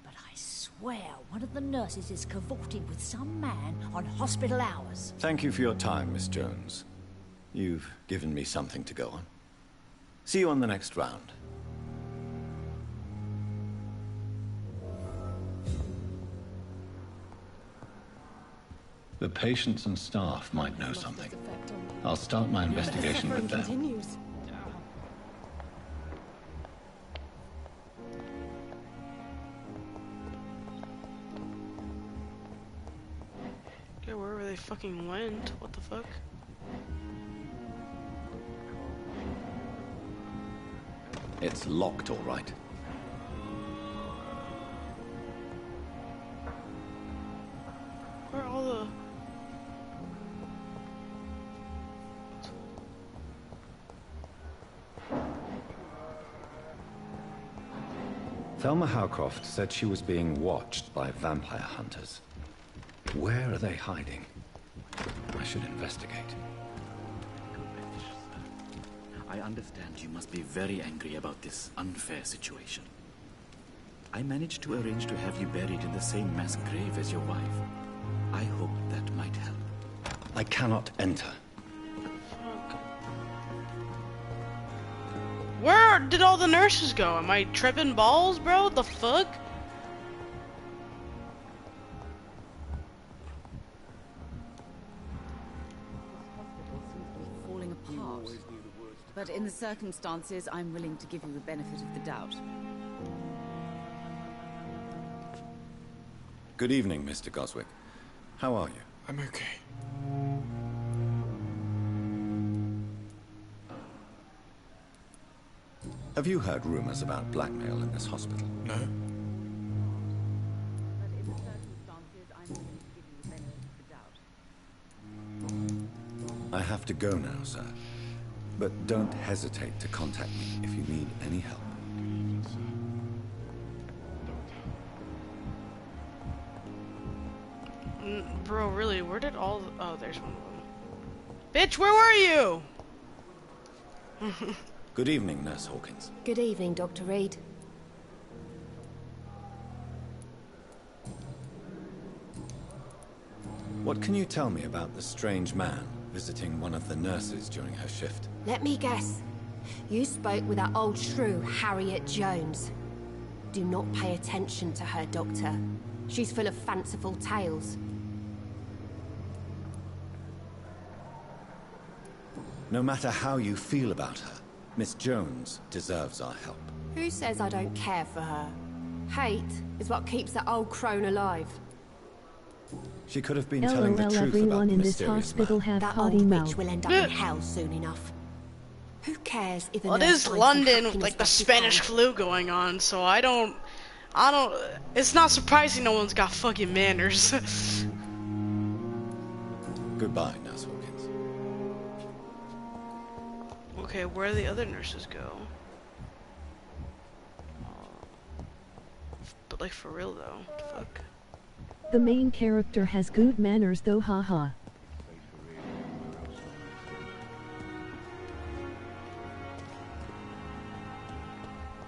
But I swear one of the nurses is cavorting with some man on hospital hours. Thank you for your time, Miss Jones. You've given me something to go on. See you on the next round. The patients and staff might know something. I'll start my investigation with them. Continues. Okay, wherever they fucking went. What the fuck? It's locked, all right. Thelma Howcroft said she was being watched by vampire hunters. Where are they hiding? I should investigate. I understand you must be very angry about this unfair situation. I managed to arrange to have you buried in the same mass grave as your wife. I hope that might help. I cannot enter. Where did all the nurses go? Am I tripping balls, bro? The fuck? Falling apart. But in the circumstances, I'm willing to give you the benefit of the doubt. Good evening, Mr. Goswick. How are you? I'm okay. Have you heard rumors about blackmail in this hospital? No. But in the circumstances, I'm willing to give you the benefit of the doubt. I have to go now, sir. But don't hesitate to contact me if you need any help. Bro, really, where did all the... Oh, there's one of them. Bitch, where were you? Good evening, Nurse Hawkins. Good evening, Dr. Reed. What can you tell me about the strange man visiting one of the nurses during her shift? Let me guess. You spoke with that old shrew, Harriet Jones. Do not pay attention to her, Doctor. She's full of fanciful tales. No matter how you feel about her, Miss Jones deserves our help. Who says I don't care for her? Hate is what keeps that old crone alive. She could have been telling the truth everyone about the in this mysterious hospital man. have That potty old mouth. bitch will end up in hell soon enough. Who cares if Well, it is London with like the Spanish flu going on, so I don't, it's not surprising no one's got fucking manners. Goodbye, Nurse Hawkins. Okay, where do the other nurses go? But like for real though, what the fuck? The main character has good manners though, haha.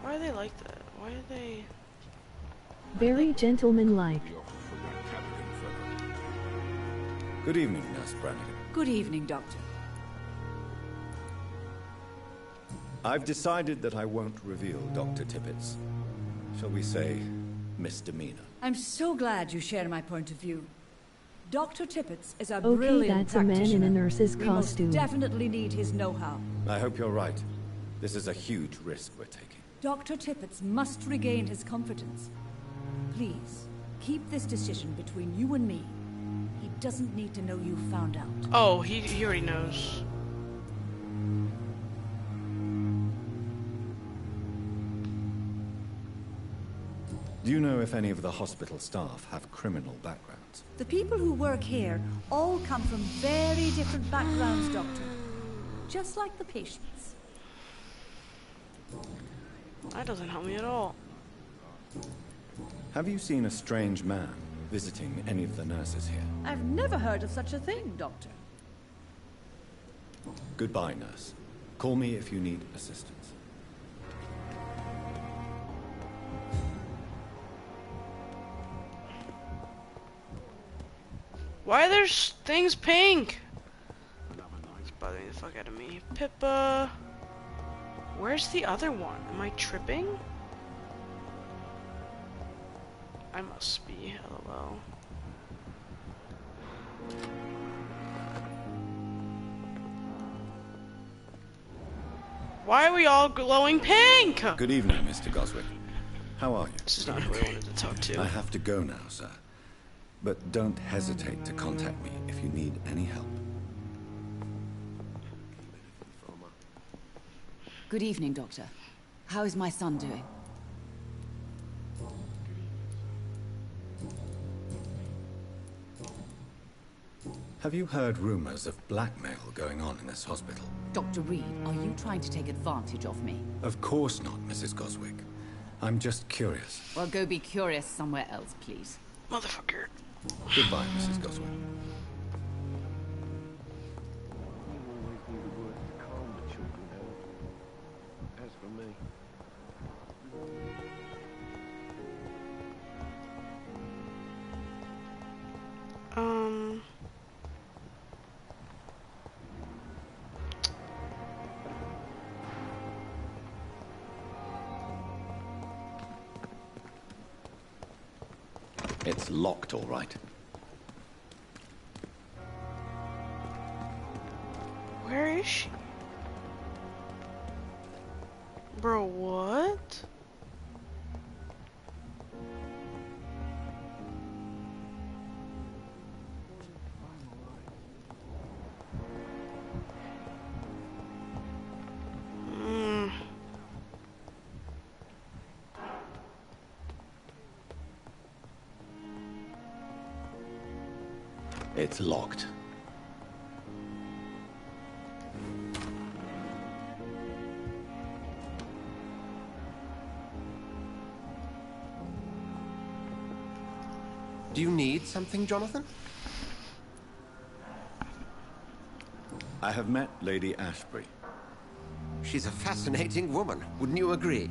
Why are they like that? Why are they... Very gentlemanlike. Good evening, Nurse Brannigan. Good evening, Doctor. I've decided that I won't reveal Dr. Tippett's, shall we say, misdemeanor. I'm so glad you share my point of view. Dr. Tippett's is a Okay, brilliant that's a man in a nurse's We costume. most definitely need his know-how. I hope you're right. This is a huge risk we're taking. Dr. Tippett's must regain his confidence. Please, keep this decision between you and me. He doesn't need to know you found out. Oh, he already knows. Do you know if any of the hospital staff have criminal backgrounds? The people who work here all come from very different backgrounds, Doctor. Just like the patients. That doesn't help me at all. Have you seen a strange man visiting any of the nurses here? I've never heard of such a thing, Doctor. Goodbye, nurse. Call me if you need assistance. Why are there things pink? It's bothering the fuck out of me. Pippa. Where's the other one? Am I tripping? I must be, lol. Why are we all glowing pink? Good evening, Mr. Goswick. How are you? This is not who I wanted to talk to. I have to go now, sir. But don't hesitate to contact me if you need any help. Good evening, Doctor. How is my son doing? Have you heard rumors of blackmail going on in this hospital? Dr. Reed, are you trying to take advantage of me? Of course not, Mrs. Goswick. I'm just curious. Well, go be curious somewhere else, please. Motherfucker. Goodbye, Mrs. Goswell. As for me. It's locked, all right. Where is she? Bro, what? It's locked. Do you need something, Jonathan? I have met Lady Ashbury. She's a fascinating woman, wouldn't you agree?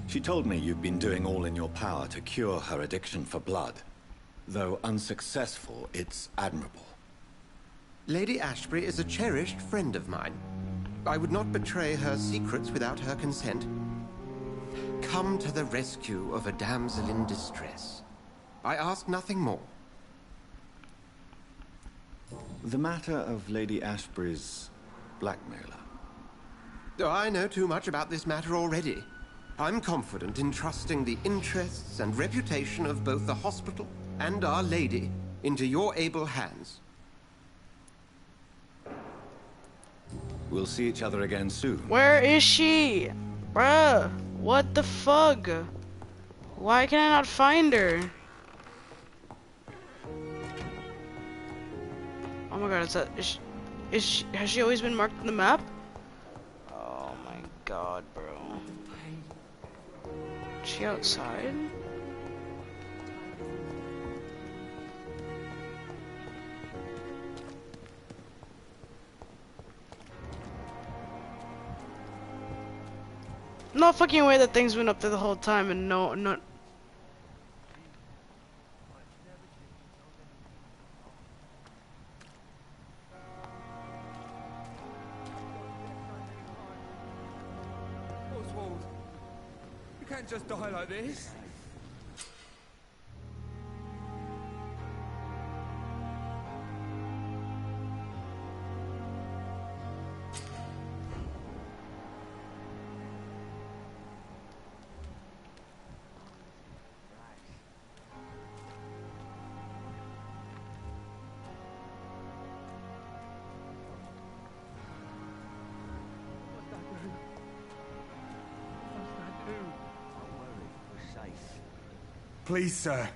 She told me you've been doing all in your power to cure her addiction for blood. Though unsuccessful, it's admirable. Lady Ashbury is a cherished friend of mine. I would not betray her secrets without her consent. Come to the rescue of a damsel in distress. I ask nothing more. The matter of Lady Ashbury's blackmailer. Oh, I know too much about this matter already. I'm confident in trusting the interests and reputation of both the hospital and Our Lady into your able hands. We'll see each other again soon. Where is she? Bruh, what the fuck? Why can I not find her? Oh my god, has she always been marked on the map? Oh my god, bro. Is she outside? No fucking way that thing's been up there the whole time and not. Oswald, you can't just die like this. Please, sir.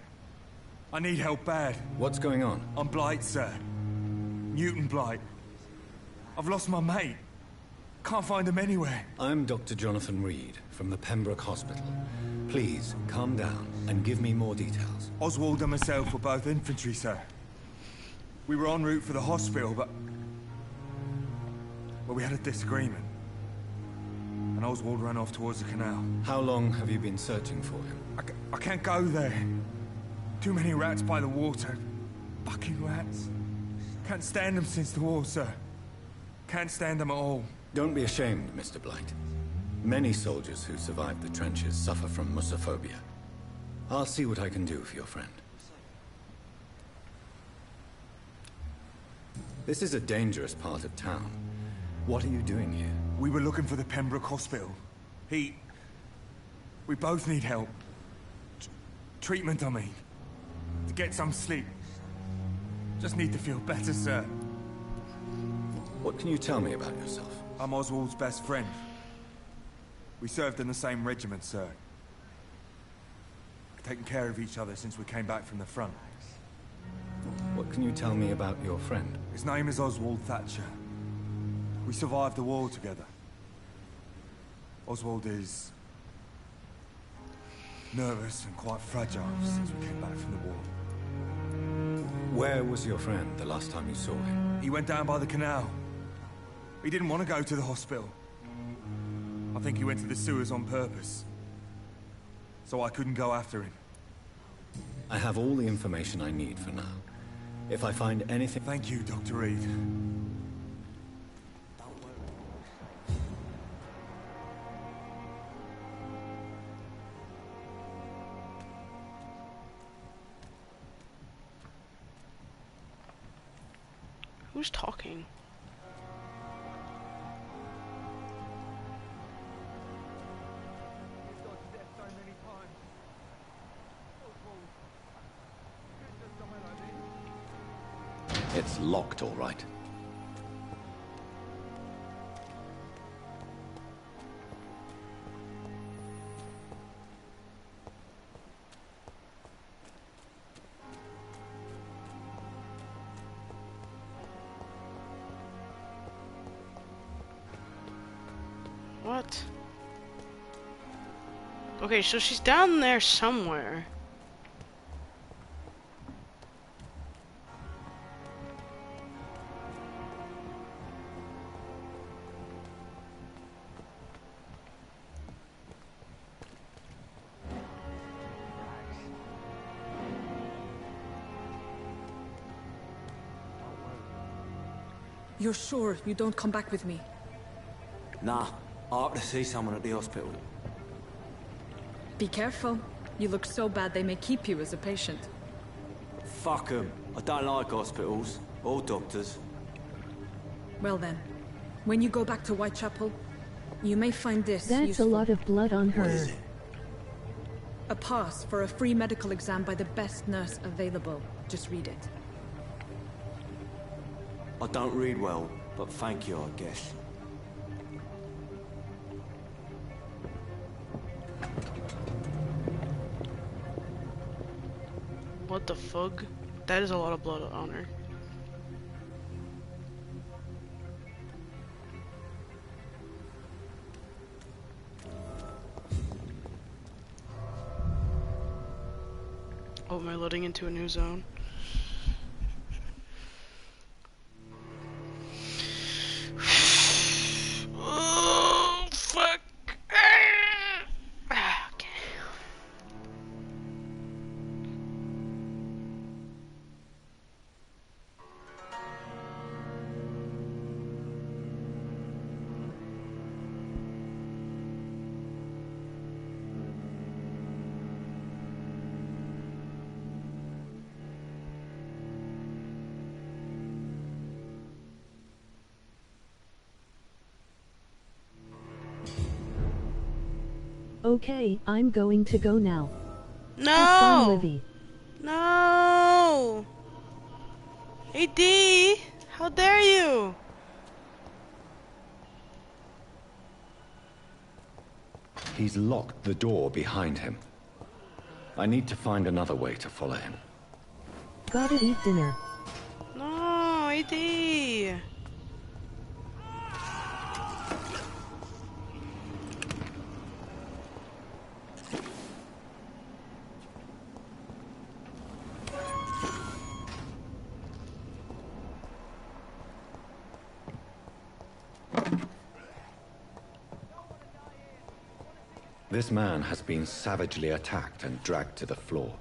I need help bad. What's going on? I'm Blight, sir. Newton Blight. I've lost my mate. Can't find him anywhere. I'm Dr. Jonathan Reed from the Pembroke Hospital. Please, calm down and give me more details. Oswald and myself were both infantry, sir. We were en route for the hospital, but... well, we had a disagreement. And Oswald ran off towards the canal. How long have you been searching for him? I can't go there. Too many rats by the water. Fucking rats. Can't stand them since the war, sir. Can't stand them at all. Don't be ashamed, Mr. Blight. Many soldiers who survived the trenches suffer from musophobia. I'll see what I can do for your friend. This is a dangerous part of town. What are you doing here? We were looking for the Pembroke Hospital. We both need help. Treatment, I mean. To get some sleep. Just need to feel better, sir. What can you tell me about yourself? I'm Oswald's best friend. We served in the same regiment, sir. Taken care of each other since we came back from the front. What can you tell me about your friend? His name is Oswald Thatcher. We survived the war together. Oswald is nervous and quite fragile since we came back from the war. Where was your friend the last time you saw him? He went down by the canal. He didn't want to go to the hospital. I think he went to the sewers on purpose. So I couldn't go after him. I have all the information I need for now. If I find anything... Thank you, Dr. Reed. Who's talking? It's locked, all right. What? Okay, so she's down there somewhere. You're sure you don't come back with me? Nah, I have to see someone at the hospital. Be careful. You look so bad they may keep you as a patient. Fuck 'em. I don't like hospitals. Or doctors. Well then, when you go back to Whitechapel, you may find this That's useful. a lot of blood on her. What is it? A pass for a free medical exam by the best nurse available. Just read it. I don't read well, but thank you, I guess. What the fuck? That is a lot of blood on her. Oh, am I loading into a new zone? Oh, fuck. Okay. Okay, I'm going to go now. No! Have fun, Livy. No! Hey D! How dare you! He's locked the door behind him. I need to find another way to follow him. Gotta eat dinner. No, AD! This man has been savagely attacked and dragged to the floor.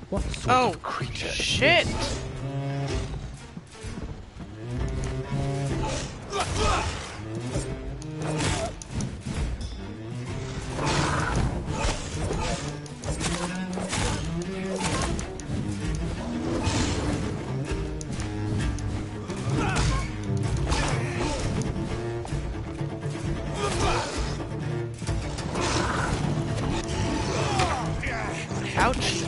What sort of creature shit! is this? Ouch.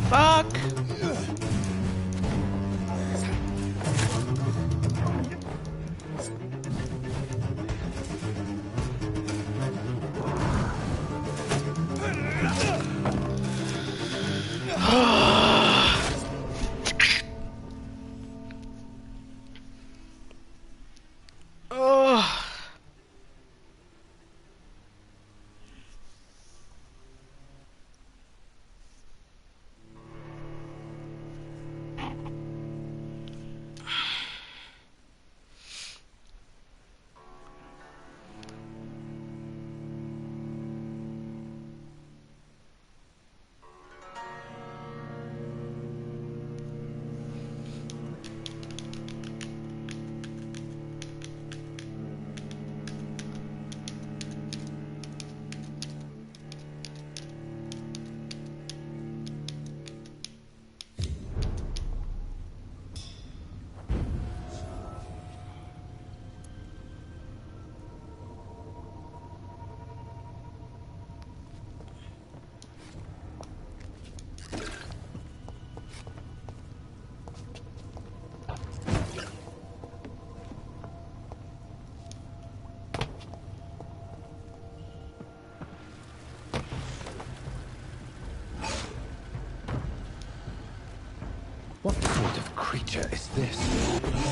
Fuck! Oh. What sort of creature is this?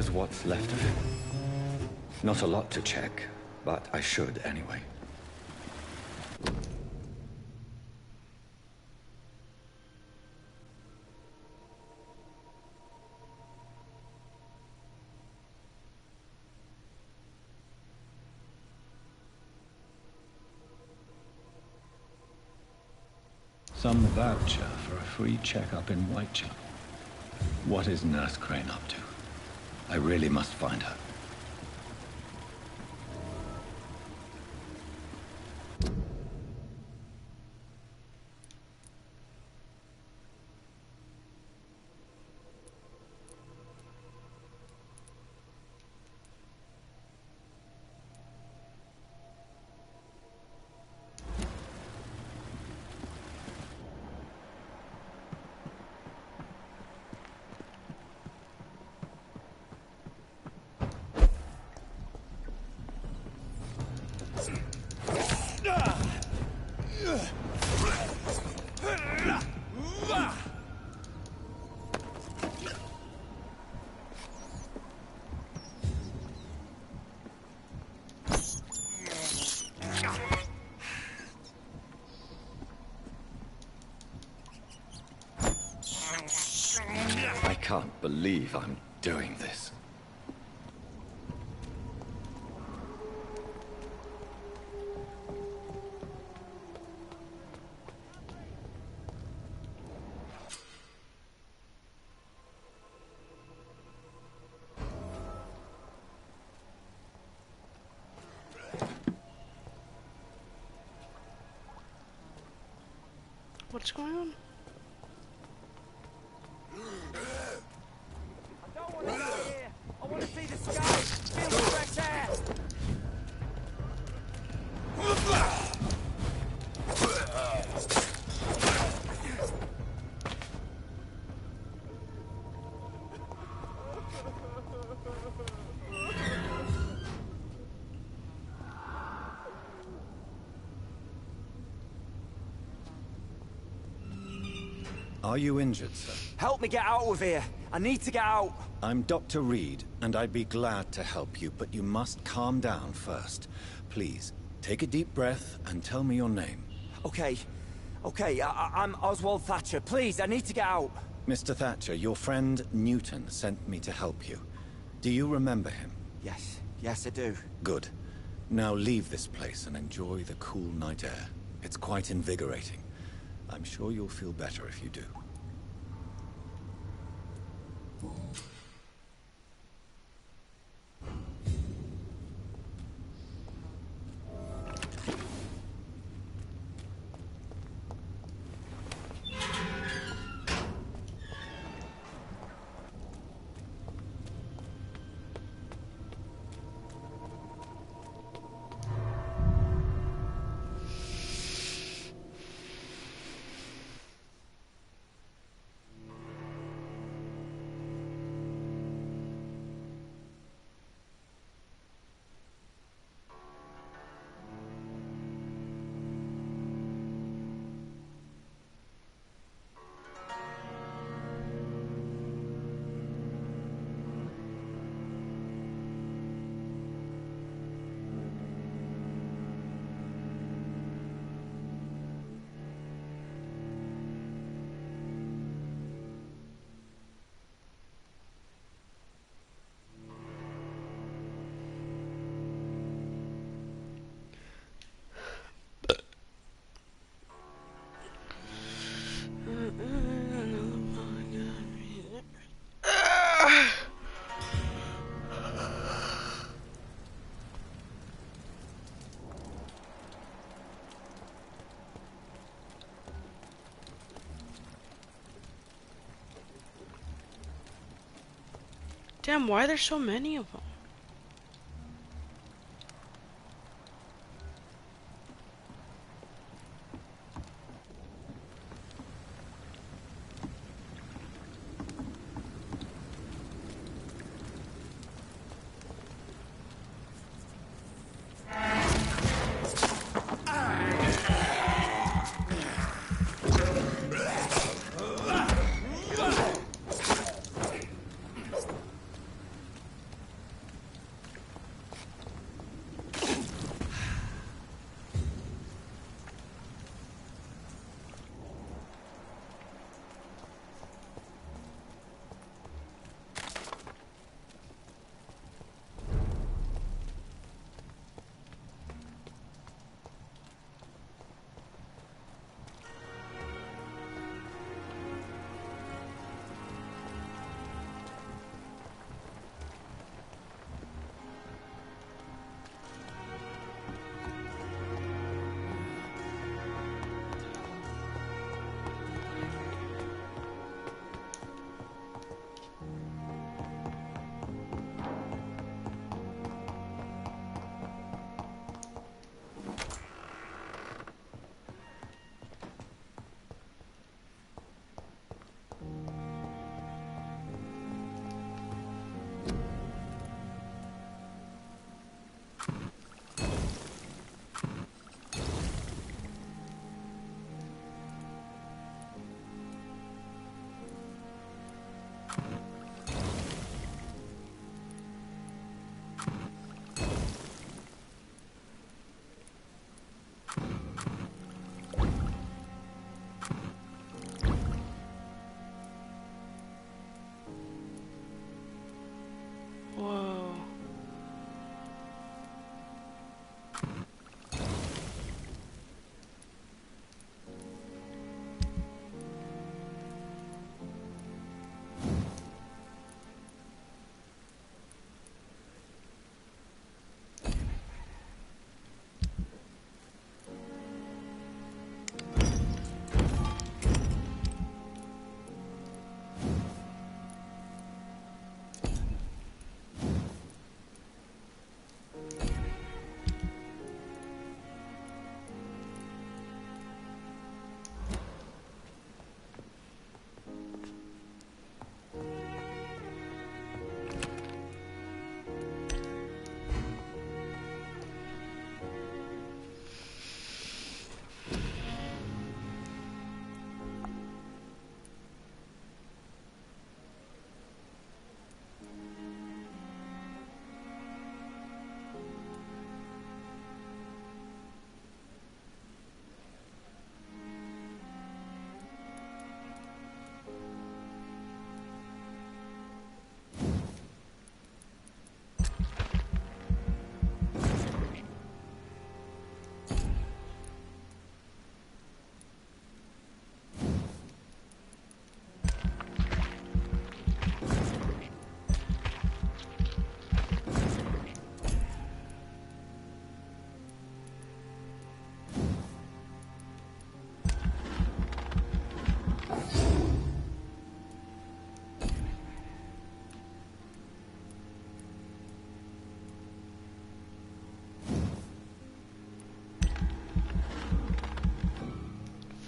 Here's what's left of him. Not a lot to check, but I should anyway. Some voucher for a free checkup in Whitechapel. What is Nurse Crane up to? I really must find her. I can't believe I'm doing this. What's going on? I want to see the sky. Feel the fresh air. Are you injured, sir? Help me get out of here. I need to get out. I'm Dr. Reed, and I'd be glad to help you, but you must calm down first. Please, take a deep breath and tell me your name. Okay. I'm Oswald Thatcher. Please, I need to get out. Mr. Thatcher, your friend Newton sent me to help you. Do you remember him? Yes, I do. Good. Now leave this place and enjoy the cool night air. It's quite invigorating. I'm sure you'll feel better if you do. Damn, why are there so many of them?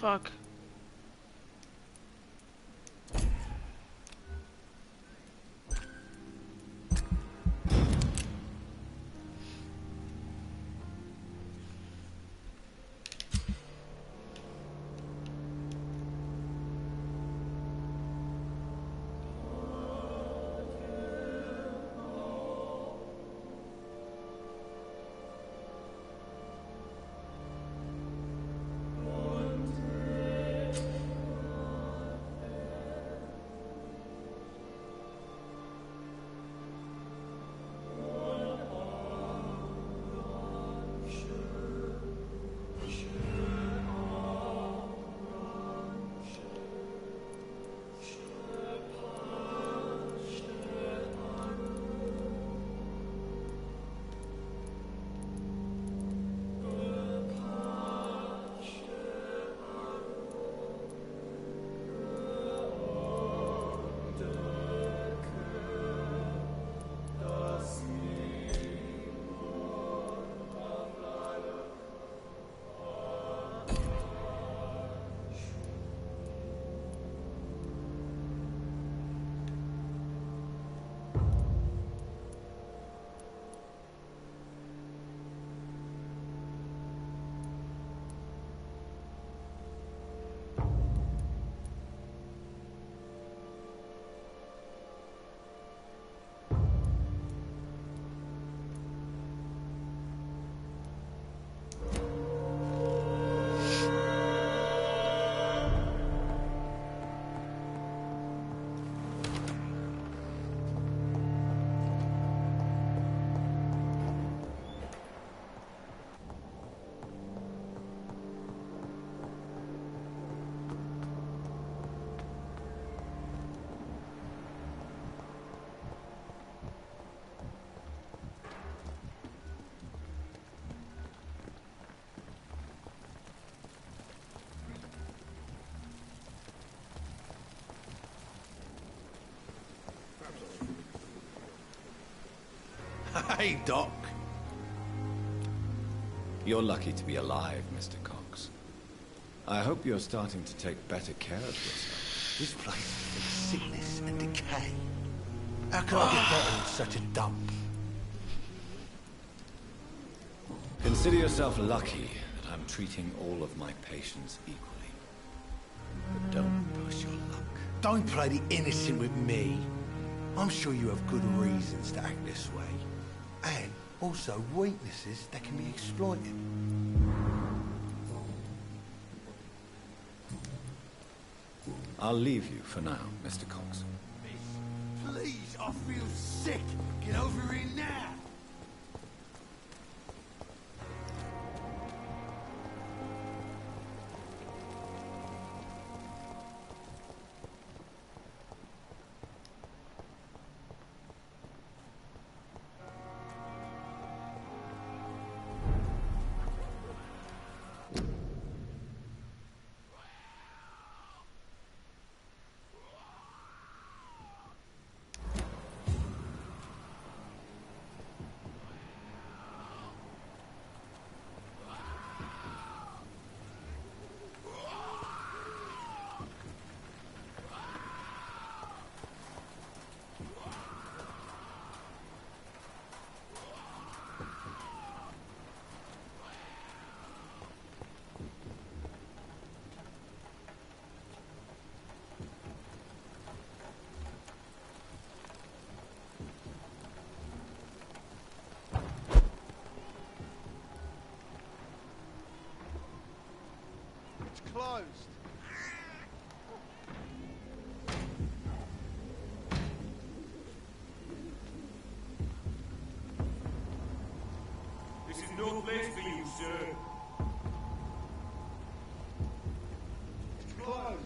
Fuck. Hey, Doc. You're lucky to be alive, Mr. Cox. I hope you're starting to take better care of yourself. This place is full of sickness and decay. How can I get better in such a dump? Consider yourself lucky that I'm treating all of my patients equally. But don't push your luck. Don't play the innocent with me. I'm sure you have good reasons to act this way. And also weaknesses that can be exploited. I'll leave you for now, Mr. Cox. Please, I feel sick. Get over here now. Closed. This is no place for you, sir. It's closed.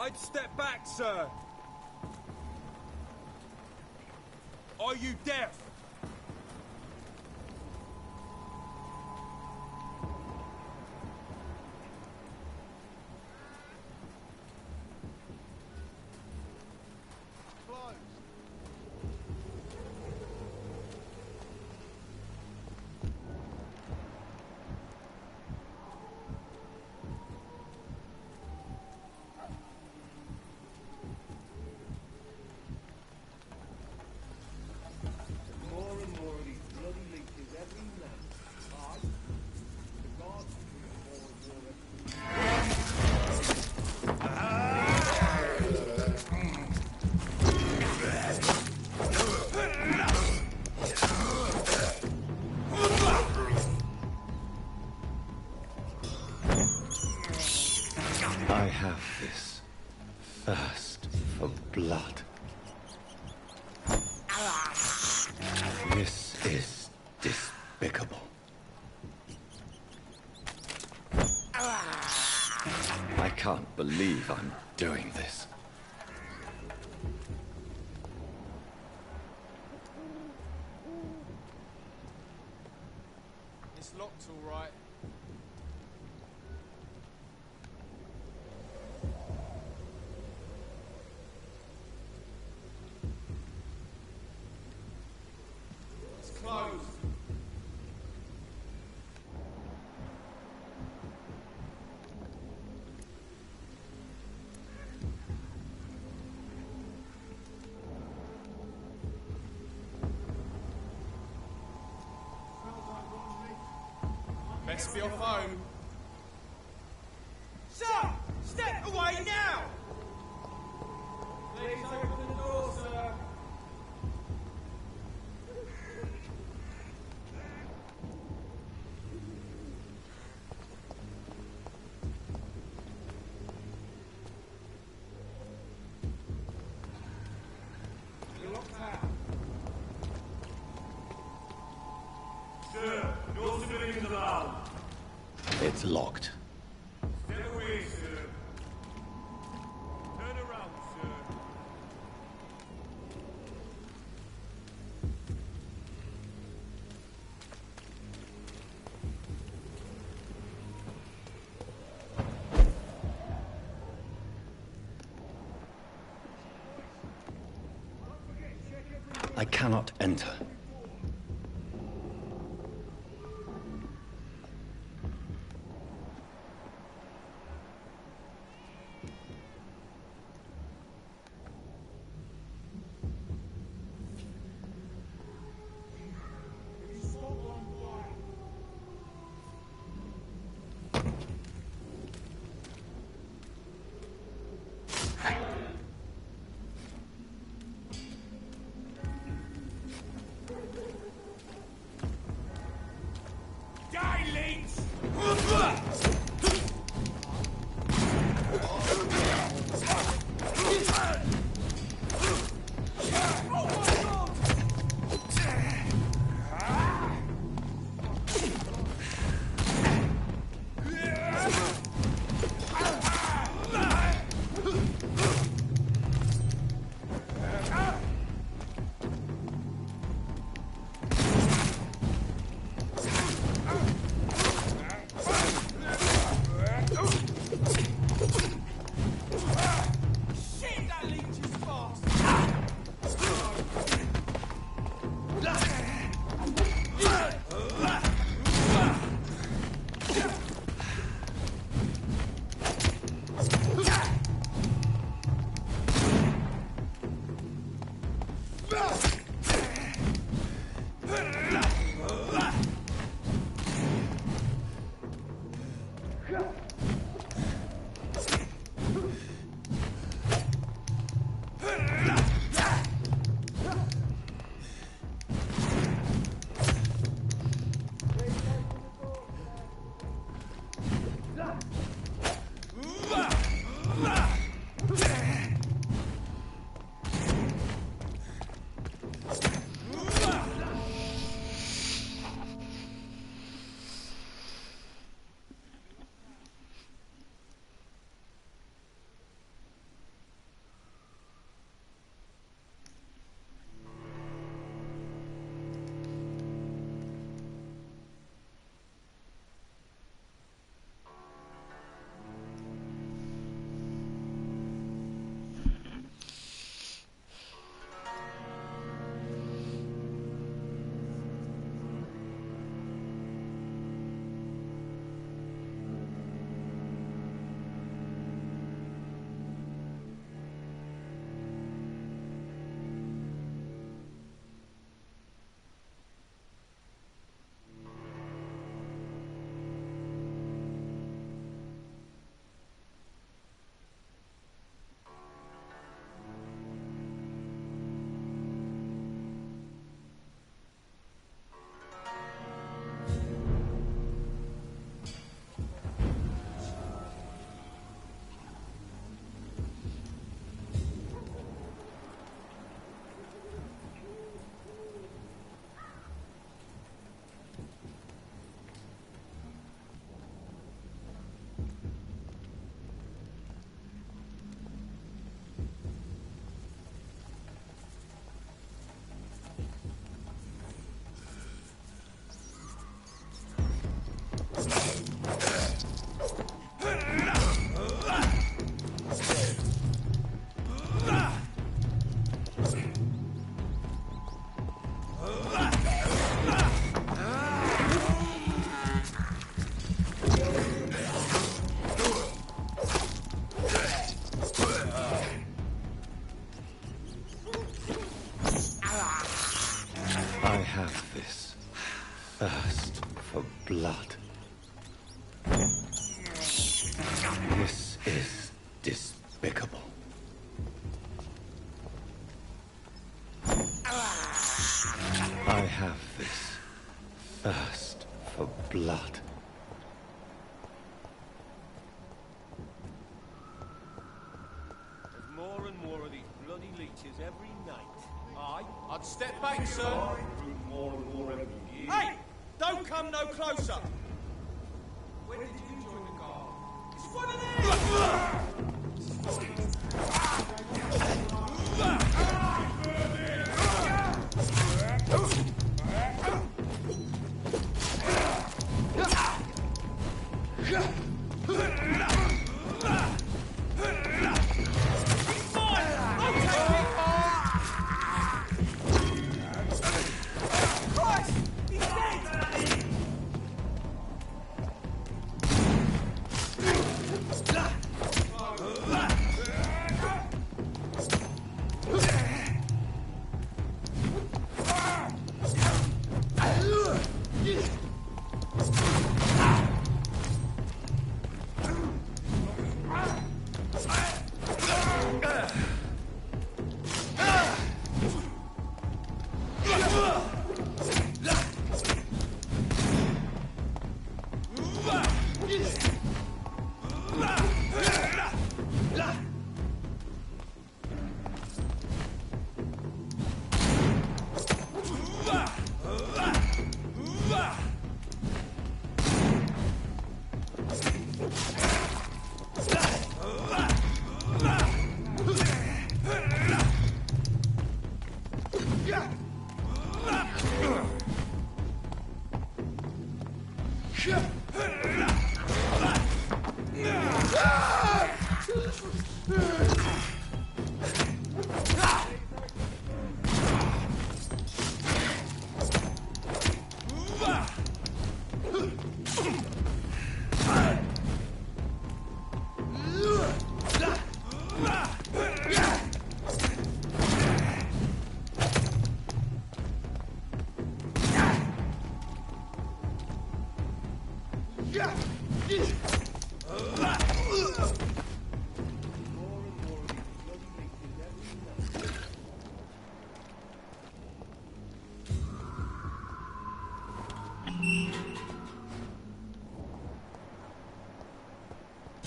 I'd step back, sir. Are you deaf? I have this thirst for blood. This is despicable. I can't believe I'm doing this. It's locked, all right. It's closed. Best be off home. Sir! Step away now! Please open the door, sir. You're locked out. Sir, no civilians allowed. It's locked. Step away, sir. Turn around, sir. I cannot enter. blood. This is despicable. I have this thirst for blood. There's more and more of these bloody leeches every night. I'd step back, sir. More and more every year. Hey! Don't come no closer! When did you join the guard? It's one of them!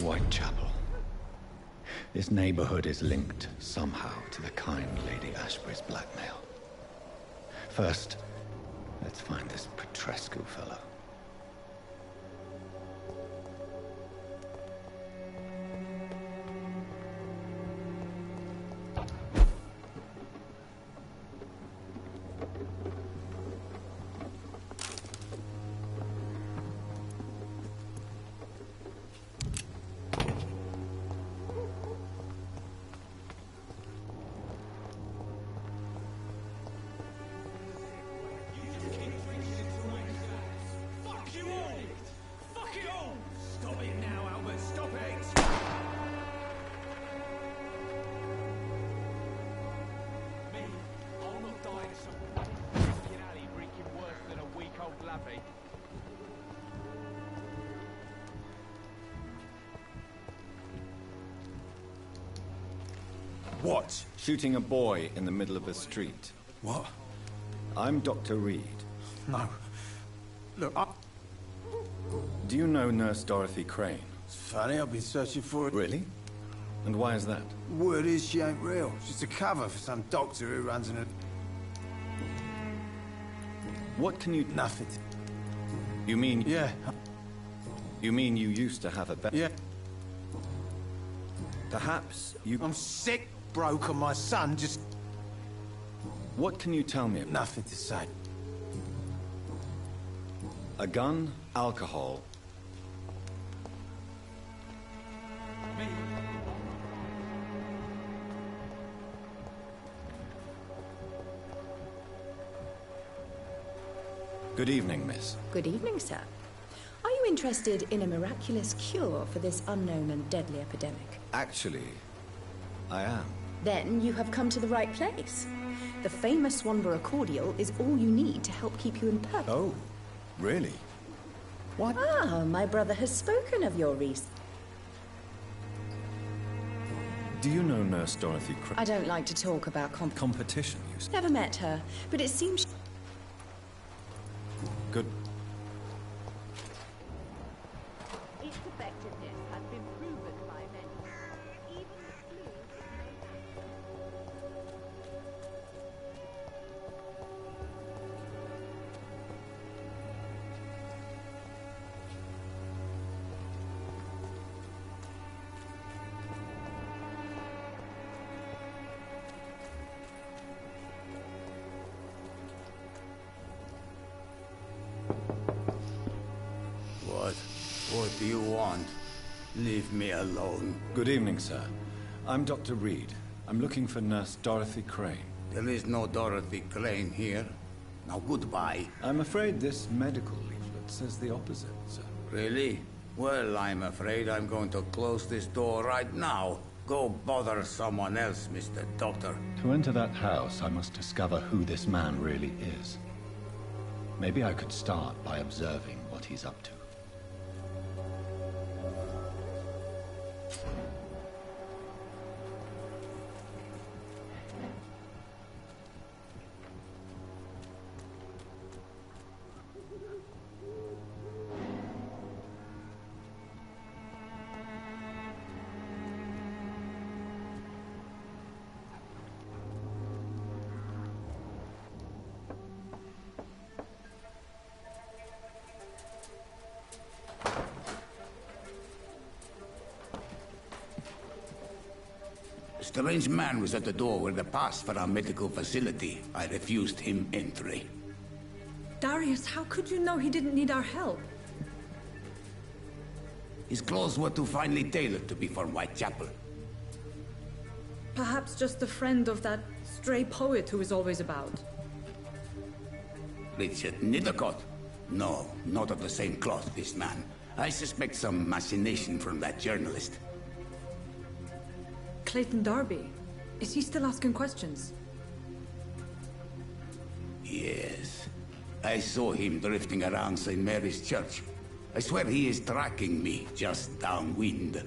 Whitechapel. This neighborhood is linked somehow to the kind Lady Ashbury's blackmail. First, let's find this Petrescu fellow. What? Shooting a boy in the middle of a street. What? I'm Dr. Reed. No. Look, Do you know Nurse Dorothy Crane? It's funny, I've been searching for it. Really? And why is that? Word is she ain't real. She's a cover for some doctor who runs an... What can you... Nothing. You mean... Yeah. You mean you used to have a... Yeah. Perhaps you... I'm sick, broke, and my son just... What can you tell me about? Nothing to say. A gun, alcohol... Good evening, miss. Good evening, sir. Are you interested in a miraculous cure for this unknown and deadly epidemic? Actually, I am. Then you have come to the right place. The famous Swanborough cordial is all you need to help keep you in perfect... Oh, really? What? Ah, my brother has spoken of your recent... Do you know Nurse Dorothy Crane? I don't like to talk about Competition, you say? Never met her, but it seems... Good. Its effectiveness has been proven by many. Even the flu. What do you want? Leave me alone. Good evening, sir. I'm Dr. Reed. I'm looking for Nurse Dorothy Crane. There is no Dorothy Crane here. Now goodbye. I'm afraid this medical leaflet says the opposite, sir. Really? Well, I'm afraid I'm going to close this door right now. Go bother someone else, Mr. Doctor. To enter that house, I must discover who this man really is. Maybe I could start by observing what he's up to. A strange man was at the door with a pass for our medical facility. I refused him entry. Darius, how could you know he didn't need our help? His clothes were too finely tailored to be from Whitechapel. Perhaps just a friend of that stray poet who is always about. Richard Nithercott? No, not of the same cloth, this man. I suspect some machination from that journalist. Clayton Darby. Is he still asking questions? Yes. I saw him drifting around St. Mary's Church. I swear he is tracking me just downwind.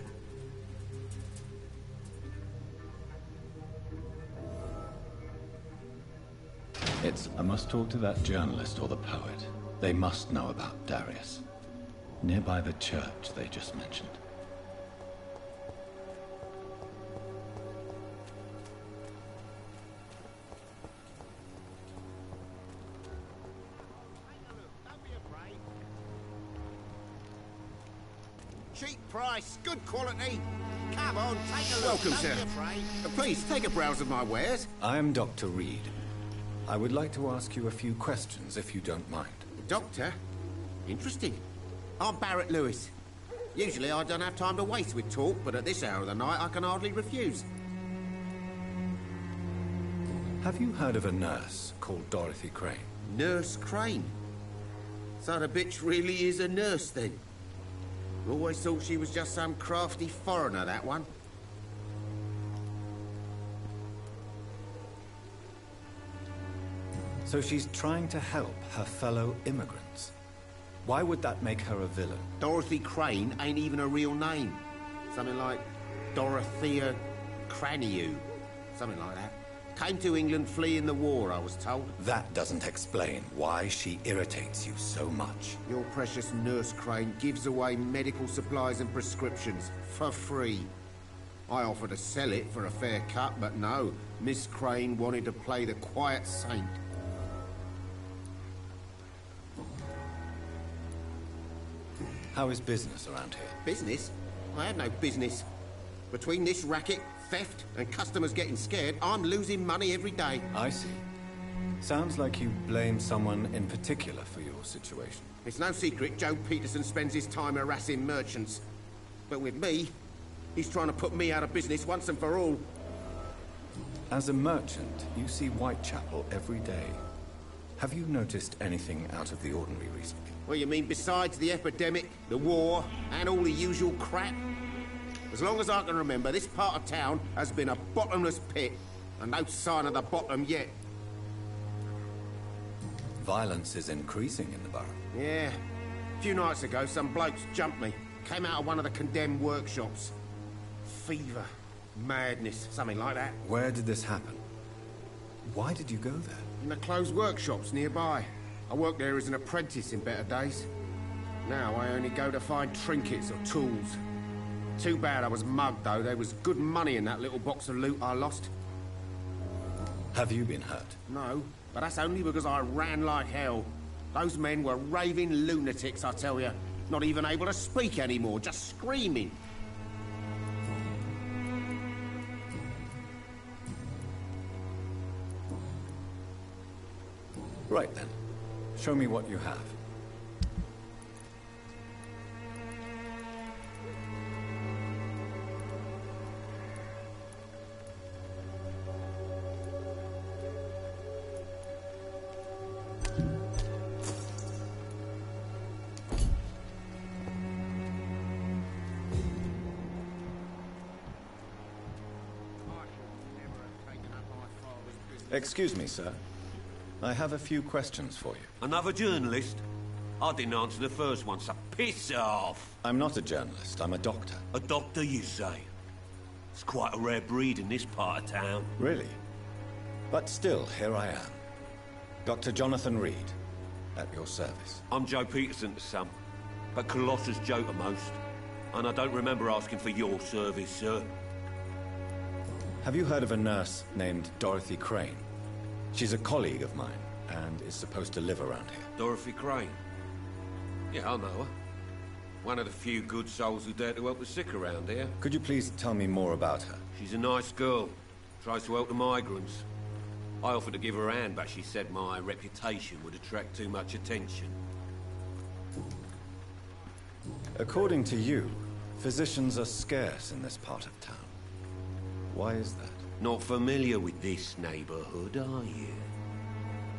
I must talk to that journalist or the poet. They must know about Darius. Nearby the church they just mentioned. Cheap price, good quality. Come on, take a look. Welcome, Don't sir. be afraid. Please, take a browse of my wares. I am Dr. Reed. I would like to ask you a few questions, if you don't mind. Doctor? Interesting. I'm Barrett Lewis. Usually I don't have time to waste with talk, but at this hour of the night I can hardly refuse. Have you heard of a nurse called Dorothy Crane? Nurse Crane? So the bitch really is a nurse, then? Always thought she was just some crafty foreigner, that one. So she's trying to help her fellow immigrants. Why would that make her a villain? Dorothy Crane ain't even a real name. Something like Dorothea Craniu. Something like that. Came to England fleeing the war, I was told. That doesn't explain why she irritates you so much. Your precious Nurse Crane gives away medical supplies and prescriptions for free. I offered to sell it for a fair cut, but no. Miss Crane wanted to play the quiet saint. How is business around here? Business? I have no business. Between this racket, theft, and customers getting scared, I'm losing money every day. I see. Sounds like you blame someone in particular for your situation. It's no secret Joe Peterson spends his time harassing merchants. But with me, he's trying to put me out of business once and for all. As a merchant, you see Whitechapel every day. Have you noticed anything out of the ordinary recently? Well, you mean besides the epidemic, the war, and all the usual crap? As long as I can remember, this part of town has been a bottomless pit, and no sign of the bottom yet. Violence is increasing in the borough. Yeah, A few nights ago, some blokes jumped me. Came out of one of the condemned workshops. Fever, madness, something like that. Where did this happen? Why did you go there? In the closed workshops nearby. I worked there as an apprentice in better days. Now I only go to find trinkets or tools. Too bad I was mugged, though. There was good money in that little box of loot I lost. Have you been hurt? No, but that's only because I ran like hell. Those men were raving lunatics, I tell you. Not even able to speak anymore, just screaming. Right then. Show me what you have. Excuse me, sir. I have a few questions for you. Another journalist? I didn't answer the first one, so piss off! I'm not a journalist, I'm a doctor. A doctor, you say? It's quite a rare breed in this part of town. Really? But still, here I am. Dr. Jonathan Reed, at your service. I'm Joe Peterson to some, but Colossus Joe to most. And I don't remember asking for your service, sir. Have you heard of a nurse named Dorothy Crane? She's a colleague of mine, and is supposed to live around here. Dorothy Crane? Yeah, I know her. One of the few good souls who dare to help the sick around here. Could you please tell me more about her? She's a nice girl. Tries to help the migrants. I offered to give her a hand, but she said my reputation would attract too much attention. According to you, physicians are scarce in this part of town. Why is that? Not familiar with this neighborhood, are you?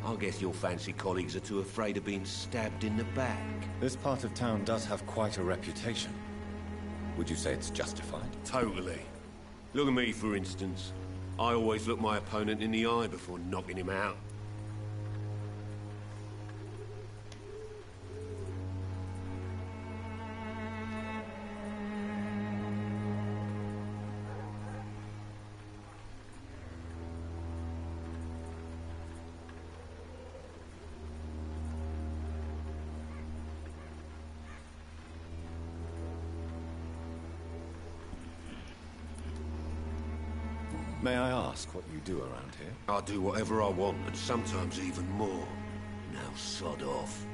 I guess your fancy colleagues are too afraid of being stabbed in the back. This part of town does have quite a reputation. Would you say it's justified? Totally. Look at me, for instance. I always look my opponent in the eye before knocking him out. May I ask what you do around here? I do whatever I want, and sometimes even more. Now sod off.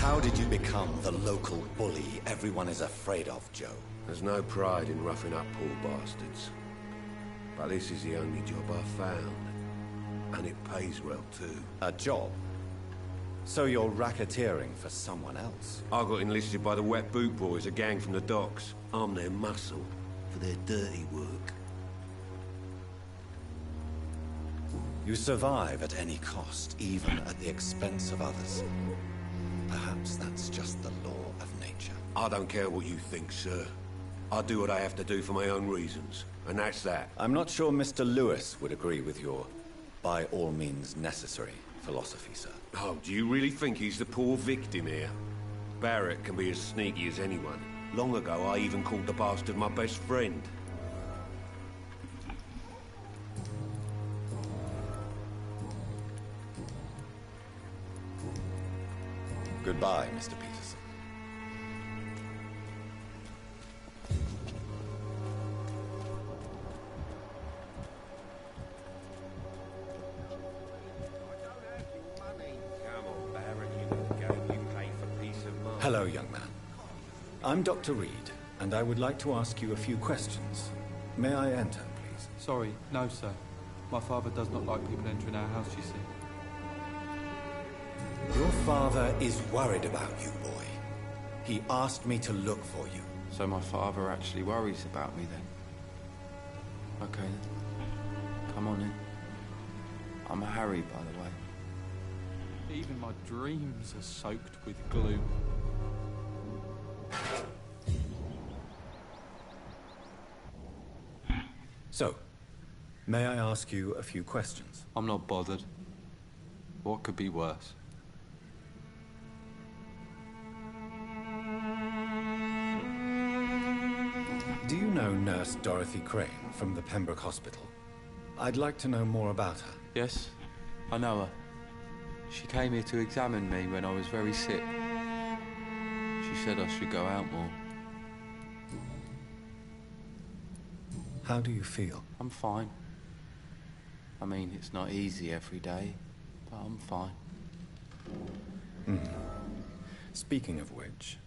How did you become the local bully everyone is afraid of, Joe? There's no pride in roughing up poor bastards. But this is the only job I've found. And it pays well, too. A job? So you're racketeering for someone else? I got enlisted by the Wet Boot Boys, a gang from the docks. I'm their muscle for their dirty work. You survive at any cost, even at the expense of others. Perhaps that's just the law of nature. I don't care what you think, sir. I do what I have to do for my own reasons, and that's that. I'm not sure Mr. Lewis would agree with your by all means necessary philosophy, sir. Oh, do you really think he's the poor victim here? Barrett can be as sneaky as anyone. Long ago, I even called the bastard my best friend. Goodbye, Mr. Peterson. Hello, young man. I'm Dr. Reed, and I would like to ask you a few questions. May I enter, please? Sorry, no, sir. My father does not like people entering our house, you see. Your father is worried about you, boy. He asked me to look for you. So my father actually worries about me then? Okay then. Come on in. I'm Harry, by the way. Even my dreams are soaked with glue. So, may I ask you a few questions? I'm not bothered. What could be worse? Do you know Nurse Dorothy Crane from the Pembroke Hospital? I'd like to know more about her. Yes, I know her. She came here to examine me when I was very sick. She said I should go out more. How do you feel? I'm fine. I mean, it's not easy every day, but I'm fine. Speaking of which,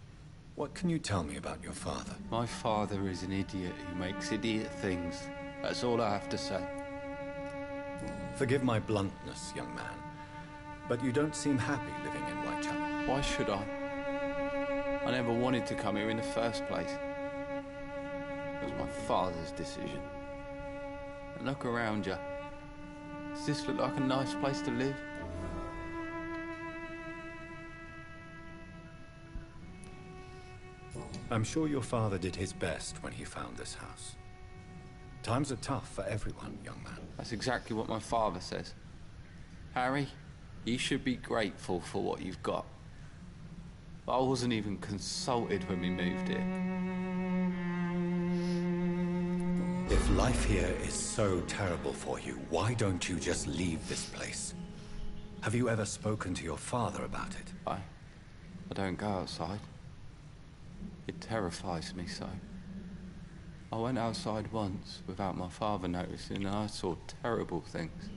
what can you tell me about your father? My father is an idiot who makes idiot things. That's all I have to say. Forgive my bluntness, young man, but you don't seem happy living in Whitechapel. Why should I? I never wanted to come here in the first place. It was my father's decision. And look around you. Does this look like a nice place to live? I'm sure your father did his best when he found this house. Times are tough for everyone, young man. That's exactly what my father says. Harry, you should be grateful for what you've got. But I wasn't even consulted when we moved here. If life here is so terrible for you, why don't you just leave this place? Have you ever spoken to your father about it? I don't go outside. It terrifies me so. I went outside once without my father noticing and I saw terrible things.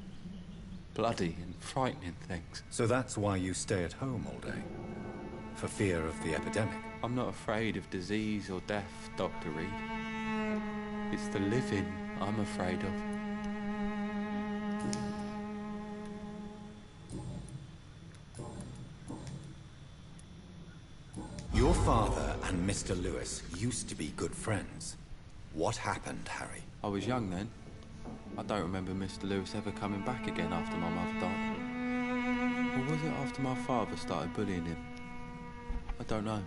Bloody and frightening things. So that's why you stay at home all day? For fear of the epidemic? I'm not afraid of disease or death, Dr. Reed. It's the living I'm afraid of. Your father and Mr. Lewis used to be good friends. What happened, Harry? I was young then. I don't remember Mr. Lewis ever coming back again after my mother died. Or was it after my father started bullying him? I don't know.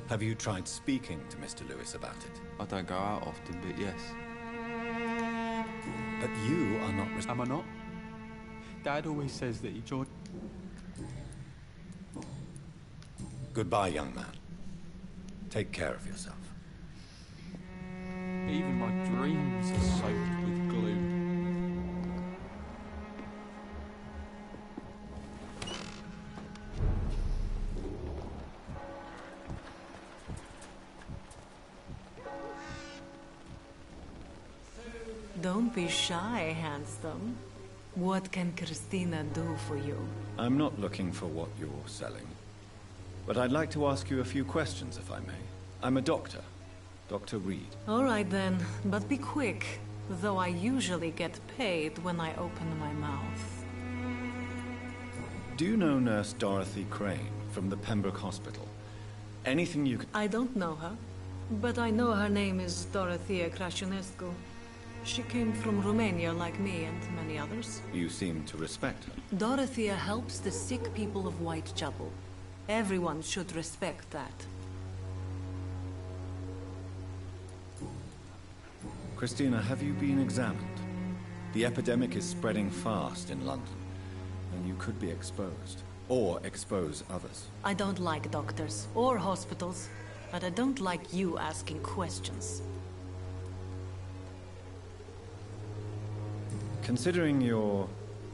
Have you tried speaking to Mr. Lewis about it? I don't go out often, but yes. But you are not... Am I not? Dad always says that he joined... Goodbye, young man. Take care of yourself. Even my dreams are soaked with glue. Don't be shy, handsome. What can Christina do for you? I'm not looking for what you're selling. But I'd like to ask you a few questions, if I may. I'm a doctor. Dr. Reed. All right then, but be quick. though I usually get paid when I open my mouth. Do you know Nurse Dorothy Crane from the Pembroke Hospital? Anything you could... I don't know her, but I know her name is Dorothea Crăciunescu. She came from Romania like me and many others. You seem to respect her. Dorothea helps the sick people of Whitechapel. Everyone should respect that. Christina, have you been examined? The epidemic is spreading fast in London, and you could be exposed. Or expose others. I don't like doctors or hospitals, but I don't like you asking questions. Considering your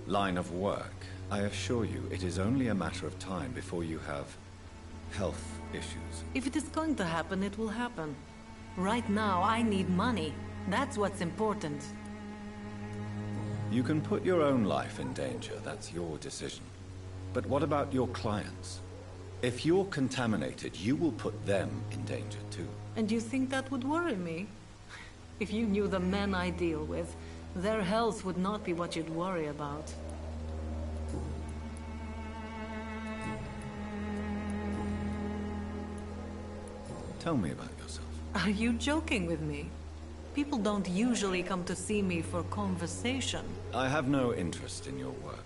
line of work, I assure you it is only a matter of time before you have health issues. If it is going to happen, it will happen. Right now, I need money. That's what's important. You can put your own life in danger, that's your decision. But what about your clients? If you're contaminated, you will put them in danger too. And you think that would worry me? If you knew the men I deal with, their health would not be what you'd worry about. Tell me about yourself. Are you joking with me? People don't usually come to see me for conversation. I have no interest in your work.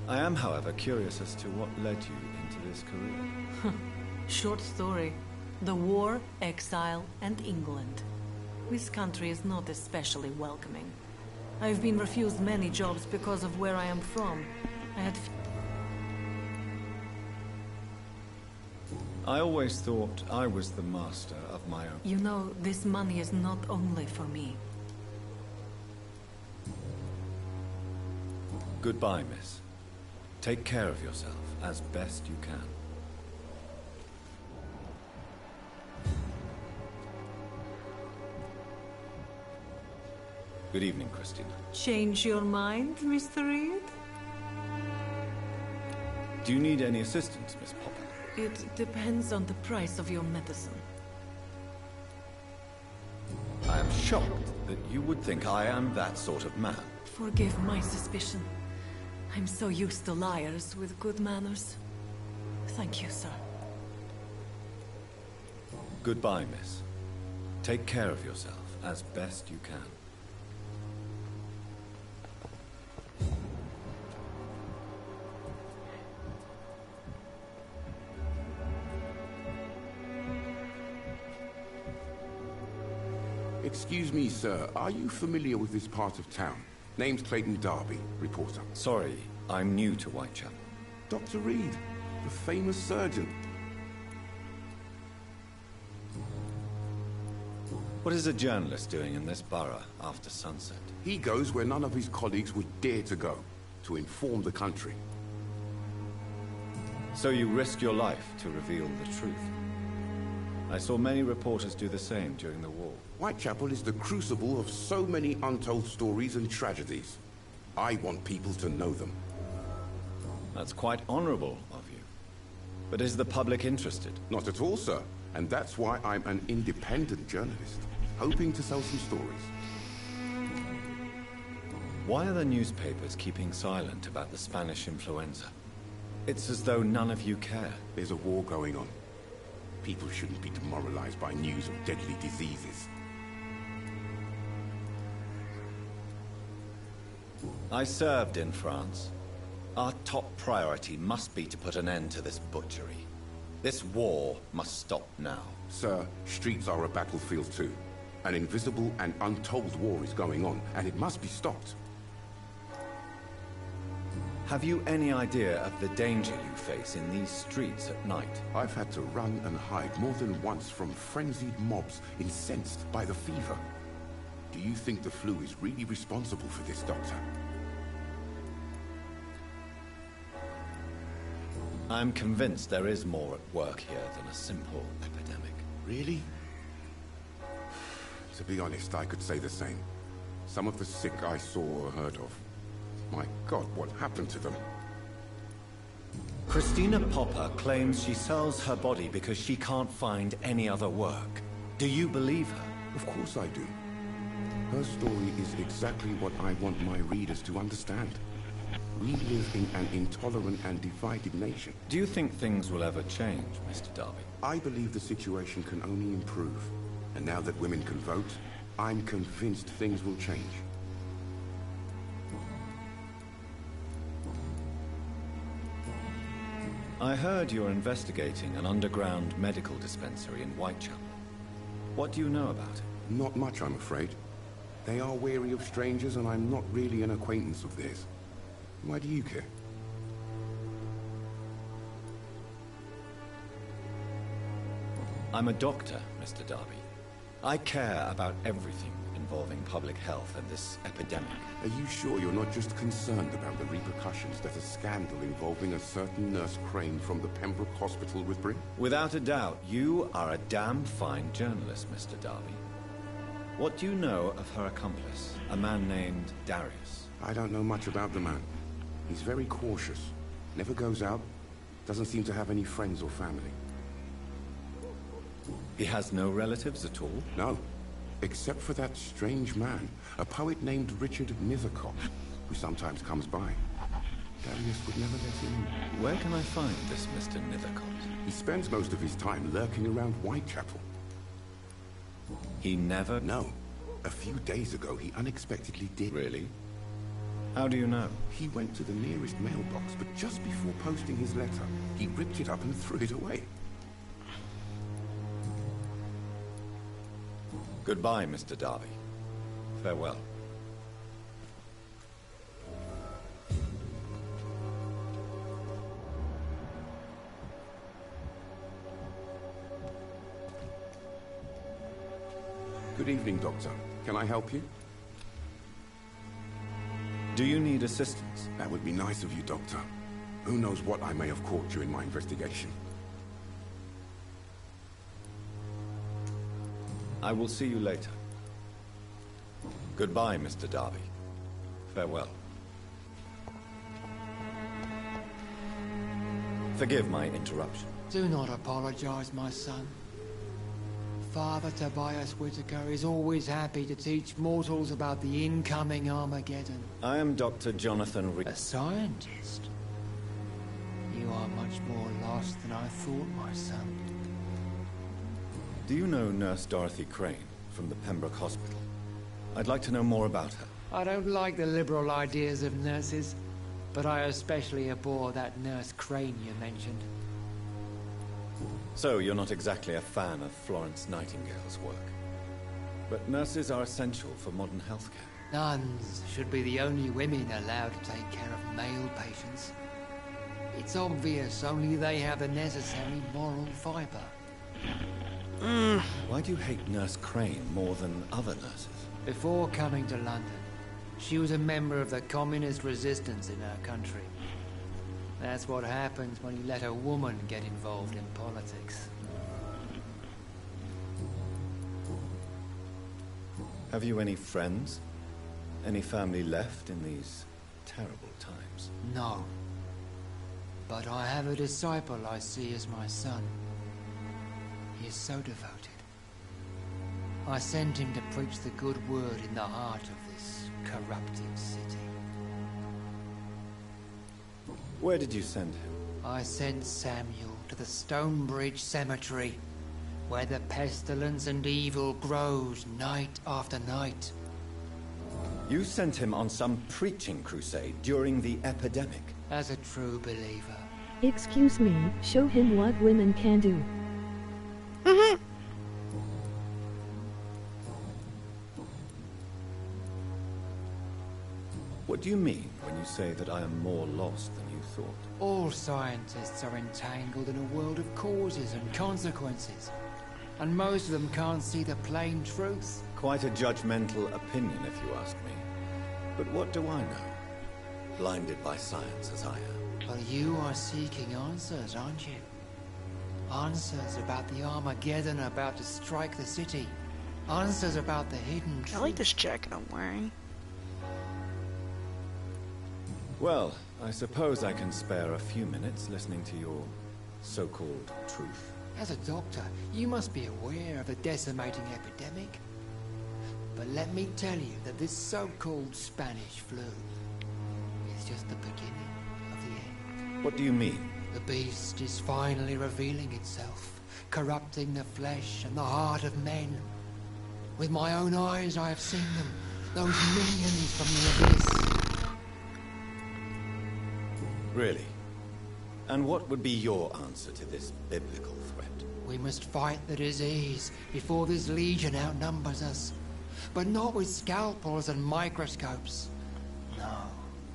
I am, however, curious as to what led you into this career. Short story. The war, exile, and England. This country is not especially welcoming. I've been refused many jobs because of where I am from. I always thought I was the master of my own... You know, this money is not only for me. Goodbye, miss. Take care of yourself as best you can. Good evening, Christina. Change your mind, Mr. Reed? Do you need any assistance, Miss Popper? It depends on the price of your medicine. I am shocked that you would think I am that sort of man. Forgive my suspicion. I'm so used to liars with good manners. Thank you, sir. Goodbye, miss. Take care of yourself as best you can. Excuse me, sir. Are you familiar with this part of town? Name's Clayton Darby, reporter. Sorry, I'm new to Whitechapel. Dr. Reed, the famous surgeon. What is a journalist doing in this borough after sunset? He goes where none of his colleagues would dare to go, to inform the country. So you risk your life to reveal the truth. I saw many reporters do the same during the war. Whitechapel is the crucible of so many untold stories and tragedies. I want people to know them. That's quite honorable of you. But is the public interested? Not at all, sir. And that's why I'm an independent journalist, hoping to sell some stories. Why are the newspapers keeping silent about the Spanish influenza? It's as though none of you care. There's a war going on. People shouldn't be demoralized by news of deadly diseases. I served in France. Our top priority must be to put an end to this butchery. This war must stop now. Sir, streets are a battlefield too. An invisible and untold war is going on, and it must be stopped. Have you any idea of the danger you face in these streets at night? I've had to run and hide more than once from frenzied mobs incensed by the fever. Do you think the flu is really responsible for this, Doctor? I'm convinced there is more at work here than a simple epidemic. Really? To be honest, I could say the same. Some of the sick I saw or heard of. My God, what happened to them? Christina Popper claims she sells her body because she can't find any other work. Do you believe her? Of course I do. Her story is exactly what I want my readers to understand. We live in an intolerant and divided nation. Do you think things will ever change, Mr. Darby? I believe the situation can only improve. And now that women can vote, I'm convinced things will change. I heard you're investigating an underground medical dispensary in Whitechapel. What do you know about it? Not much, I'm afraid. They are wary of strangers, and I'm not really an acquaintance of theirs. Why do you care? I'm a doctor, Mr. Darby. I care about everything involving public health and this epidemic. Are you sure you're not just concerned about the repercussions that a scandal involving a certain Nurse Crane from the Pembroke Hospital would bring? Without a doubt, you are a damn fine journalist, Mr. Darby. What do you know of her accomplice, a man named Darius? I don't know much about the man. He's very cautious. Never goes out. Doesn't seem to have any friends or family. He has no relatives at all? No. Except for that strange man, a poet named Richard Nethercott, who sometimes comes by. Darius would never let him in. Where can I find this Mr. Nethercott? He spends most of his time lurking around Whitechapel. He never... No. A few days ago, he unexpectedly did. Really? How do you know? He went to the nearest mailbox, but just before posting his letter, he ripped it up and threw it away. Goodbye, Mr. Darby. Farewell. Good evening, Doctor. Can I help you? Do you need assistance? That would be nice of you, Doctor. Who knows what I may have caught during my investigation. I will see you later. Goodbye, Mr. Darby. Farewell. Forgive my interruption. Do not apologize, my son. Father Tobias Whitaker is always happy to teach mortals about the incoming Armageddon. I am Dr. Jonathan A scientist? You are much more lost than I thought, my son. Do you know Nurse Dorothy Crane from the Pembroke Hospital? I'd like to know more about her. I don't like the liberal ideas of nurses, but I especially abhor that Nurse Crane you mentioned. So, you're not exactly a fan of Florence Nightingale's work. But nurses are essential for modern healthcare. Nuns should be the only women allowed to take care of male patients. It's obvious only they have the necessary moral fiber. Why do you hate Nurse Crane more than other nurses? Before coming to London, she was a member of the communist resistance in her country. That's what happens when you let a woman get involved in politics. Have you any friends? Any family left in these terrible times? No. But I have a disciple I see as my son. He is so devoted. I sent him to preach the good word in the heart of this corrupted city. Where did you send him? I sent Samuel to the Stonebridge Cemetery, where the pestilence and evil grows night after night. You sent him on some preaching crusade during the epidemic? As a true believer. Excuse me, show him what women can do. What do you mean when you say that I am more lost than you thought? All scientists are entangled in a world of causes and consequences. And most of them can't see the plain truth. Quite a judgmental opinion, if you ask me. But what do I know? Blinded by science as I am. But you are seeking answers, aren't you? Answers about the Armageddon about to strike the city. Answers about the hidden truth. I like this jacket I'm wearing. Well, I suppose I can spare a few minutes listening to your so-called truth. As a doctor, you must be aware of the decimating epidemic. But let me tell you that this so-called Spanish flu is just the beginning of the end. What do you mean? The beast is finally revealing itself, corrupting the flesh and the heart of men. With my own eyes I have seen them, those minions from the abyss. Really? And what would be your answer to this biblical threat? We must fight the disease before this legion outnumbers us. But not with scalpels and microscopes. No.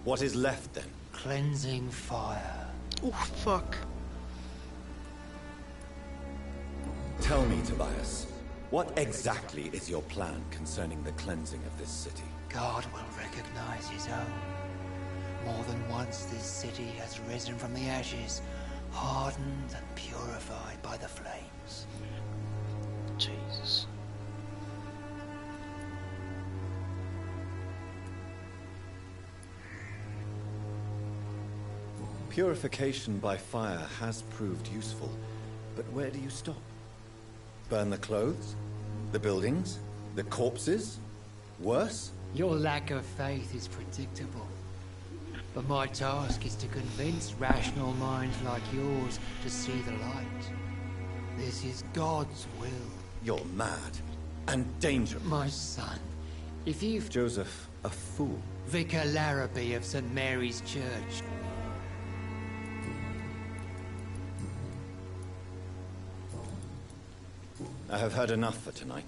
What is left then? Cleansing fire. Oh, fuck. Tell me, Tobias, what exactly is your plan concerning the cleansing of this city? God will recognize his own. More than once this city has risen from the ashes, hardened and purified by the flames. Jesus. Purification by fire has proved useful, but where do you stop? Burn the clothes? The buildings? The corpses? Worse? Your lack of faith is predictable. But my task is to convince rational minds like yours to see the light. This is God's will. You're mad. And dangerous. My son, if you've... Joseph, a fool. Vicar Larrabee of St. Mary's Church. I have heard enough for tonight.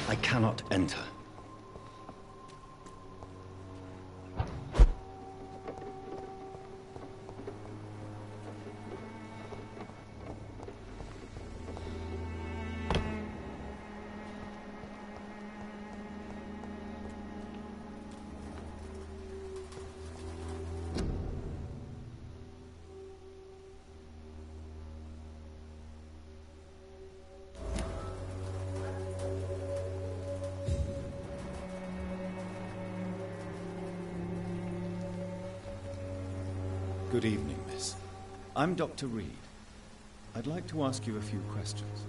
I cannot enter. Good evening, miss. I'm Dr. Reed. I'd like to ask you a few questions.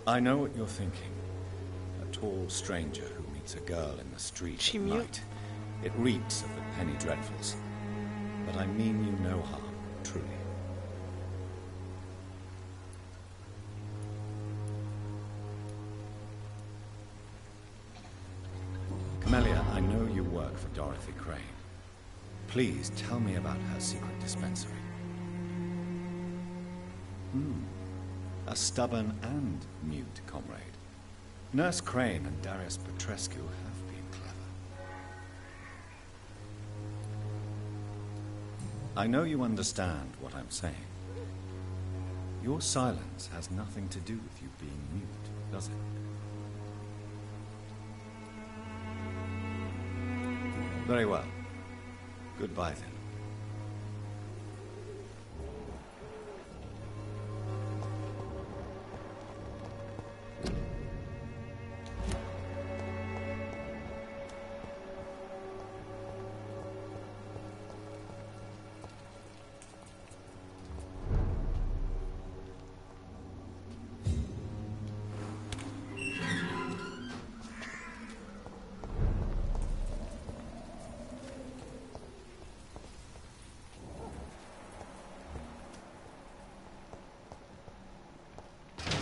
I know what you're thinking. A tall stranger who meets a girl in the street at night. It reeks of the penny dreadfuls. But I mean you no harm, truly. Camellia, I know you work for Dorothy Crane. Please tell me about her secret dispensary. A stubborn and mute comrade. Nurse Crane and Darius Petrescu have been clever. I know you understand what I'm saying. Your silence has nothing to do with you being mute, does it? Very well. Goodbye, then.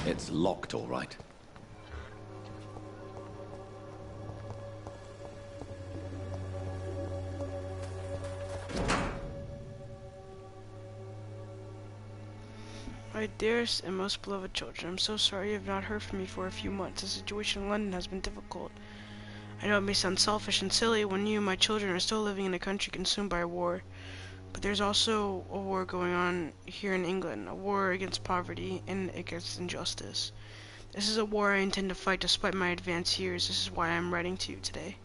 It's locked, all right. My dearest and most beloved children, I'm so sorry you have not heard from me for a few months. The situation in London has been difficult. I know it may sound selfish and silly when you, my children, are still living in a country consumed by war. But there's also a war going on here in England, a war against poverty and against injustice. This is a war I intend to fight despite my advanced years. This is why I'm writing to you today.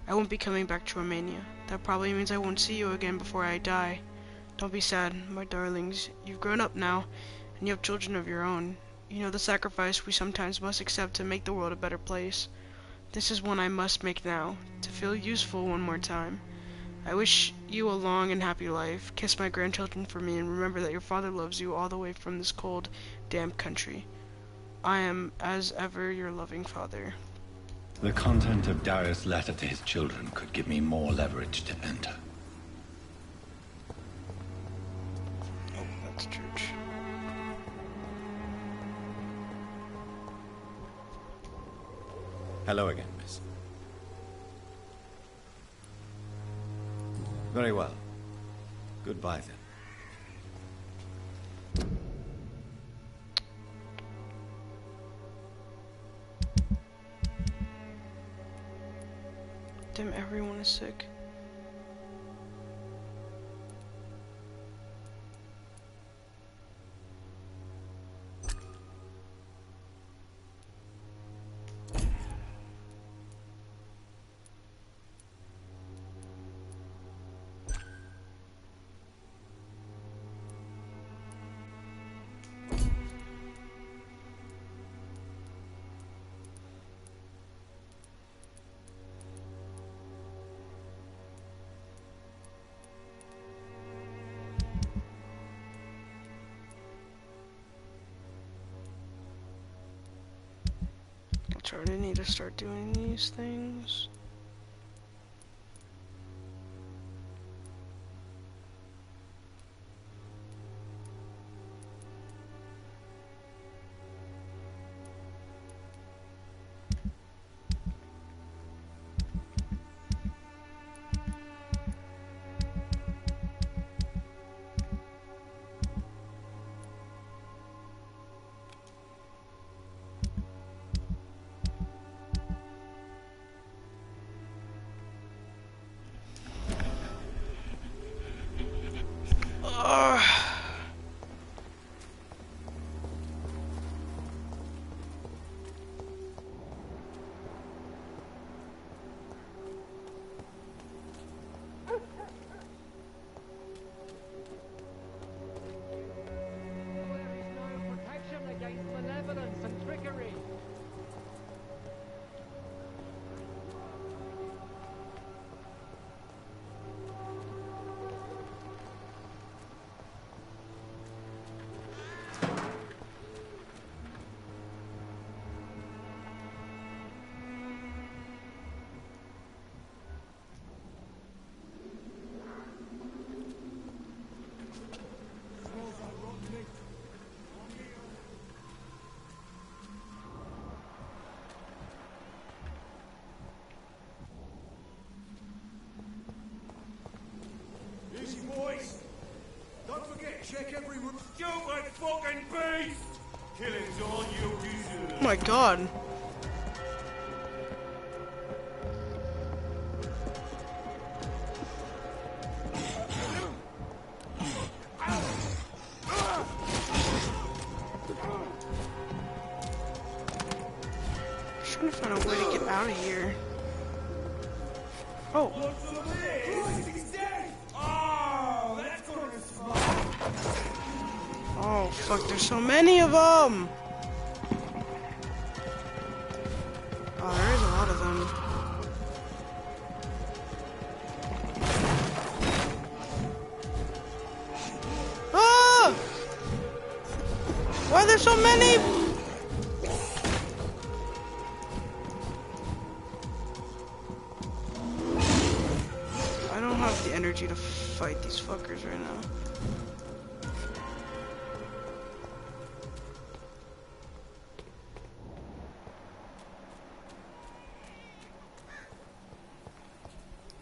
I won't be coming back to Romania. That probably means I won't see you again before I die. Don't be sad, my darlings. You've grown up now, and you have children of your own. You know the sacrifice we sometimes must accept to make the world a better place. This is one I must make now, to feel useful one more time. I wish you a long and happy life. Kiss my grandchildren for me, and remember that your father loves you all the way from this cold, damp country. I am, as ever, your loving father. The content of Darius' letter to his children could give me more leverage to enter. Oh, that's church. Hello again, miss. Very well. Goodbye, then. Damn, everyone is sick. I already need to start doing these things. Easy, boys. Don't forget, check every room. Stupid fucking beast! Killing's all you deserve. Oh my god. Trying to find a way to get out of here. Oh. Oh, fuck, there's so many of them! Oh, there is a lot of them. Ah! Why are there so many? I don't have the energy to fight these fuckers right now.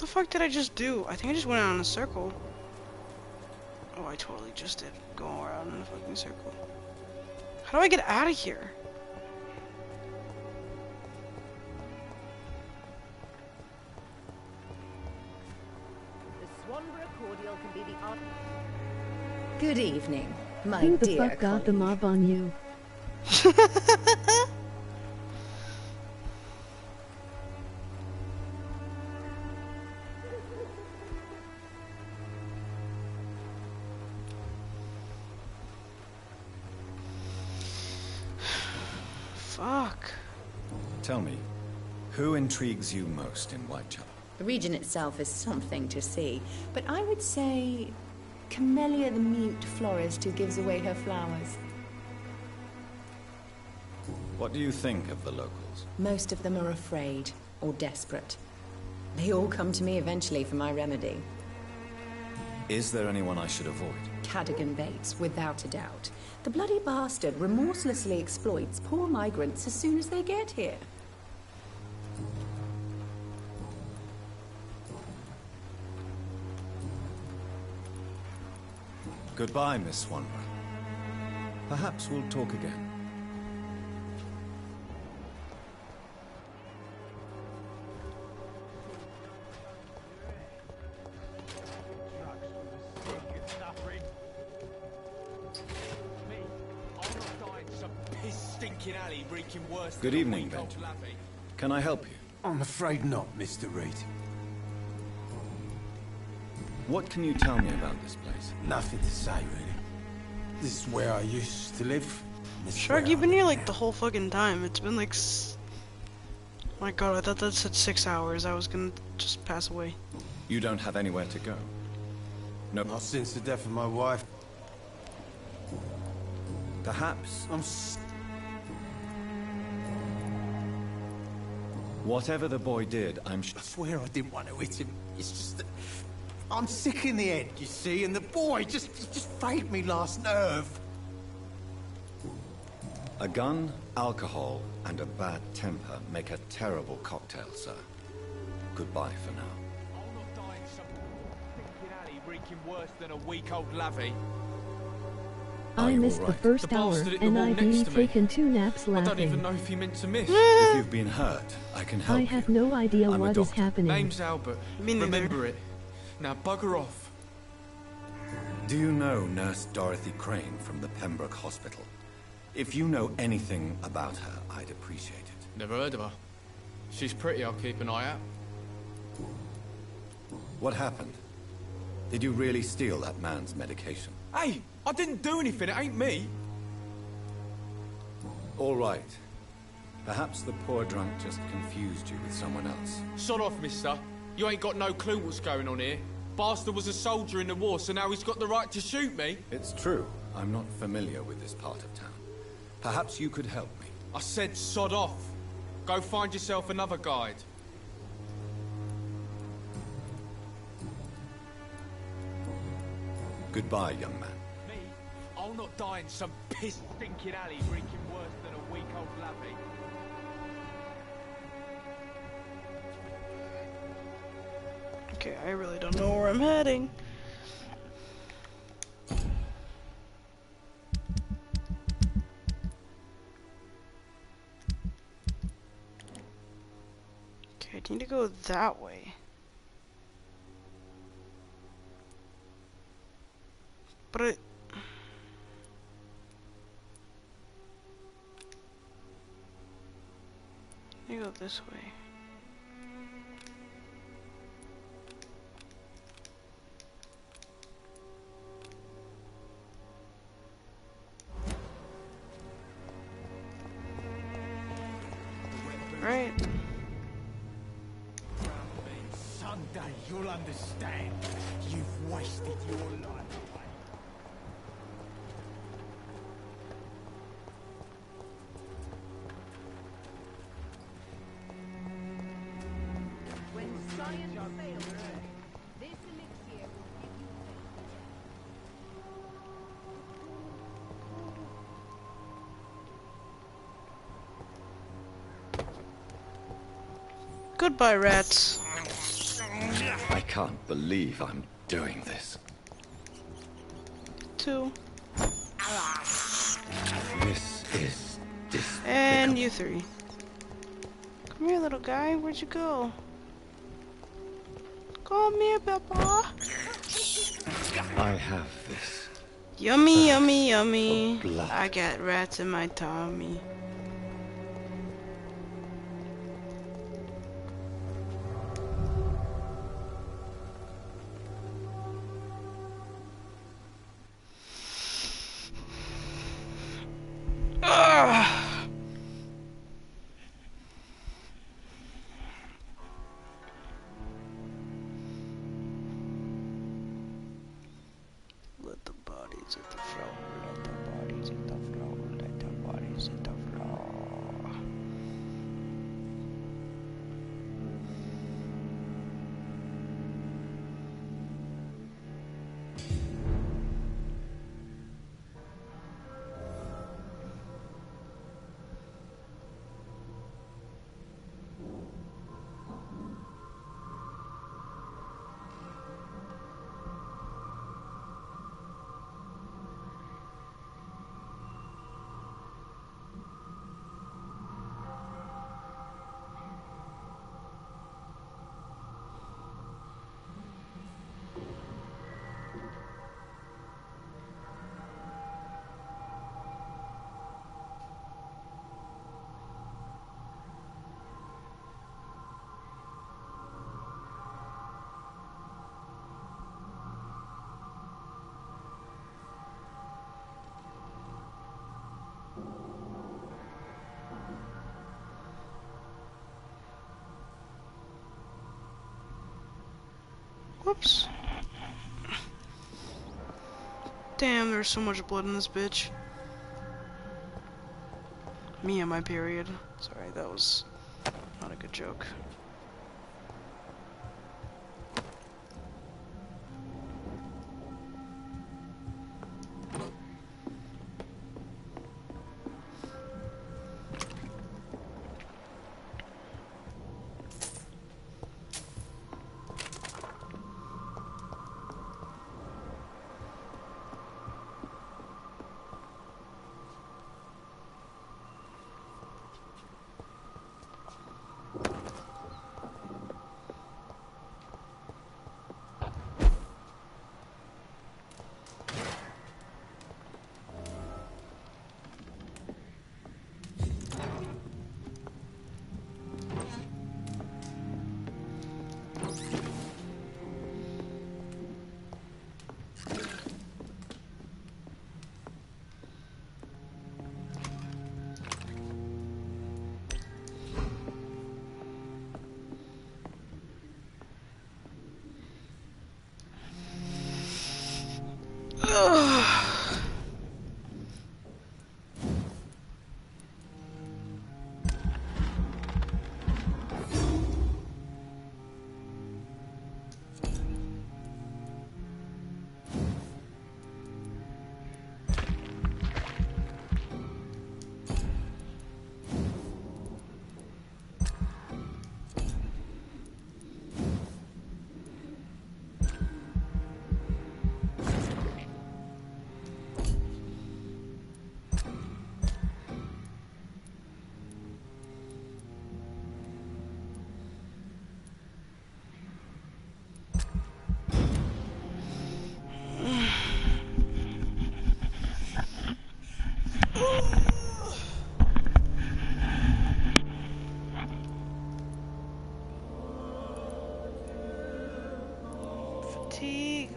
fuck did I just do? I think I just went out in a circle. Oh, I totally just did. Go around in a fucking circle. How do I get out of here? Good evening, my Who the dear fuck got the mob on you? Fuck. Tell me, who intrigues you most in Whitechapel? The region itself is something to see, but I would say Camellia the mute florist who gives away her flowers. What do you think of the locals? Most of them are afraid or desperate. They all come to me eventually for my remedy. Is there anyone I should avoid? Cadogan Bates, without a doubt. The bloody bastard remorselessly exploits poor migrants as soon as they get here. Goodbye, Miss Swanborough. Perhaps we'll talk again. Good evening, Benjamin. Can I help you? I'm afraid not, Mr. Reed. What can you tell me about this place? Nothing to say, really. This is where I used to live. Shark, you've been here like the whole fucking time. It's been like... My god, I thought that said 6 hours. I was gonna just pass away. You don't have anywhere to go? No. Not since the death of my wife. Perhaps. Whatever the boy did, I swear I didn't want to hit him. It's just that I'm sick in the head, you see, and the boy just failed me last nerve. A gun, alcohol, and a bad temper make a terrible cocktail, sir. Goodbye for now. I'll not die in some thinking alley reeking worse than a week-old lavvy. I missed the first hour, and I've been taking 2 naps laughing. I don't even know if he meant to miss. If you've been hurt, I can help I you. have no idea what is happening. Name's Albert. Remember it. Now bugger off. Do you know Nurse Dorothy Crane from the Pembroke Hospital? If you know anything about her, I'd appreciate it. Never heard of her. She's pretty, I'll keep an eye out. What happened? Did you really steal that man's medication? Hey, I didn't do anything, it ain't me. All right. Perhaps the poor drunk just confused you with someone else. Sod off, mister. You ain't got no clue what's going on here. Bastard was a soldier in the war, so now he's got the right to shoot me. It's true. I'm not familiar with this part of town. Perhaps you could help me. I said sod off. Go find yourself another guide. Goodbye, young man. Me? I'll not die in some piss-stinking alley reeking worse than a week-old lavvy. Okay, I really don't know where I'm heading. Okay, I need to go that way. But I go this way. Right. Someday you'll understand. You've wasted your life. When science fails, this elixir will give you Goodbye, rats. can't believe I'm doing this. 2. This is despicable. And you 3. Come here, little guy. Where'd you go? Come here, Papa. I have this. Yummy, yummy, yummy. Blood. I got rats in my tummy. Let the bodies hit the floor. Let the bodies hit the floor. Let the bodies hit the floor. Whoops. Damn, there's so much blood in this bitch. Me and my period. Sorry, that was not a good joke.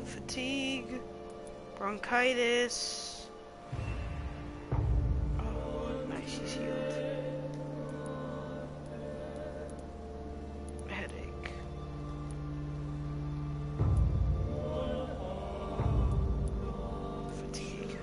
Fatigue, bronchitis. Oh, nice, he's healed. Headache. Fatigue.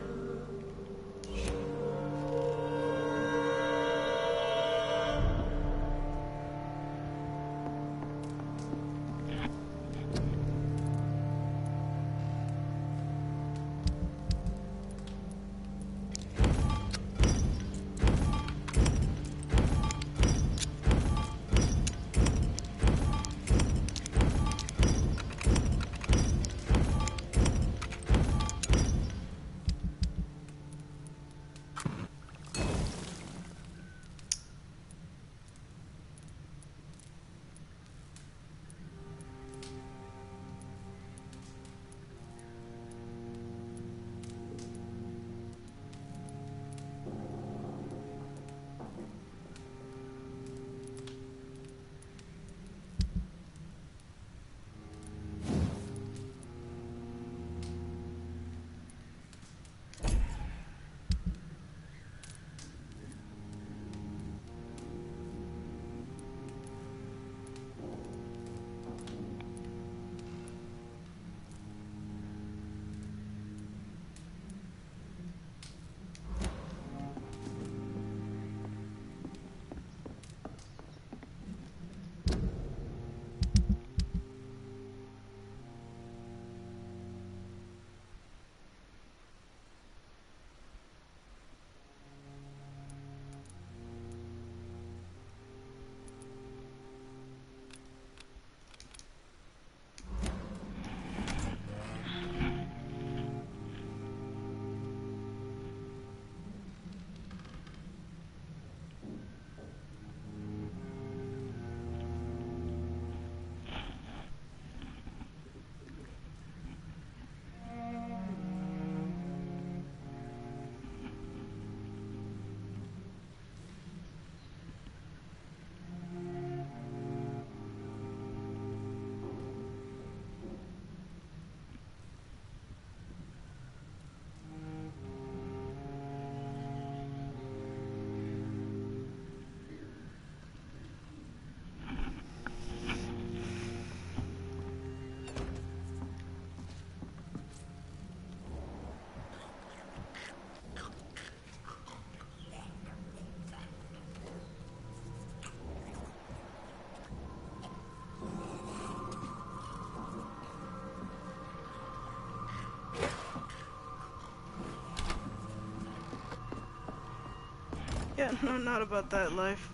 Yeah, no, not about that life.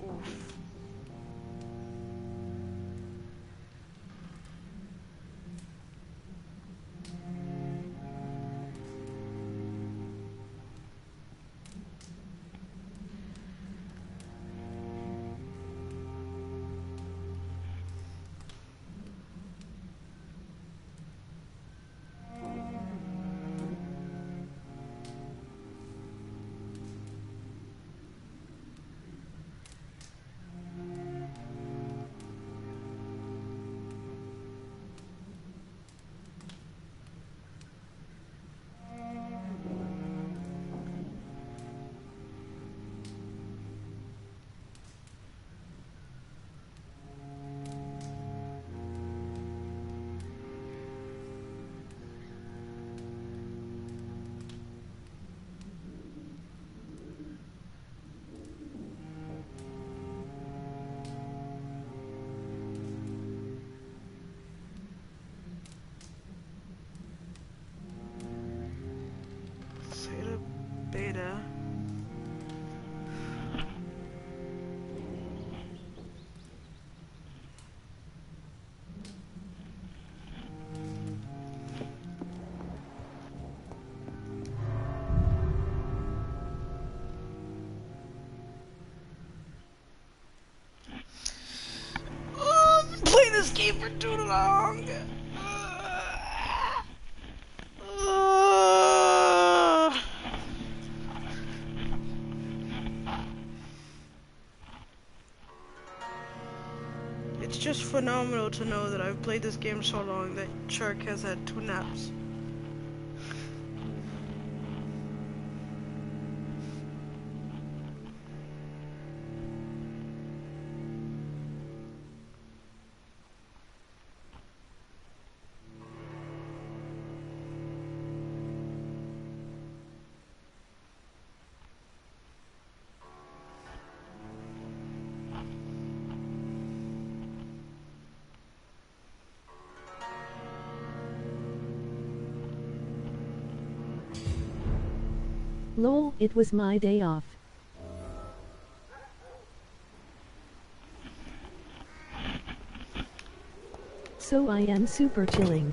Oof. Beta. Oh, I've been playing this game for too long. It's just phenomenal to know that I've played this game so long that Shark has had 2 naps. Lol, it was my day off. So I am super chilling.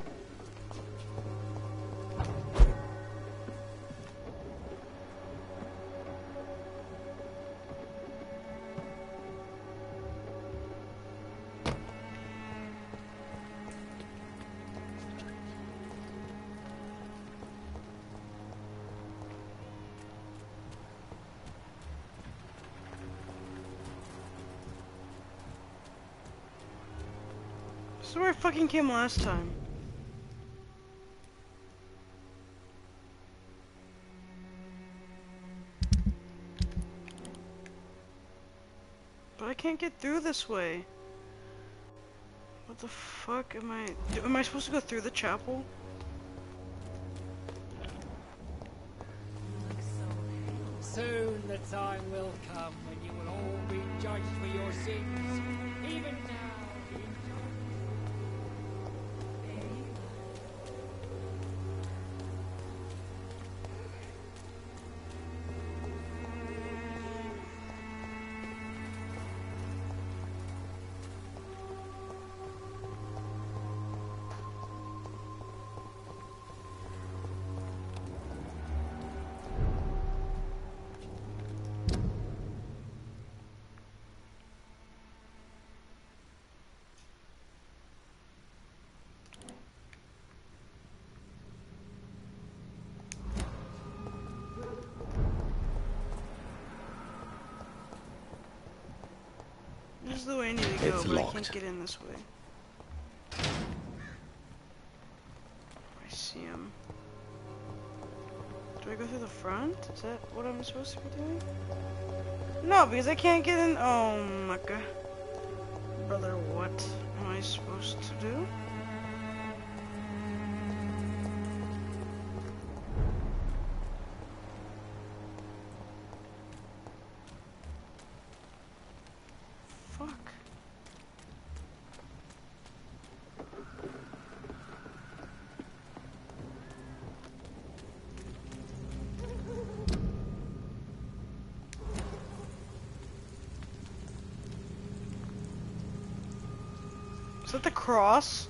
This is where I fucking came last time. But I can't get through this way. What the fuck am I... Am I supposed to go through the chapel? Soon the time will come when you will all be judged for your sins. Even now. This is the way I need to go, but I can't get in this way. I see him. Do I go through the front? Is that what I'm supposed to be doing? No, because I can't get in. Oh my god. Brother, what am I supposed to do? Is that the cross?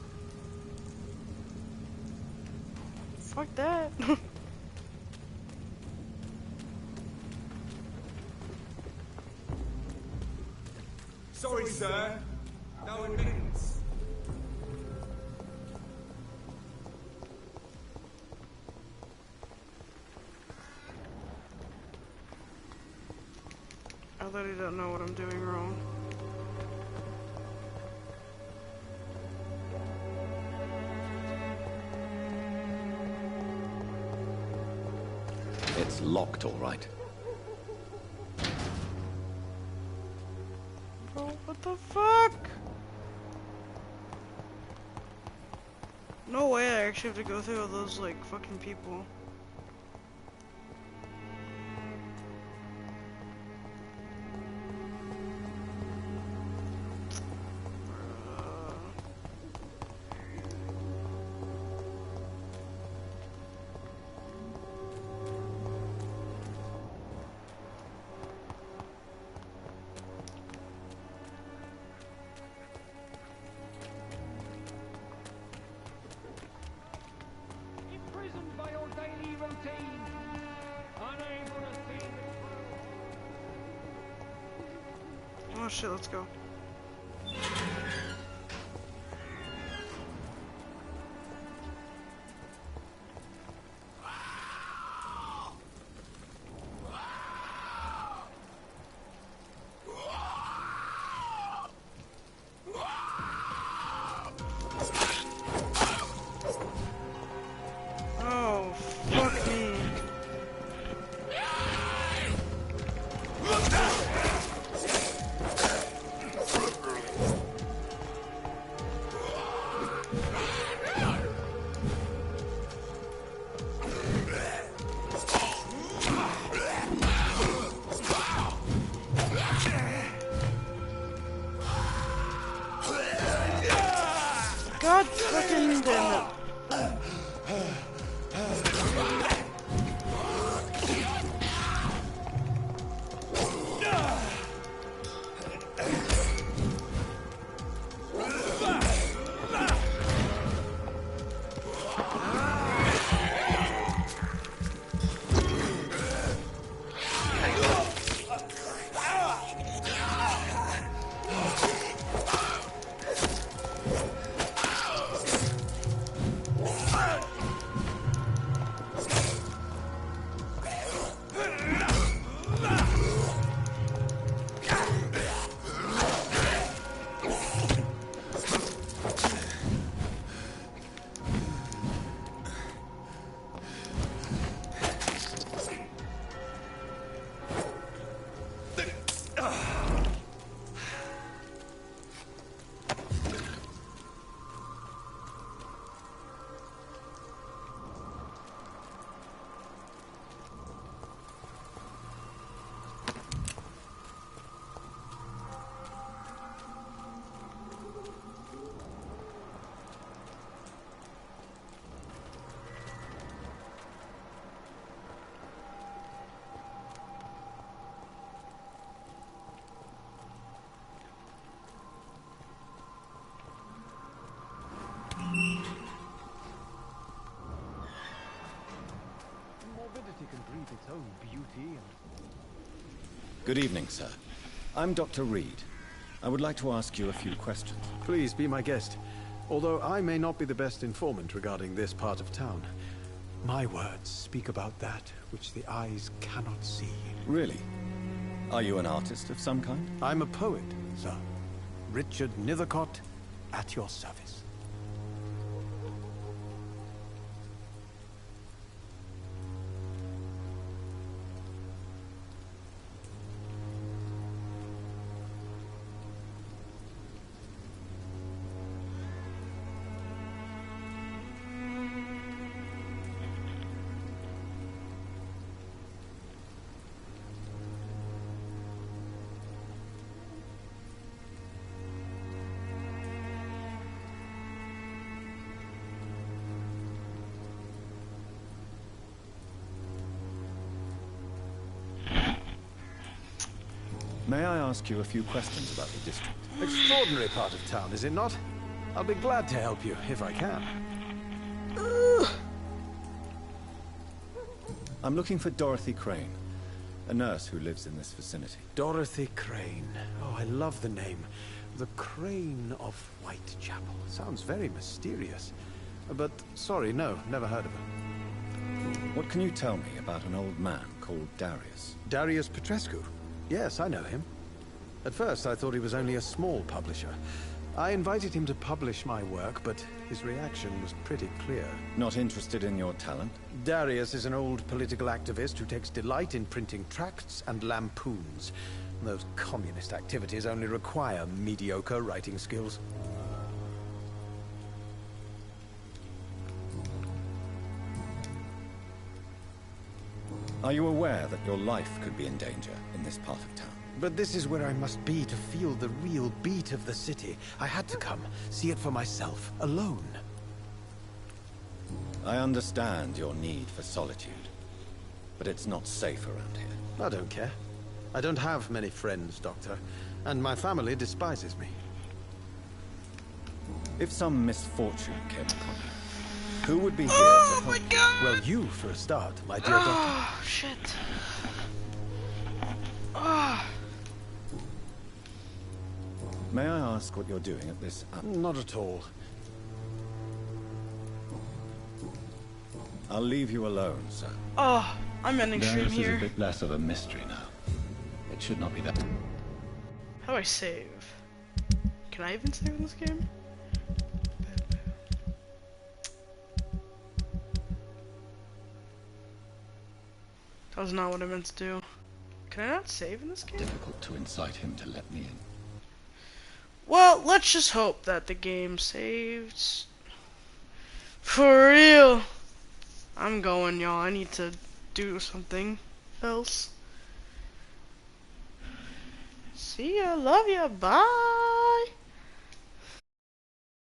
Fuck that. Sorry, sir. No admittance. I literally don't know what I'm doing wrong. It's locked, all right. Bro, what the fuck? No way I actually have to go through all those, like, fucking people. Imprisoned by your daily routine, unable to see the truth. Oh shit, let's go. Oh, fuck me. God fucking damn it. Can breathe its own beauty and... Good evening, sir. I'm Dr. Reed. I would like to ask you a few questions. Please be my guest. Although I may not be the best informant regarding this part of town, my words speak about that which the eyes cannot see. Really? Are you an artist of some kind? I'm a poet, sir. Richard Nethercott, at your service. May I ask you a few questions about the district? Extraordinary part of town, is it not? I'll be glad to help you, if I can. I'm looking for Dorothy Crane, a nurse who lives in this vicinity. Dorothy Crane. Oh, I love the name. The Crane of Whitechapel. Sounds very mysterious. But, sorry, no, never heard of her. What can you tell me about an old man called Darius? Darius Petrescu? Yes, I know him. At first, I thought he was only a small publisher. I invited him to publish my work, but his reaction was pretty clear. Not interested in your talent? Darius is an old political activist who takes delight in printing tracts and lampoons. Those communist activities only require mediocre writing skills. Are you aware that your life could be in danger in this part of town? But this is where I must be to feel the real beat of the city. I had to come, see it for myself, alone. I understand your need for solitude, but it's not safe around here. I don't care. I don't have many friends, Doctor, and my family despises me. If some misfortune came upon you, who would be here to help? My God! Well, you for a start, my dear Doctor. Oh, shit. Ah. May I ask what you're doing at this hour? Not at all. I'll leave you alone, sir. Oh, I'm ending stream This is here. a bit less of a mystery now. It should not be that. How do I save? Can I even save in this game? That was not what I meant to do. Can I not save in this game? Difficult to incite him to let me in. Well, let's just hope that the game saves. For real. I'm going, y'all. I need to do something else. See ya. Love ya. Bye.